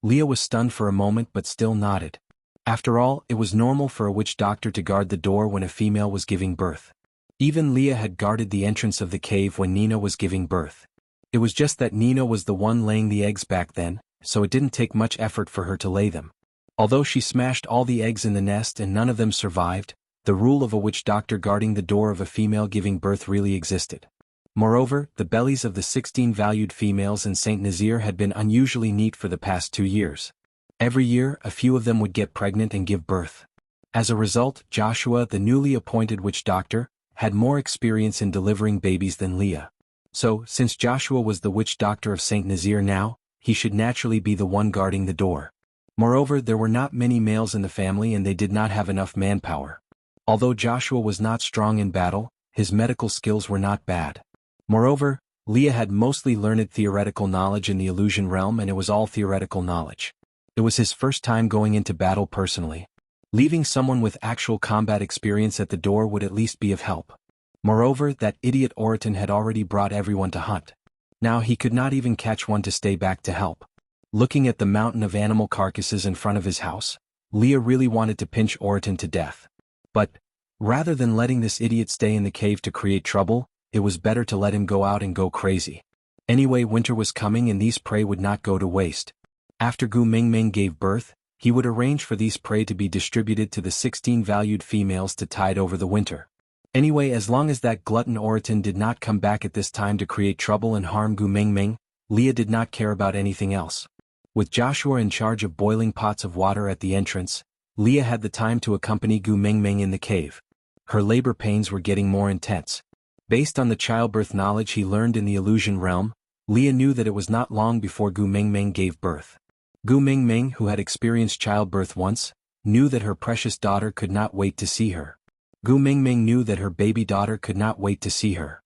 Leah was stunned for a moment but still nodded. After all, it was normal for a witch doctor to guard the door when a female was giving birth. Even Leah had guarded the entrance of the cave when Nina was giving birth. It was just that Nina was the one laying the eggs back then, so it didn't take much effort for her to lay them. Although she smashed all the eggs in the nest and none of them survived, the rule of a witch doctor guarding the door of a female giving birth really existed. Moreover, the bellies of the 16 valued females in Saint Nazir had been unusually neat for the past 2 years. Every year, a few of them would get pregnant and give birth. As a result, Joshua, the newly appointed witch doctor, had more experience in delivering babies than Leah. So, since Joshua was the witch doctor of Saint Nazir now, he should naturally be the one guarding the door. Moreover, there were not many males in the family and they did not have enough manpower. Although Joshua was not strong in battle, his medical skills were not bad. Moreover, Leah had mostly learned theoretical knowledge in the illusion realm and it was all theoretical knowledge. It was his first time going into battle personally. Leaving someone with actual combat experience at the door would at least be of help. Moreover, that idiot Oriton had already brought everyone to hunt. Now he could not even catch one to stay back to help. Looking at the mountain of animal carcasses in front of his house, Leah really wanted to pinch Oriton to death. But, rather than letting this idiot stay in the cave to create trouble, it was better to let him go out and go crazy. Anyway, winter was coming and these prey would not go to waste. After Gu Mingming gave birth, he would arrange for these prey to be distributed to the 16 valued females to tide over the winter. Anyway, as long as that glutton Oriton did not come back at this time to create trouble and harm Gu Mingming, Leah did not care about anything else. With Joshua in charge of boiling pots of water at the entrance, Leah had the time to accompany Gu Mingming in the cave. Her labor pains were getting more intense. Based on the childbirth knowledge he learned in the illusion realm, Leah knew that it was not long before Gu Mingming gave birth. Gu Mingming, who had experienced childbirth once, knew that her precious daughter could not wait to see her. Gu Mingming knew that her baby daughter could not wait to see her.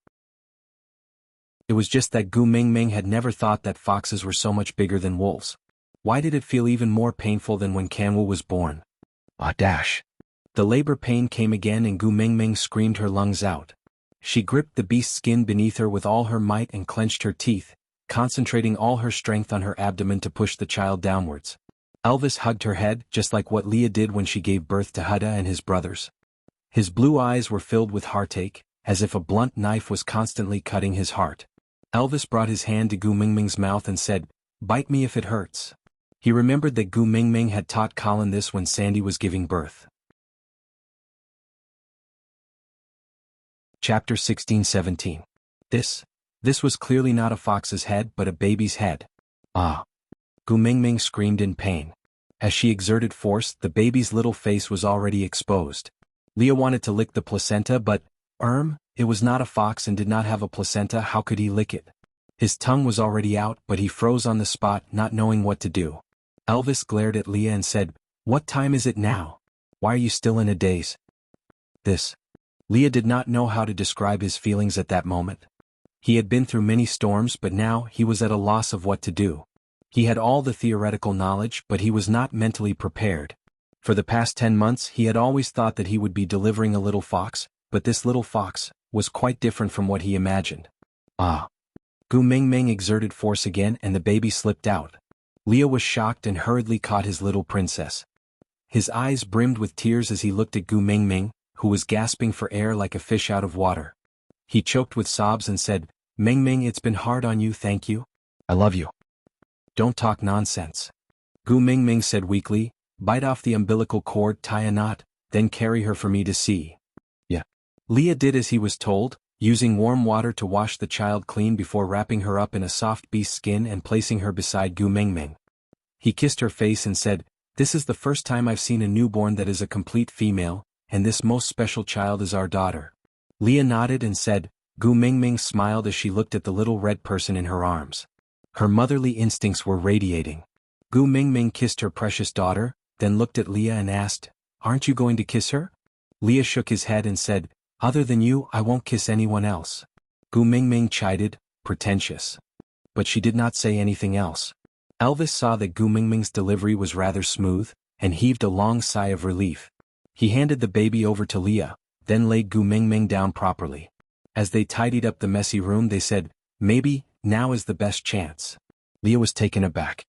It was just that Gu Mingming had never thought that foxes were so much bigger than wolves. Why did it feel even more painful than when Kanwu was born? The labor pain came again and Gu Mingming screamed her lungs out. She gripped the beast's skin beneath her with all her might and clenched her teeth, concentrating all her strength on her abdomen to push the child downwards. Elvis hugged her head just like what Leah did when she gave birth to Huda and his brothers. His blue eyes were filled with heartache, as if a blunt knife was constantly cutting his heart. Elvis brought his hand to Gu Mingming's mouth and said, "Bite me if it hurts." He remembered that Gu Mingming had taught Colin this when Sandy was giving birth. Chapter 16-17. This was clearly not a fox's head but a baby's head. Ah! Gu Mingming screamed in pain. As she exerted force, the baby's little face was already exposed. Leah wanted to lick the placenta but, it was not a fox and did not have a placenta. How could he lick it? His tongue was already out, but he froze on the spot, not knowing what to do. Elvis glared at Leah and said, "What time is it now? Why are you still in a daze?" Leah did not know how to describe his feelings at that moment. He had been through many storms, but now he was at a loss of what to do. He had all the theoretical knowledge, but he was not mentally prepared. For the past 10 months he had always thought that he would be delivering a little fox, but this little fox was quite different from what he imagined. Gu Mingming exerted force again and the baby slipped out. Leah was shocked and hurriedly caught his little princess. His eyes brimmed with tears as he looked at Gu Mingming, who was gasping for air like a fish out of water. He choked with sobs and said, "Mingming, it's been hard on you, thank you. I love you." "Don't talk nonsense." Gu Mingming said weakly, "Bite off the umbilical cord, tie a knot, then carry her for me to see." Yeah. Leah did as he was told, using warm water to wash the child clean before wrapping her up in a soft beast skin and placing her beside Gu Mingming. He kissed her face and said, "This is the first time I've seen a newborn that is a complete female, and this most special child is our daughter." Leah nodded and said. Gu Mingming smiled as she looked at the little red person in her arms. Her motherly instincts were radiating. Gu Mingming kissed her precious daughter, then looked at Leah and asked, "Aren't you going to kiss her?" Leah shook his head and said, "Other than you, I won't kiss anyone else." Gu Mingming chided, pretentious. But she did not say anything else. Elvis saw that Gu Mingming's delivery was rather smooth, and heaved a long sigh of relief. He handed the baby over to Leah, then laid Gu Mingming down properly. As they tidied up the messy room they said, "Maybe, now is the best chance." Leah was taken aback.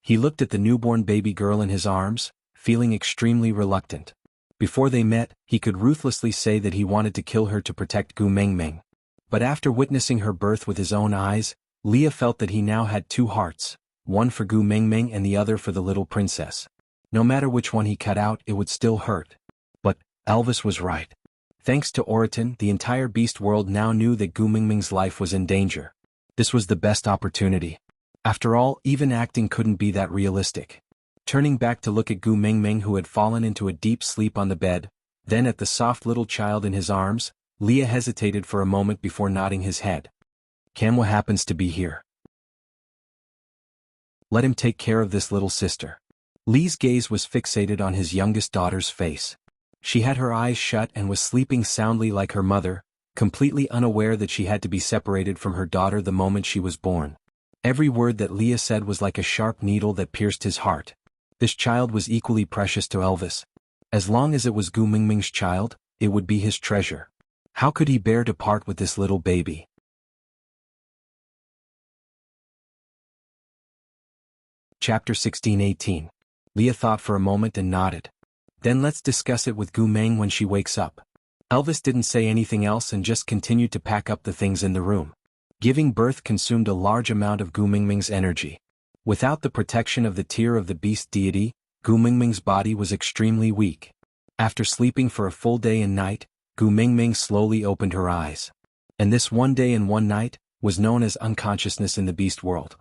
He looked at the newborn baby girl in his arms, feeling extremely reluctant. Before they met, he could ruthlessly say that he wanted to kill her to protect Gu Mingming. But after witnessing her birth with his own eyes, Leah felt that he now had two hearts, one for Gu Mingming and the other for the little princess. No matter which one he cut out, it would still hurt. But Elvis was right. Thanks to Oraton, the entire beast world now knew that Gu Mingming's life was in danger. This was the best opportunity. After all, even acting couldn't be that realistic. Turning back to look at Gu Mingming, who had fallen into a deep sleep on the bed, then at the soft little child in his arms, Leah hesitated for a moment before nodding his head. "Kamwa happens to be here. Let him take care of this little sister." Lee's gaze was fixated on his youngest daughter's face. She had her eyes shut and was sleeping soundly like her mother, completely unaware that she had to be separated from her daughter the moment she was born. Every word that Leah said was like a sharp needle that pierced his heart. This child was equally precious to Elvis. As long as it was Gu Mingming's child, it would be his treasure. How could he bear to part with this little baby? Chapter 16-18. Leah thought for a moment and nodded. "Then let's discuss it with Gu Ming when she wakes up." Elvis didn't say anything else and just continued to pack up the things in the room. Giving birth consumed a large amount of Gu Mingming's energy. Without the protection of the tear of the beast deity, Gu Mingming's body was extremely weak. After sleeping for a full day and night, Gu Mingming slowly opened her eyes. And this one day and one night was known as unconsciousness in the beast world.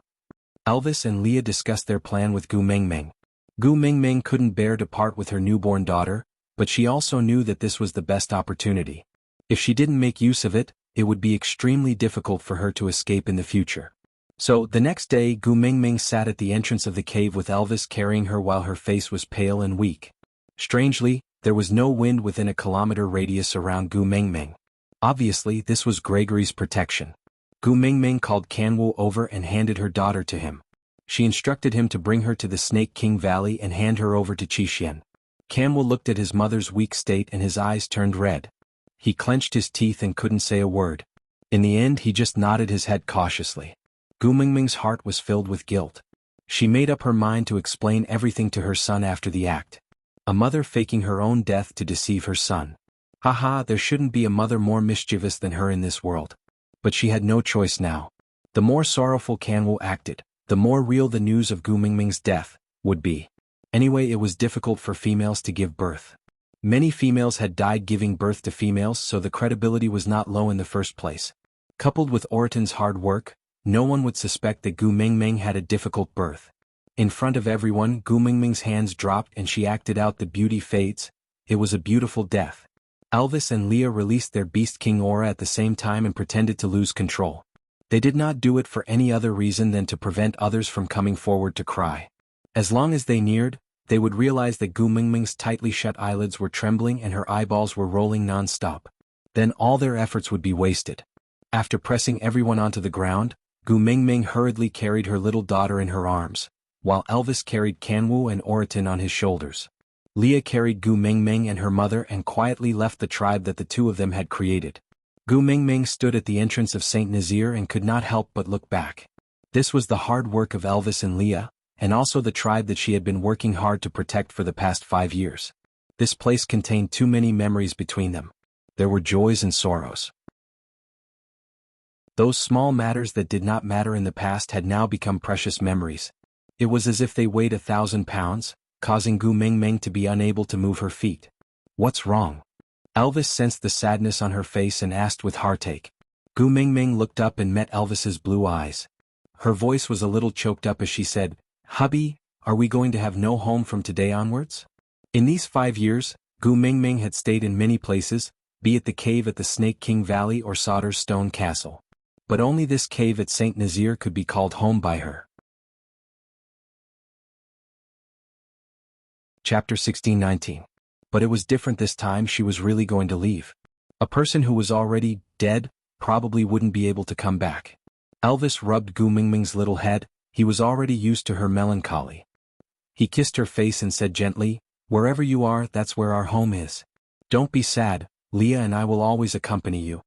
Elvis and Leah discussed their plan with Gu Mingming. Gu Mingming couldn't bear to part with her newborn daughter, but she also knew that this was the best opportunity. If she didn't make use of it, it would be extremely difficult for her to escape in the future. So, the next day Gu Mingming sat at the entrance of the cave with Elvis carrying her while her face was pale and weak. Strangely, there was no wind within a kilometer radius around Gu Mingming. Obviously, this was Gregory's protection. Gu Mingming called Kanwu over and handed her daughter to him. She instructed him to bring her to the Snake King Valley and hand her over to Qixuan. Kanwu looked at his mother's weak state and his eyes turned red. He clenched his teeth and couldn't say a word. In the end he just nodded his head cautiously. Gu Mingming's heart was filled with guilt. She made up her mind to explain everything to her son after the act. A mother faking her own death to deceive her son. Haha, there shouldn't be a mother more mischievous than her in this world. But she had no choice now. The more sorrowful Kanwu acted, the more real the news of Gu Mingming's death would be. Anyway, it was difficult for females to give birth. Many females had died giving birth to females, so the credibility was not low in the first place. Coupled with Oraton's hard work, no one would suspect that Gu Mingming had a difficult birth. In front of everyone, Gu Mingming's hands dropped and she acted out the beauty fades. It was a beautiful death. Elvis and Leah released their Beast King aura at the same time and pretended to lose control. They did not do it for any other reason than to prevent others from coming forward to cry. As long as they neared, they would realize that Gu Mingming's tightly shut eyelids were trembling and her eyeballs were rolling non-stop. Then all their efforts would be wasted. After pressing everyone onto the ground, Gu Mingming hurriedly carried her little daughter in her arms, while Elvis carried Kanwu and Oraton on his shoulders. Leah carried Gu Mingming and her mother and quietly left the tribe that the two of them had created. Gu Mingming stood at the entrance of Saint Nazaire and could not help but look back. This was the hard work of Elvis and Leah, and also the tribe that she had been working hard to protect for the past 5 years. This place contained too many memories between them. There were joys and sorrows. Those small matters that did not matter in the past had now become precious memories. It was as if they weighed 1,000 pounds, causing Gu Mingming to be unable to move her feet. What's wrong? Elvis sensed the sadness on her face and asked with heartache. Gu Mingming looked up and met Elvis's blue eyes. Her voice was a little choked up as she said, "Hubby, are we going to have no home from today onwards?" In these 5 years, Gu Mingming had stayed in many places, be it the cave at the Snake King Valley or Sauter's Stone Castle. But only this cave at Saint Nazaire could be called home by her. Chapter 16-19. But it was different this time. She was really going to leave. A person who was already dead probably wouldn't be able to come back. Elvis rubbed Gu Mingming's little head. He was already used to her melancholy. He kissed her face and said gently, "Wherever you are, that's where our home is. Don't be sad, Leah and I will always accompany you."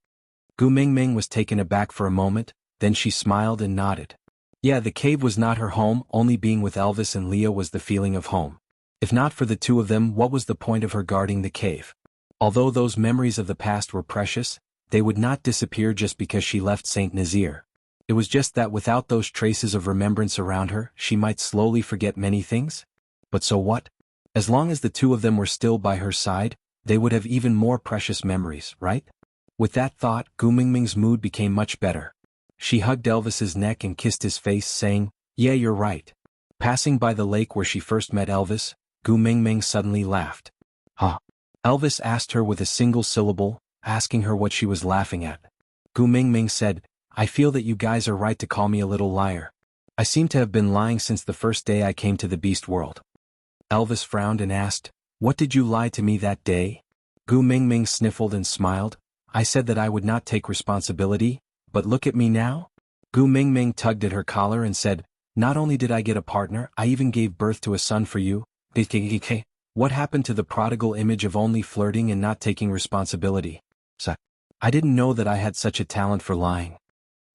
Gu Mingming was taken aback for a moment, then she smiled and nodded. Yeah, the cave was not her home, only being with Elvis and Leah was the feeling of home. If not for the two of them, what was the point of her guarding the cave? Although those memories of the past were precious, they would not disappear just because she left Saint Nazaire. It was just that without those traces of remembrance around her, she might slowly forget many things. But so what? As long as the two of them were still by her side, they would have even more precious memories, right? With that thought, Gu Mingming's mood became much better. She hugged Elvis's neck and kissed his face, saying, "Yeah, you're right." Passing by the lake where she first met Elvis, Gu Mingming suddenly laughed. "Huh?" Elvis asked her with a single syllable, asking her what she was laughing at. Gu Mingming said, "I feel that you guys are right to call me a little liar. I seem to have been lying since the first day I came to the beast world." Elvis frowned and asked, "What did you lie to me that day?" Gu Mingming sniffled and smiled. "I said that I would not take responsibility, but look at me now." Gu Mingming tugged at her collar and said, "Not only did I get a partner, I even gave birth to a son for you. What happened to the prodigal image of only flirting and not taking responsibility? I didn't know that I had such a talent for lying."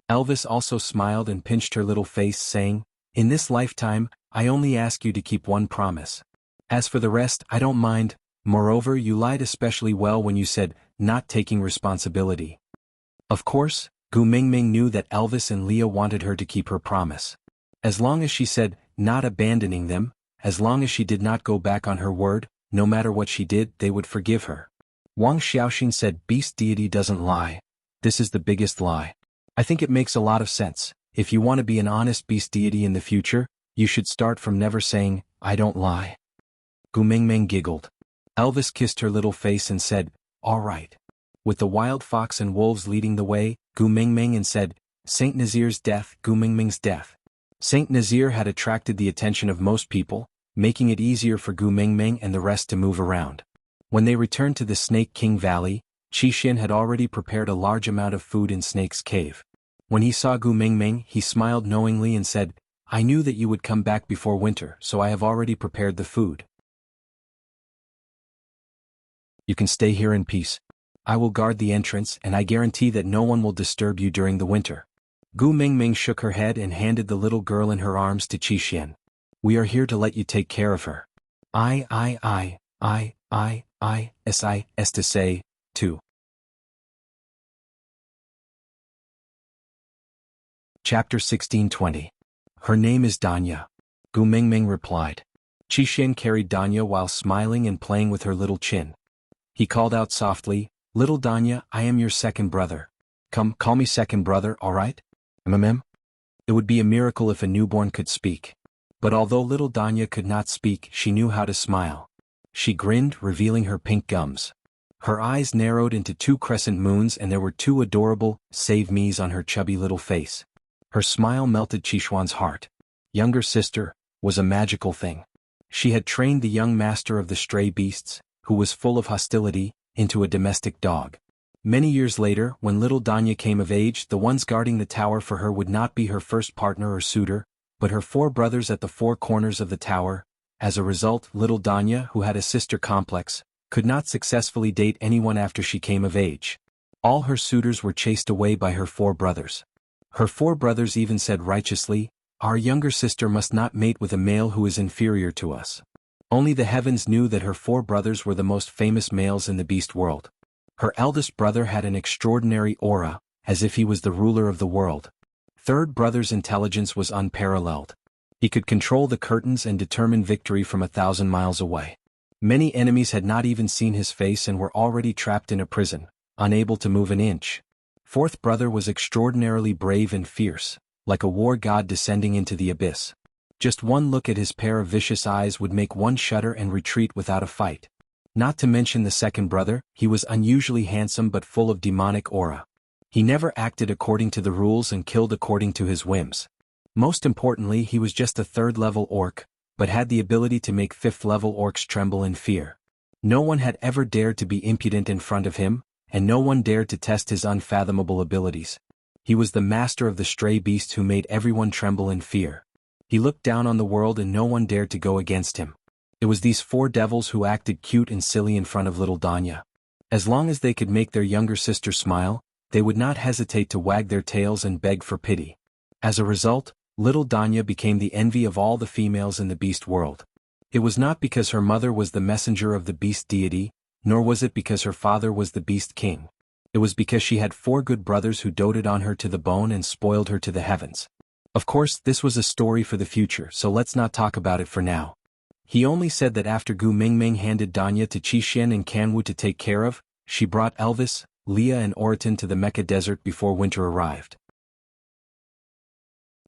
Elvis also smiled and pinched her little face, saying, "In this lifetime, I only ask you to keep one promise. As for the rest, I don't mind. Moreover, you lied especially well when you said, not taking responsibility." Of course, Gu Mingming knew that Elvis and Leah wanted her to keep her promise. As long as she said, not abandoning them, as long as she did not go back on her word, no matter what she did, they would forgive her. Wang Xiaoxin said, "Beast deity doesn't lie. This is the biggest lie." I think it makes a lot of sense. If you want to be an honest beast deity in the future, you should start from never saying, "I don't lie." Gu Mingming giggled. Elvis kissed her little face and said, "All right." With the wild fox and wolves leading the way, Gu Mingming and said, Saint Nazaire's death, Gu Mingming's death. Saint Nazaire had attracted the attention of most people, making it easier for Gu Mingming and the rest to move around. When they returned to the Snake King Valley, Qixin had already prepared a large amount of food in Snake's Cave. When he saw Gu Mingming, he smiled knowingly and said, "I knew that you would come back before winter, so I have already prepared the food. You can stay here in peace. I will guard the entrance and I guarantee that no one will disturb you during the winter." Gu Mingming shook her head and handed the little girl in her arms to Qixin. We are here to let you take care of her. S to say, too. Chapter 1620. Her name is Danya. Gu Mingming replied. Qixin carried Danya while smiling and playing with her little chin. He called out softly, Little Danya, I am your second brother. Come, call me second brother, alright? It would be a miracle if a newborn could speak. But although little Danya could not speak, she knew how to smile. She grinned, revealing her pink gums. Her eyes narrowed into 2 crescent moons and there were 2 adorable save me's on her chubby little face. Her smile melted Qixuan's heart. Younger sister was a magical thing. She had trained the young master of the stray beasts, who was full of hostility, into a domestic dog. Many years later, when little Danya came of age, the ones guarding the tower for her would not be her first partner or suitor, but her 4 brothers at the 4 corners of the tower. As a result, little Danya, who had a sister complex, could not successfully date anyone after she came of age. All her suitors were chased away by her 4 brothers. Her 4 brothers even said righteously, Our younger sister must not mate with a male who is inferior to us. Only the heavens knew that her 4 brothers were the most famous males in the beast world. Her eldest brother had an extraordinary aura, as if he was the ruler of the world. Third brother's intelligence was unparalleled. He could control the curtains and determine victory from 1,000 miles away. Many enemies had not even seen his face and were already trapped in a prison, unable to move an inch. Fourth brother was extraordinarily brave and fierce, like a war god descending into the abyss. Just one look at his pair of vicious eyes would make one shudder and retreat without a fight. Not to mention the second brother, he was unusually handsome but full of demonic aura. He never acted according to the rules and killed according to his whims. Most importantly, he was just a 3rd-level orc, but had the ability to make 5th-level orcs tremble in fear. No one had ever dared to be impudent in front of him, and no one dared to test his unfathomable abilities. He was the master of the stray beasts who made everyone tremble in fear. He looked down on the world and no one dared to go against him. It was these 4 devils who acted cute and silly in front of little Danya. As long as they could make their younger sister smile, they would not hesitate to wag their tails and beg for pity. As a result, little Danya became the envy of all the females in the beast world. It was not because her mother was the messenger of the beast deity, nor was it because her father was the beast king. It was because she had 4 good brothers who doted on her to the bone and spoiled her to the heavens. Of course, this was a story for the future, so let's not talk about it for now. He only said that after Gu Mingming handed Danya to Qixin and Kanwu to take care of, she brought Elvis, Leah and Oriton to the Mecca Desert before winter arrived.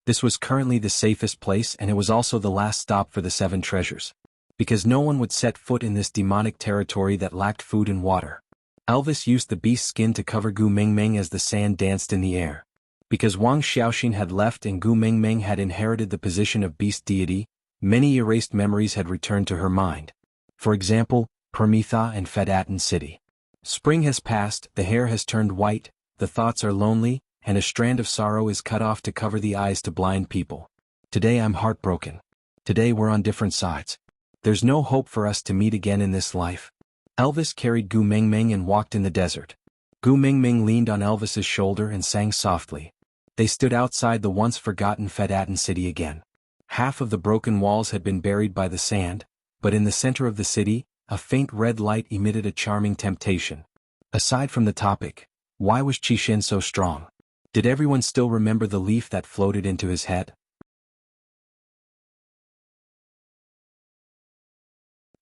This was currently the safest place and it was also the last stop for the 7 treasures. Because no one would set foot in this demonic territory that lacked food and water. Elvis used the beast's skin to cover Gu Mingming as the sand danced in the air. Because Wang Xiaoxin had left and Gu Mingming had inherited the position of beast deity, many erased memories had returned to her mind. For example, Permitha and Fedatin City. Spring has passed, the hair has turned white, the thoughts are lonely, and a strand of sorrow is cut off to cover the eyes to blind people. Today I'm heartbroken. Today we're on different sides. There's no hope for us to meet again in this life. Elvis carried Gu Mingming and walked in the desert. Gu Mingming leaned on Elvis's shoulder and sang softly. They stood outside the once forgotten Fedatin city again. Half of the broken walls had been buried by the sand, but in the center of the city, a faint red light emitted a charming temptation. Aside from the topic, why was Qixin so strong? Did everyone still remember the leaf that floated into his head?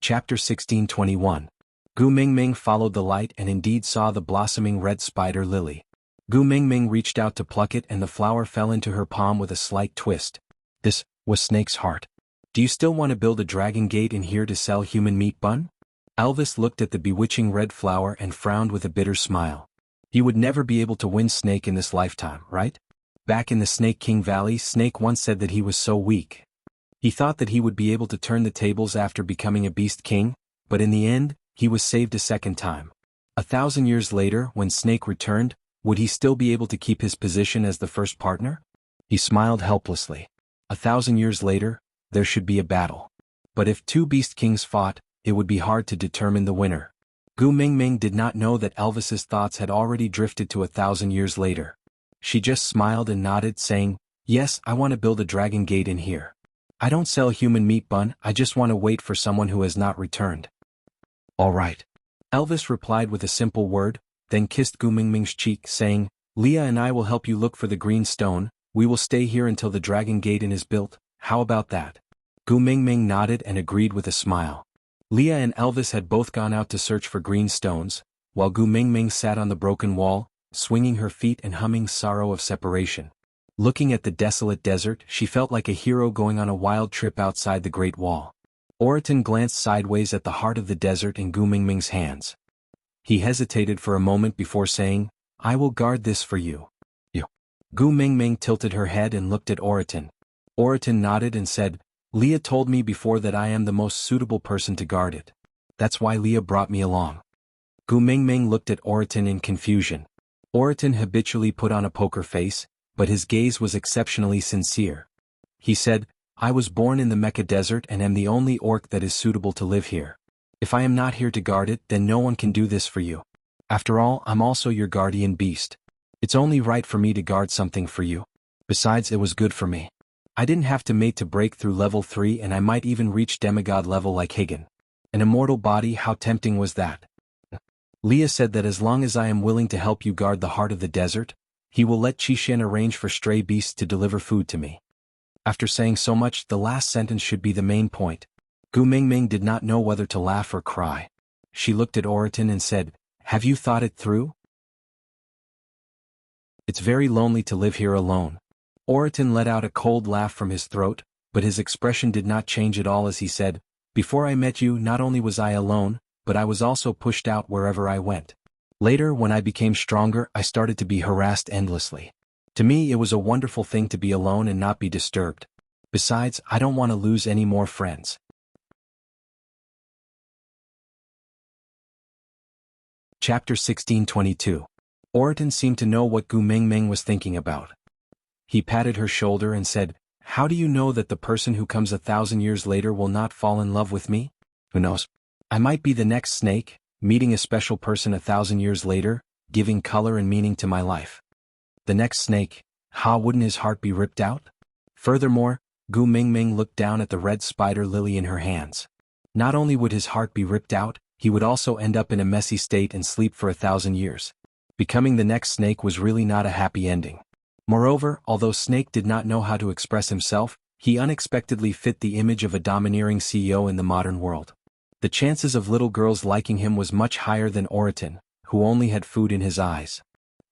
Chapter 1621. Gu Mingming followed the light and indeed saw the blossoming red spider lily. Gu Mingming reached out to pluck it and the flower fell into her palm with a slight twist. This was Snake's heart. Do you still want to build a dragon gate in here to sell human meat bun? Elvis looked at the bewitching red flower and frowned with a bitter smile. He would never be able to win Snake in this lifetime, right? Back in the Snake King Valley, Snake once said that he was so weak. He thought that he would be able to turn the tables after becoming a beast king, but in the end, he was saved a second time. 1,000 years later, when Snake returned, would he still be able to keep his position as the first partner? He smiled helplessly. 1,000 years later, there should be a battle. But if 2 beast kings fought, it would be hard to determine the winner. Gu Mingming did not know that Elvis's thoughts had already drifted to 1,000 years later. She just smiled and nodded, saying, "Yes, I want to build a dragon gate in here. I don't sell human meat bun, I just want to wait for someone who has not returned." "All right." Elvis replied with a simple word, then kissed Gu Mingming's cheek, saying, "Leah and I will help you look for the green stone. We will stay here until the dragon gate is built. How about that?" Gu Mingming nodded and agreed with a smile. Leah and Elvis had both gone out to search for green stones, while Gu Mingming sat on the broken wall, swinging her feet and humming Sorrow of Separation. Looking at the desolate desert, she felt like a hero going on a wild trip outside the Great Wall. Oriton glanced sideways at the heart of the desert in Gu Mingming's hands. He hesitated for a moment before saying, "I will guard this for you." You. Gu Mingming tilted her head and looked at Oriton. Oriton nodded and said, "Leah told me before that I am the most suitable person to guard it. That's why Leah brought me along." Gu Mingming looked at Oriton in confusion. Oriton habitually put on a poker face, but his gaze was exceptionally sincere. He said, "I was born in the Mecca Desert and am the only orc that is suitable to live here. If I am not here to guard it, then no one can do this for you. After all, I'm also your guardian beast. It's only right for me to guard something for you. Besides, it was good for me. I didn't have to mate to break through level 3, and I might even reach demigod level like Higgin. An immortal body, how tempting was that?" Leah said that as long as I am willing to help you guard the heart of the desert, he will let Qixin arrange for stray beasts to deliver food to me. After saying so much, the last sentence should be the main point. Gu Mingming did not know whether to laugh or cry. She looked at Oriton and said, "Have you thought it through? It's very lonely to live here alone." Oriton let out a cold laugh from his throat, but his expression did not change at all as he said, "Before I met you, not only was I alone, but I was also pushed out wherever I went. Later, when I became stronger, I started to be harassed endlessly. To me, it was a wonderful thing to be alone and not be disturbed. Besides, I don't want to lose any more friends." Chapter 1622. Oriton seemed to know what Gu Mingming was thinking about. He patted her shoulder and said, "How do you know that the person who comes 1,000 years later will not fall in love with me? Who knows? I might be the next snake, meeting a special person 1,000 years later, giving color and meaning to my life. The next snake, wouldn't his heart be ripped out?" Furthermore, Gu Mingming looked down at the red spider lily in her hands. Not only would his heart be ripped out, he would also end up in a messy state and sleep for 1,000 years. Becoming the next snake was really not a happy ending. Moreover, although Snake did not know how to express himself, he unexpectedly fit the image of a domineering CEO in the modern world. The chances of little girls liking him was much higher than Oriton, who only had food in his eyes.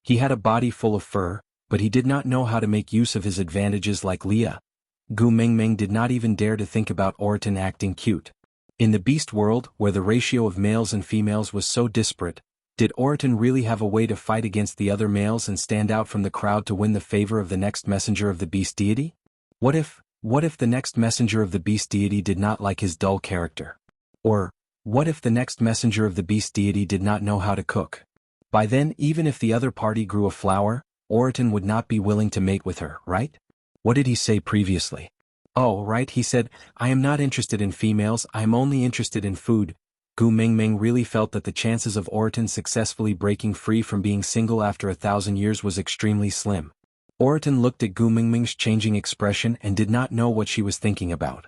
He had a body full of fur, but he did not know how to make use of his advantages like Leah. Gu Mingming did not even dare to think about Oriton acting cute. In the beast world, where the ratio of males and females was so disparate, did Oriton really have a way to fight against the other males and stand out from the crowd to win the favor of the next messenger of the beast deity? What if the next messenger of the beast deity did not like his dull character? Or, what if the next messenger of the beast deity did not know how to cook? By then, even if the other party grew a flower, Oriton would not be willing to mate with her, right? What did he say previously? Oh, right, he said, "I am not interested in females, I am only interested in food." Gu Mingming really felt that the chances of Oriton successfully breaking free from being single after 1,000 years was extremely slim. Oriton looked at Gu Mingming's changing expression and did not know what she was thinking about.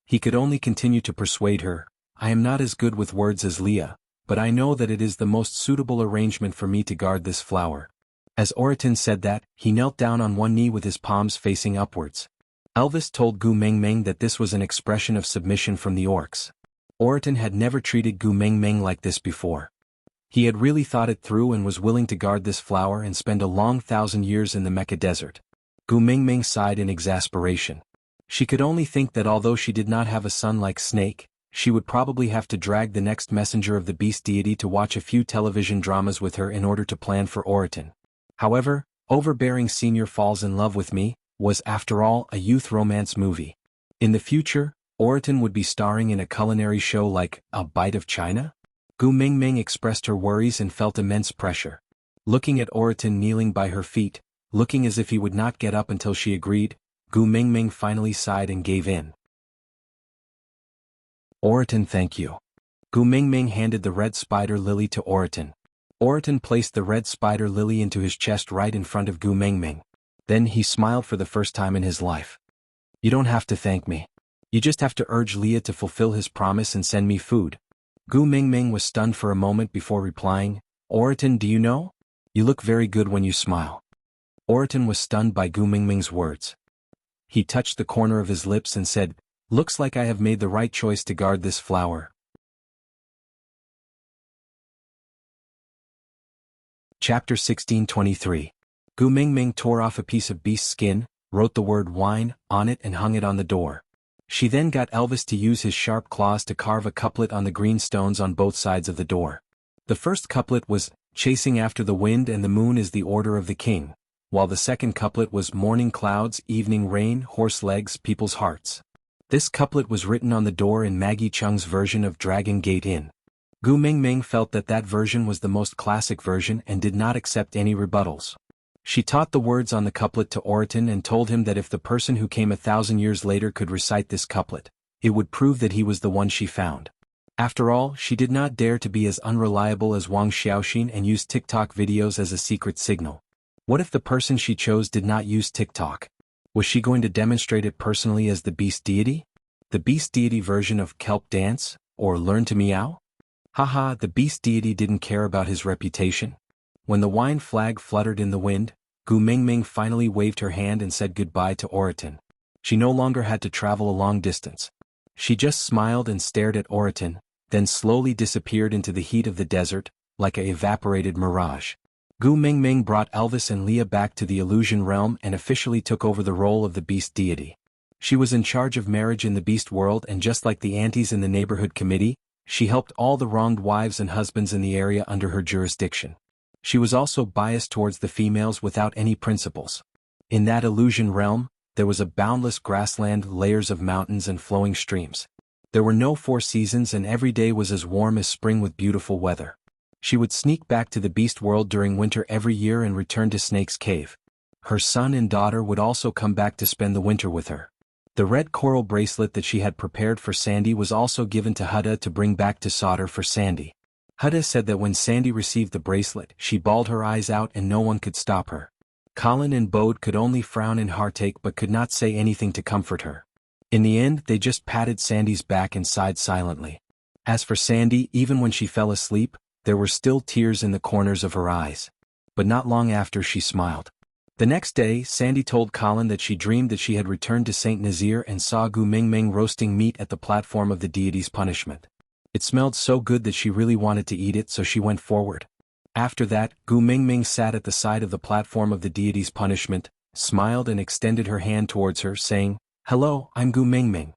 He could only continue to persuade her, "I am not as good with words as Leah, but I know that it is the most suitable arrangement for me to guard this flower." As Oriton said that, he knelt down on one knee with his palms facing upwards. Elvis told Gu Mingming that this was an expression of submission from the orcs. Oriton had never treated Gu Mingming like this before. He had really thought it through and was willing to guard this flower and spend a long 1,000 years in the Mecca Desert. Gu Mingming sighed in exasperation. She could only think that although she did not have a son like Snake, she would probably have to drag the next messenger of the beast deity to watch a few television dramas with her in order to plan for Oriton. However, Overbearing Senior Falls in Love with Me was, after all, a youth romance movie. In the future, Oriton would be starring in a culinary show like A Bite of China? Gu Mingming expressed her worries and felt immense pressure. Looking at Oriton kneeling by her feet, looking as if he would not get up until she agreed, Gu Mingming finally sighed and gave in. "Oriton, thank you." Gu Mingming handed the red spider lily to Oriton. Oriton placed the red spider lily into his chest right in front of Gu Mingming. Then he smiled for the first time in his life. You don't have to thank me. You just have to urge Leah to fulfill his promise and send me food. Gu Mingming was stunned for a moment before replying, Oriton, do you know? You look very good when you smile. Oriton was stunned by Gu Mingming's words. He touched the corner of his lips and said, looks like I have made the right choice to guard this flower. Chapter 1623. Gu Mingming tore off a piece of beast skin, wrote the word wine on it and hung it on the door. She then got Elvis to use his sharp claws to carve a couplet on the green stones on both sides of the door. The first couplet was, chasing after the wind and the moon is the order of the king, while the second couplet was morning clouds, evening rain, horse legs, people's hearts. This couplet was written on the door in Maggie Chung's version of Dragon Gate Inn. Gu Mingming felt that that version was the most classic version and did not accept any rebuttals. She taught the words on the couplet to Oriton and told him that if the person who came 1,000 years later could recite this couplet, it would prove that he was the one she found. After all, she did not dare to be as unreliable as Wang Xiaoxin and use TikTok videos as a secret signal. What if the person she chose did not use TikTok? Was she going to demonstrate it personally as the beast deity? The beast deity version of kelp dance, or learn to meow? Haha, the beast deity didn't care about his reputation. When the wine flag fluttered in the wind, Gu Mingming finally waved her hand and said goodbye to Oriton. She no longer had to travel a long distance. She just smiled and stared at Oriton, then slowly disappeared into the heat of the desert, like an evaporated mirage. Gu Mingming brought Elvis and Leah back to the illusion realm and officially took over the role of the beast deity. She was in charge of marriage in the beast world, and just like the aunties in the neighborhood committee, she helped all the wronged wives and husbands in the area under her jurisdiction. She was also biased towards the females without any principles. In that illusion realm, there was a boundless grassland, layers of mountains and flowing streams. There were no 4 seasons and every day was as warm as spring with beautiful weather. She would sneak back to the beast world during winter every year and return to Snake's Cave. Her son and daughter would also come back to spend the winter with her. The red coral bracelet that she had prepared for Sandy was also given to Huda to bring back to Sauter for Sandy. Huda said that when Sandy received the bracelet, she bawled her eyes out and no one could stop her. Colin and Bode could only frown in heartache but could not say anything to comfort her. In the end, they just patted Sandy's back and sighed silently. As for Sandy, even when she fell asleep, there were still tears in the corners of her eyes. But not long after she smiled. The next day, Sandy told Colin that she dreamed that she had returned to St. Nazir and saw Gu Mingming roasting meat at the platform of the deity's punishment. It smelled so good that she really wanted to eat it, so she went forward. After that, Gu Mingming sat at the side of the platform of the deity's punishment, smiled and extended her hand towards her, saying, "Hello, I'm Gu Mingming."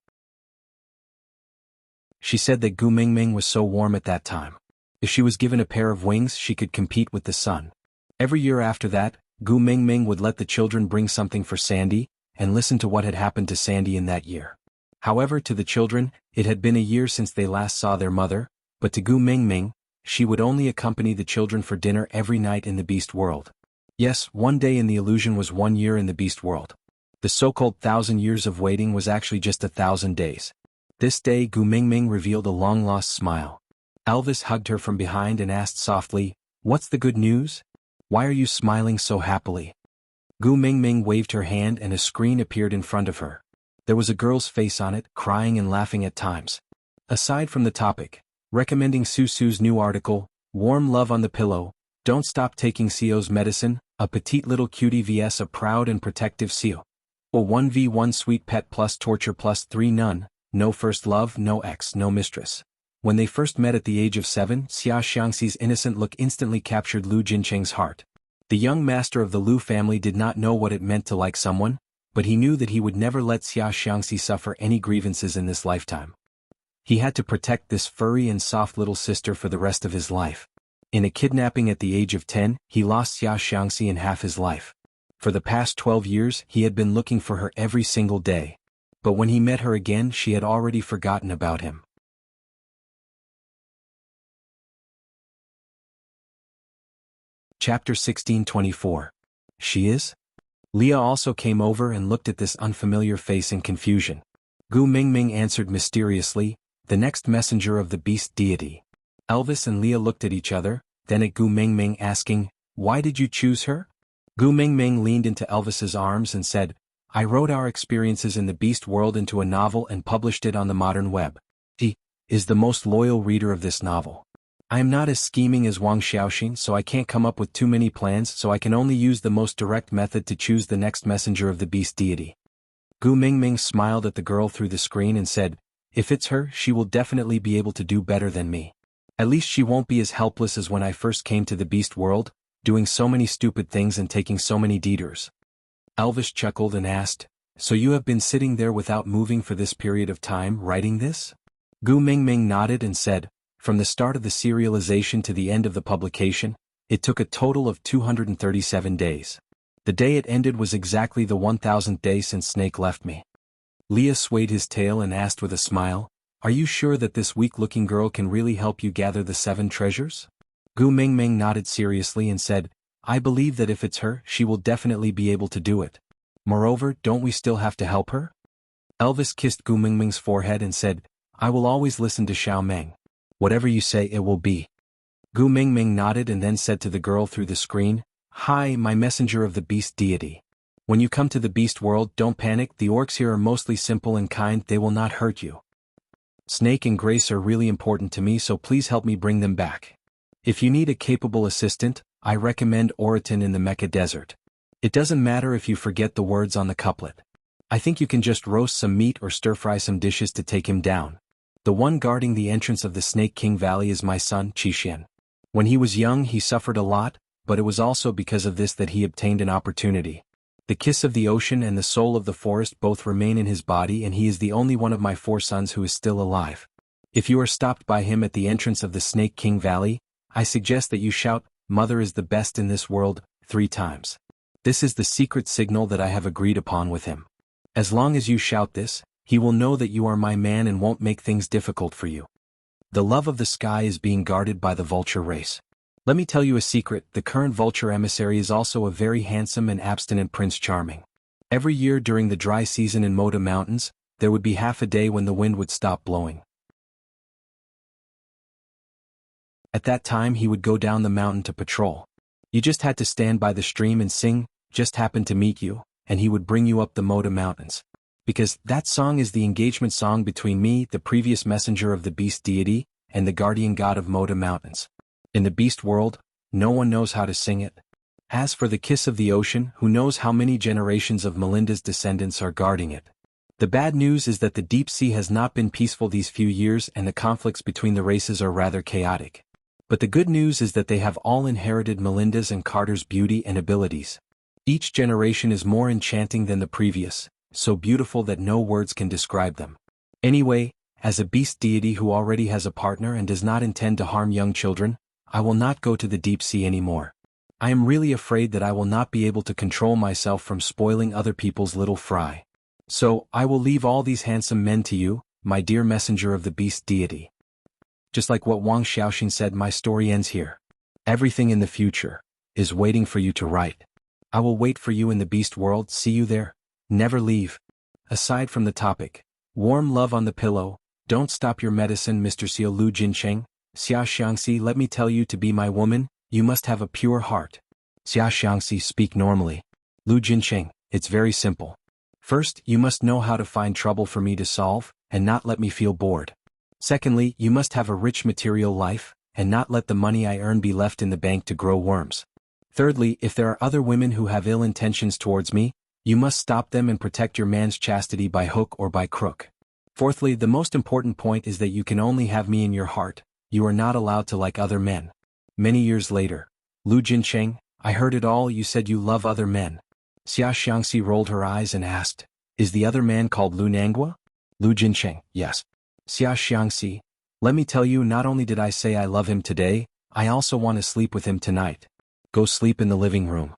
She said that Gu Mingming was so warm at that time. If she was given a pair of wings, she could compete with the sun. Every year after that, Gu Mingming would let the children bring something for Sandy, and listen to what had happened to Sandy in that year. However, to the children, it had been a year since they last saw their mother, but to Gu Mingming, she would only accompany the children for dinner every night in the beast world. Yes, one day in the illusion was 1 year in the beast world. The so-called 1,000 years of waiting was actually just 1,000 days. This day Gu Mingming revealed a long-lost smile. Elvis hugged her from behind and asked softly, "What's the good news? Why are you smiling so happily?" Gu Mingming waved her hand and a screen appeared in front of her. There was a girl's face on it, crying and laughing at times. Aside from the topic, recommending Susu's new article, Warm Love on the Pillow, Don't Stop Taking Sio's Medicine, a petite little cutie vs a proud and protective Sio. A 1v1 sweet pet plus torture plus 3 none, no first love, no ex, no mistress. When they first met at the age of 7, Xia Xiangxi's innocent look instantly captured Lu Jincheng's heart. The young master of the Lu family did not know what it meant to like someone, but he knew that he would never let Xia Xiangxi suffer any grievances in this lifetime. He had to protect this furry and soft little sister for the rest of his life. In a kidnapping at the age of 10, he lost Xia Xiangxi in half his life. For the past 12 years, he had been looking for her every single day. But when he met her again, she had already forgotten about him. Chapter 1624. She is? Leah also came over and looked at this unfamiliar face in confusion. Gu Mingming answered mysteriously, "The next messenger of the beast deity." Elvis and Leah looked at each other, then at Gu Mingming asking, "Why did you choose her?" Gu Mingming leaned into Elvis's arms and said, "I wrote our experiences in the beast world into a novel and published it on the modern web. He is the most loyal reader of this novel. I am not as scheming as Wang Xiaoxin, so I can't come up with too many plans, so I can only use the most direct method to choose the next messenger of the beast deity." Gu Mingming smiled at the girl through the screen and said, "If it's her, she will definitely be able to do better than me. At least she won't be as helpless as when I first came to the beast world, doing so many stupid things and taking so many detours." Elvis chuckled and asked, "So you have been sitting there without moving for this period of time, writing this?" Gu Mingming nodded and said, "From the start of the serialization to the end of the publication, it took a total of 237 days. The day it ended was exactly the 1000th day since Snake left me." Leah swayed his tail and asked with a smile, "Are you sure that this weak-looking girl can really help you gather the 7 treasures?" Gu Mingming nodded seriously and said, "I believe that if it's her, she will definitely be able to do it. Moreover, don't we still have to help her?" Elvis kissed Gu Mingming's forehead and said, "I will always listen to Xiao Meng. Whatever you say it will be." Gu Mingming nodded and then said to the girl through the screen, "Hi, my messenger of the beast deity. When you come to the beast world, don't panic, the orcs here are mostly simple and kind, they will not hurt you. Snake and Grace are really important to me, so please help me bring them back. If you need a capable assistant, I recommend Oriton in the Mecha Desert. It doesn't matter if you forget the words on the couplet. I think you can just roast some meat or stir-fry some dishes to take him down. The one guarding the entrance of the Snake King Valley is my son, Qixin. When he was young he suffered a lot, but it was also because of this that he obtained an opportunity. The kiss of the ocean and the soul of the forest both remain in his body, and he is the only one of my 4 sons who is still alive. If you are stopped by him at the entrance of the Snake King Valley, I suggest that you shout, 'Mother is the best in this world,' 3 times. This is the secret signal that I have agreed upon with him. As long as you shout this, he will know that you are my man and won't make things difficult for you. The love of the sky is being guarded by the vulture race. Let me tell you a secret, the current vulture emissary is also a very handsome and abstinent Prince Charming. Every year during the dry season in Moda Mountains, there would be half a day when the wind would stop blowing. At that time he would go down the mountain to patrol. You just had to stand by the stream and sing, 'Just happened to meet you,' and he would bring you up the Moda Mountains. Because that song is the engagement song between me, the previous messenger of the beast deity, and the guardian god of Moda Mountains. In the beast world, no one knows how to sing it. As for the kiss of the ocean, who knows how many generations of Melinda's descendants are guarding it. The bad news is that the deep sea has not been peaceful these few years and the conflicts between the races are rather chaotic. But the good news is that they have all inherited Melinda's and Carter's beauty and abilities. Each generation is more enchanting than the previous, so beautiful that no words can describe them. Anyway, as a beast deity who already has a partner and does not intend to harm young children, I will not go to the deep sea anymore. I am really afraid that I will not be able to control myself from spoiling other people's little fry. So, I will leave all these handsome men to you, my dear messenger of the beast deity. Just like what Wang Xiaoxin said, my story ends here. Everything in the future is waiting for you to write. I will wait for you in the beast world, see you there. Never leave. Aside from the topic, warm love on the pillow, don't stop your medicine, Mr. Xiao Lu Jincheng. Xia Xiangxi, let me tell you, to be my woman, you must have a pure heart. Xia Xiangxi, speak normally. Lu Jincheng, it's very simple. First, you must know how to find trouble for me to solve, and not let me feel bored. Secondly, you must have a rich material life, and not let the money I earn be left in the bank to grow worms. Thirdly, if there are other women who have ill intentions towards me, you must stop them and protect your man's chastity by hook or by crook. Fourthly, the most important point is that you can only have me in your heart. You are not allowed to like other men. Many years later. Lu Jincheng, I heard it all, you said you love other men. Xia Xiangxi rolled her eyes and asked, is the other man called Lu Nangua? Lu Jincheng, yes. Xia Xiangxi, let me tell you, not only did I say I love him today, I also want to sleep with him tonight. Go sleep in the living room.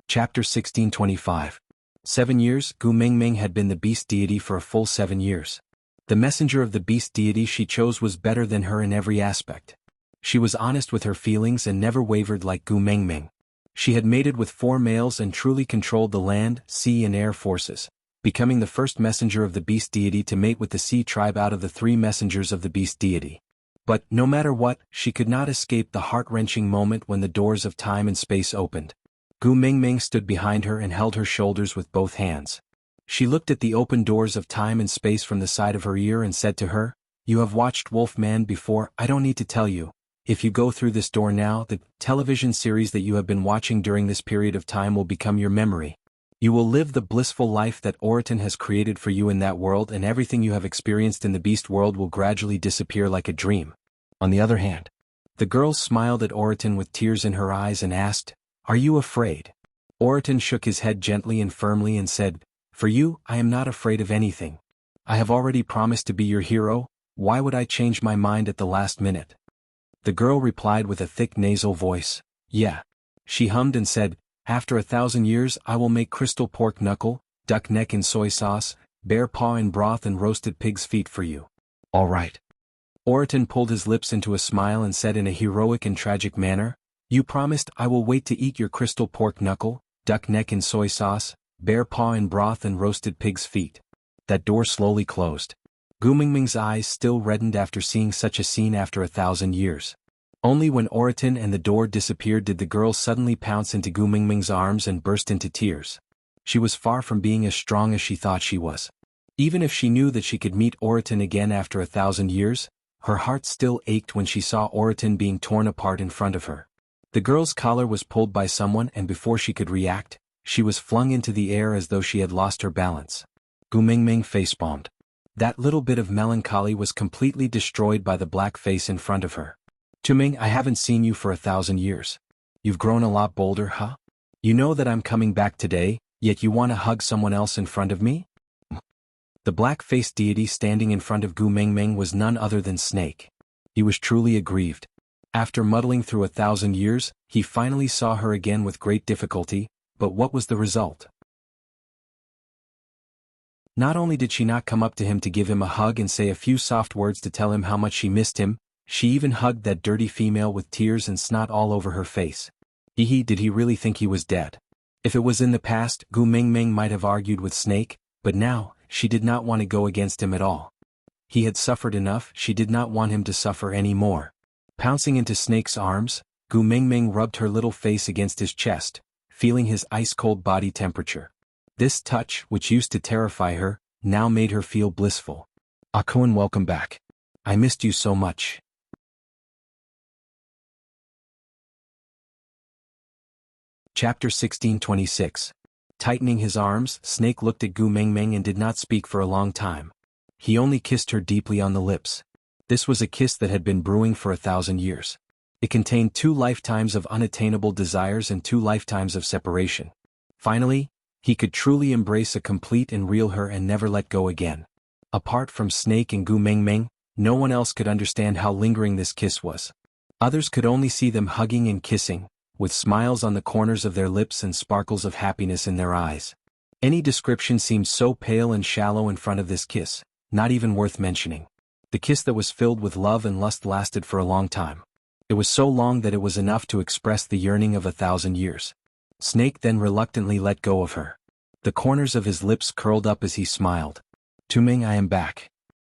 Chapter 1625. 7 years, Gu Mingming had been the beast deity for a full 7 years. The messenger of the beast deity she chose was better than her in every aspect. She was honest with her feelings and never wavered like Gu Mingming. She had mated with 4 males and truly controlled the land, sea and air forces. becoming the first messenger of the beast deity to mate with the sea tribe out of the 3 messengers of the beast deity. But, no matter what, she could not escape the heart-wrenching moment when the doors of time and space opened. Gu Mingming stood behind her and held her shoulders with both hands. She looked at the open doors of time and space from the side of her ear and said to her, "You have watched Wolfman before, I don't need to tell you. If you go through this door now, the television series that you have been watching during this period of time will become your memory. You will live the blissful life that Oriton has created for you in that world, and everything you have experienced in the beast world will gradually disappear like a dream." On the other hand, the girl smiled at Oriton with tears in her eyes and asked, "Are you afraid?" Oriton shook his head gently and firmly and said, "For you, I am not afraid of anything. I have already promised to be your hero, why would I change my mind at the last minute?" The girl replied with a thick nasal voice, "Yeah." She hummed and said, "After 1,000 years I will make crystal pork knuckle, duck neck in soy sauce, bear paw in broth and roasted pig's feet for you. All right." Oriton pulled his lips into a smile and said in a heroic and tragic manner, "You promised I will wait to eat your crystal pork knuckle, duck neck in soy sauce, bear paw in broth and roasted pig's feet." That door slowly closed. Gu Mingming's eyes still reddened after seeing such a scene after 1,000 years. Only when Oriton and the door disappeared did the girl suddenly pounce into Gu Mingming's arms and burst into tears. She was far from being as strong as she thought she was. Even if she knew that she could meet Oriton again after 1,000 years, her heart still ached when she saw Oriton being torn apart in front of her. The girl's collar was pulled by someone, and before she could react, she was flung into the air as though she had lost her balance. Gu Mingming facepalmed. That little bit of melancholy was completely destroyed by the black face in front of her. "Taming, I haven't seen you for 1,000 years. You've grown a lot bolder, huh? You know that I'm coming back today, yet you want to hug someone else in front of me?" The black-faced deity standing in front of Gu Mingming was none other than Snake. He was truly aggrieved. After muddling through 1,000 years, he finally saw her again with great difficulty, but what was the result? Not only did she not come up to him to give him a hug and say a few soft words to tell him how much she missed him, she even hugged that dirty female with tears and snot all over her face. Did he really think he was dead? If it was in the past, Gu Mingming might have argued with Snake, but now, she did not want to go against him at all. He had suffered enough, she did not want him to suffer any more. Pouncing into Snake's arms, Gu Mingming rubbed her little face against his chest, feeling his ice-cold body temperature. This touch, which used to terrify her, now made her feel blissful. "Akun, welcome back. I missed you so much." Chapter 1626. Tightening his arms, Snake looked at Gu Mingming and did not speak for a long time. He only kissed her deeply on the lips. This was a kiss that had been brewing for 1,000 years. It contained 2 lifetimes of unattainable desires and 2 lifetimes of separation. Finally, he could truly embrace a complete and real her and never let go again. Apart from Snake and Gu Mingming, no one else could understand how lingering this kiss was. Others could only see them hugging and kissing, with smiles on the corners of their lips and sparkles of happiness in their eyes. Any description seemed so pale and shallow in front of this kiss, not even worth mentioning. The kiss that was filled with love and lust lasted for a long time. It was so long that it was enough to express the yearning of 1,000 years. Snake then reluctantly let go of her. The corners of his lips curled up as he smiled. "Taming, I am back."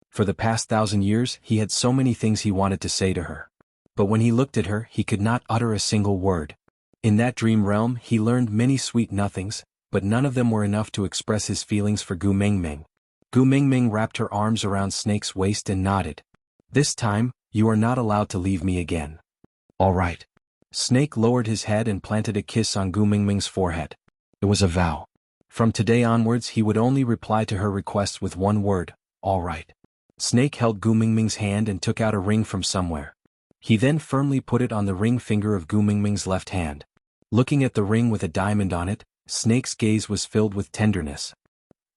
For the past 1,000 years, he had so many things he wanted to say to her. But when he looked at her, he could not utter a single word. In that dream realm, he learned many sweet nothings, but none of them were enough to express his feelings for Gu Mingming. Gu Mingming wrapped her arms around Snake's waist and nodded. "This time, you are not allowed to leave me again." "All right." Snake lowered his head and planted a kiss on Gu Mingming's forehead. It was a vow. From today onwards he would only reply to her requests with one word, "All right." Snake held Gu Mingming's hand and took out a ring from somewhere. He then firmly put it on the ring finger of Gu Mingming's left hand. Looking at the ring with a diamond on it, Snake's gaze was filled with tenderness.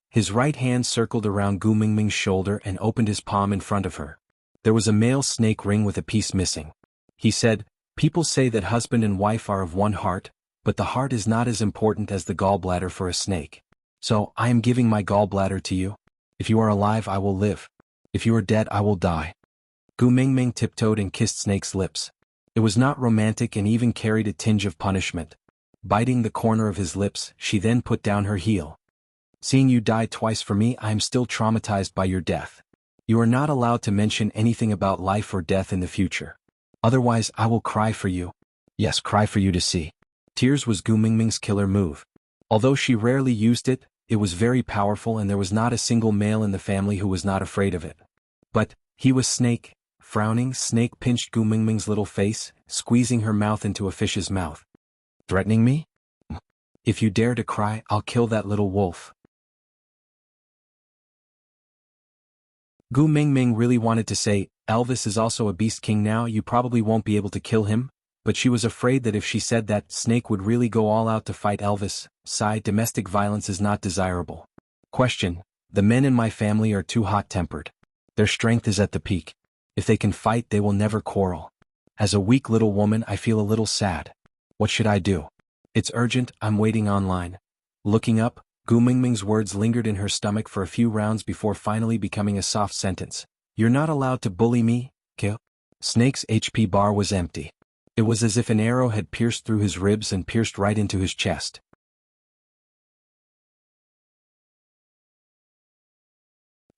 His right hand circled around Gu Mingming's shoulder and opened his palm in front of her. There was a male snake ring with a piece missing. He said, "People say that husband and wife are of one heart, but the heart is not as important as the gallbladder for a snake. So, I am giving my gallbladder to you. If you are alive, I will live. If you are dead, I will die." Gu Mingming tiptoed and kissed Snake's lips. It was not romantic and even carried a tinge of punishment. Biting the corner of his lips, she then put down her heel. Seeing you die twice for me, I am still traumatized by your death. You are not allowed to mention anything about life or death in the future. Otherwise, I will cry for you. Yes, cry for you to see. Tears was Gu Mingming's killer move. Although she rarely used it, it was very powerful and there was not a single male in the family who was not afraid of it. But, he was Snake. Frowning, Snake pinched Gu Mingming's little face, squeezing her mouth into a fish's mouth. Threatening me? If you dare to cry, I'll kill that little wolf. Gu Mingming really wanted to say, Elvis is also a beast king now, you probably won't be able to kill him, but she was afraid that if she said that, Snake would really go all out to fight Elvis. Sigh, domestic violence is not desirable. Question, the men in my family are too hot-tempered. Their strength is at the peak. If they can fight, they will never quarrel. As a weak little woman, I feel a little sad. What should I do? It's urgent, I'm waiting online. Looking up, Gu Mingming's words lingered in her stomach for a few rounds before finally becoming a soft sentence. You're not allowed to bully me, Kill. Snake's HP bar was empty. It was as if an arrow had pierced through his ribs and pierced right into his chest.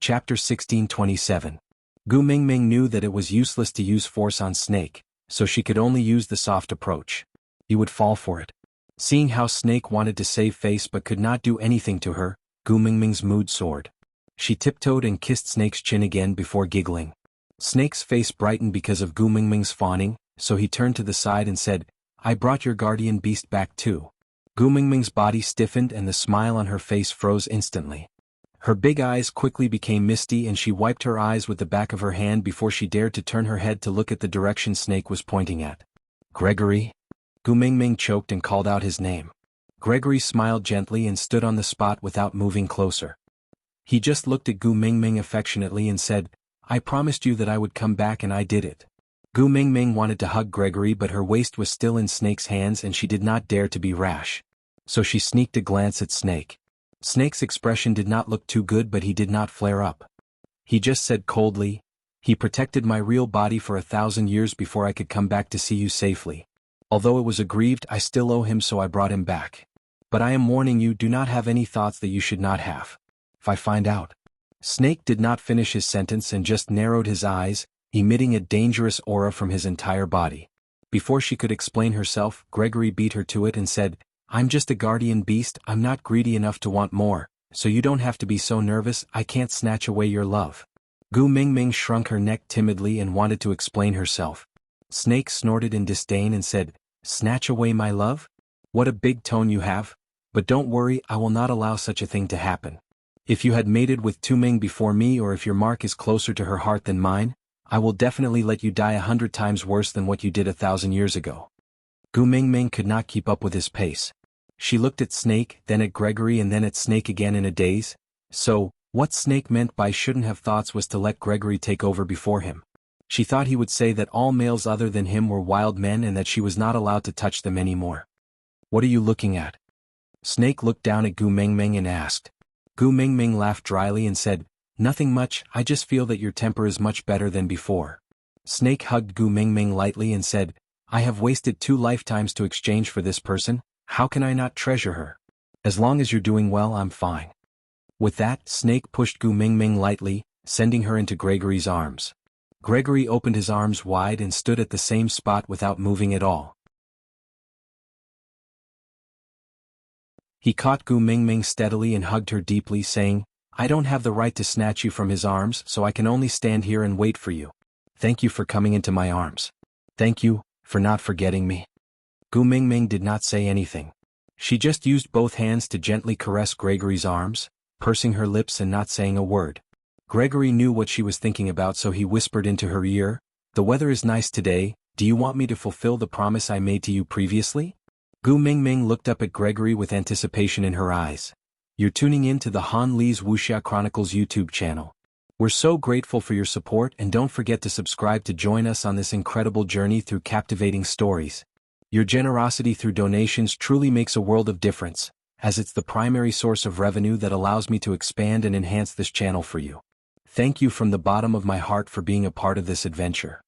Chapter 1627. Gu Mingming knew that it was useless to use force on Snake, so she could only use the soft approach. He would fall for it. Seeing how Snake wanted to save face but could not do anything to her, Gu Mingming's mood soared. She tiptoed and kissed Snake's chin again before giggling. Snake's face brightened because of Gu Mingming's fawning, so he turned to the side and said, I brought your guardian beast back too. Gu Mingming's body stiffened and the smile on her face froze instantly. Her big eyes quickly became misty and she wiped her eyes with the back of her hand before she dared to turn her head to look at the direction Snake was pointing at. Gregory? Gu Mingming choked and called out his name. Gregory smiled gently and stood on the spot without moving closer. He just looked at Gu Mingming affectionately and said, I promised you that I would come back and I did it. Gu Mingming wanted to hug Gregory but her waist was still in Snake's hands and she did not dare to be rash. So she sneaked a glance at Snake. Snake's expression did not look too good but he did not flare up. He just said coldly, he protected my real body for 1,000 years before I could come back to see you safely. Although it was aggrieved, I still owe him, so I brought him back. But I am warning you, do not have any thoughts that you should not have. If I find out. Snake did not finish his sentence and just narrowed his eyes, emitting a dangerous aura from his entire body. Before she could explain herself, Gregory beat her to it and said, I'm just a guardian beast, I'm not greedy enough to want more, so you don't have to be so nervous, I can't snatch away your love. Gu Mingming shrunk her neck timidly and wanted to explain herself. Snake snorted in disdain and said, Snatch away my love? What a big tone you have. But don't worry, I will not allow such a thing to happen. If you had mated with Taming before me or if your mark is closer to her heart than mine, I will definitely let you die 100 times worse than what you did 1,000 years ago. Gu Mingming could not keep up with his pace. She looked at Snake, then at Gregory and then at Snake again in a daze. So, what Snake meant by shouldn't have thoughts was to let Gregory take over before him. She thought he would say that all males other than him were wild men and that she was not allowed to touch them anymore. What are you looking at? Snake looked down at Gu Mingming and asked. Gu Mingming laughed dryly and said, Nothing much, I just feel that your temper is much better than before. Snake hugged Gu Mingming lightly and said, I have wasted 2 lifetimes to exchange for this person, how can I not treasure her? As long as you're doing well, I'm fine. With that, Snake pushed Gu Mingming lightly, sending her into Gregory's arms. Gregory opened his arms wide and stood at the same spot without moving at all. He caught Gu Mingming steadily and hugged her deeply, saying, I don't have the right to snatch you from his arms, so I can only stand here and wait for you. Thank you for coming into my arms. Thank you, for not forgetting me. Gu Mingming did not say anything. She just used both hands to gently caress Gregory's arms, pursing her lips and not saying a word. Gregory knew what she was thinking about, so he whispered into her ear, The weather is nice today, do you want me to fulfill the promise I made to you previously? Gu Mingming looked up at Gregory with anticipation in her eyes. You're tuning in to the Han Li's Wuxia Chronicles YouTube channel. We're so grateful for your support and don't forget to subscribe to join us on this incredible journey through captivating stories. Your generosity through donations truly makes a world of difference, as it's the primary source of revenue that allows me to expand and enhance this channel for you. Thank you from the bottom of my heart for being a part of this adventure.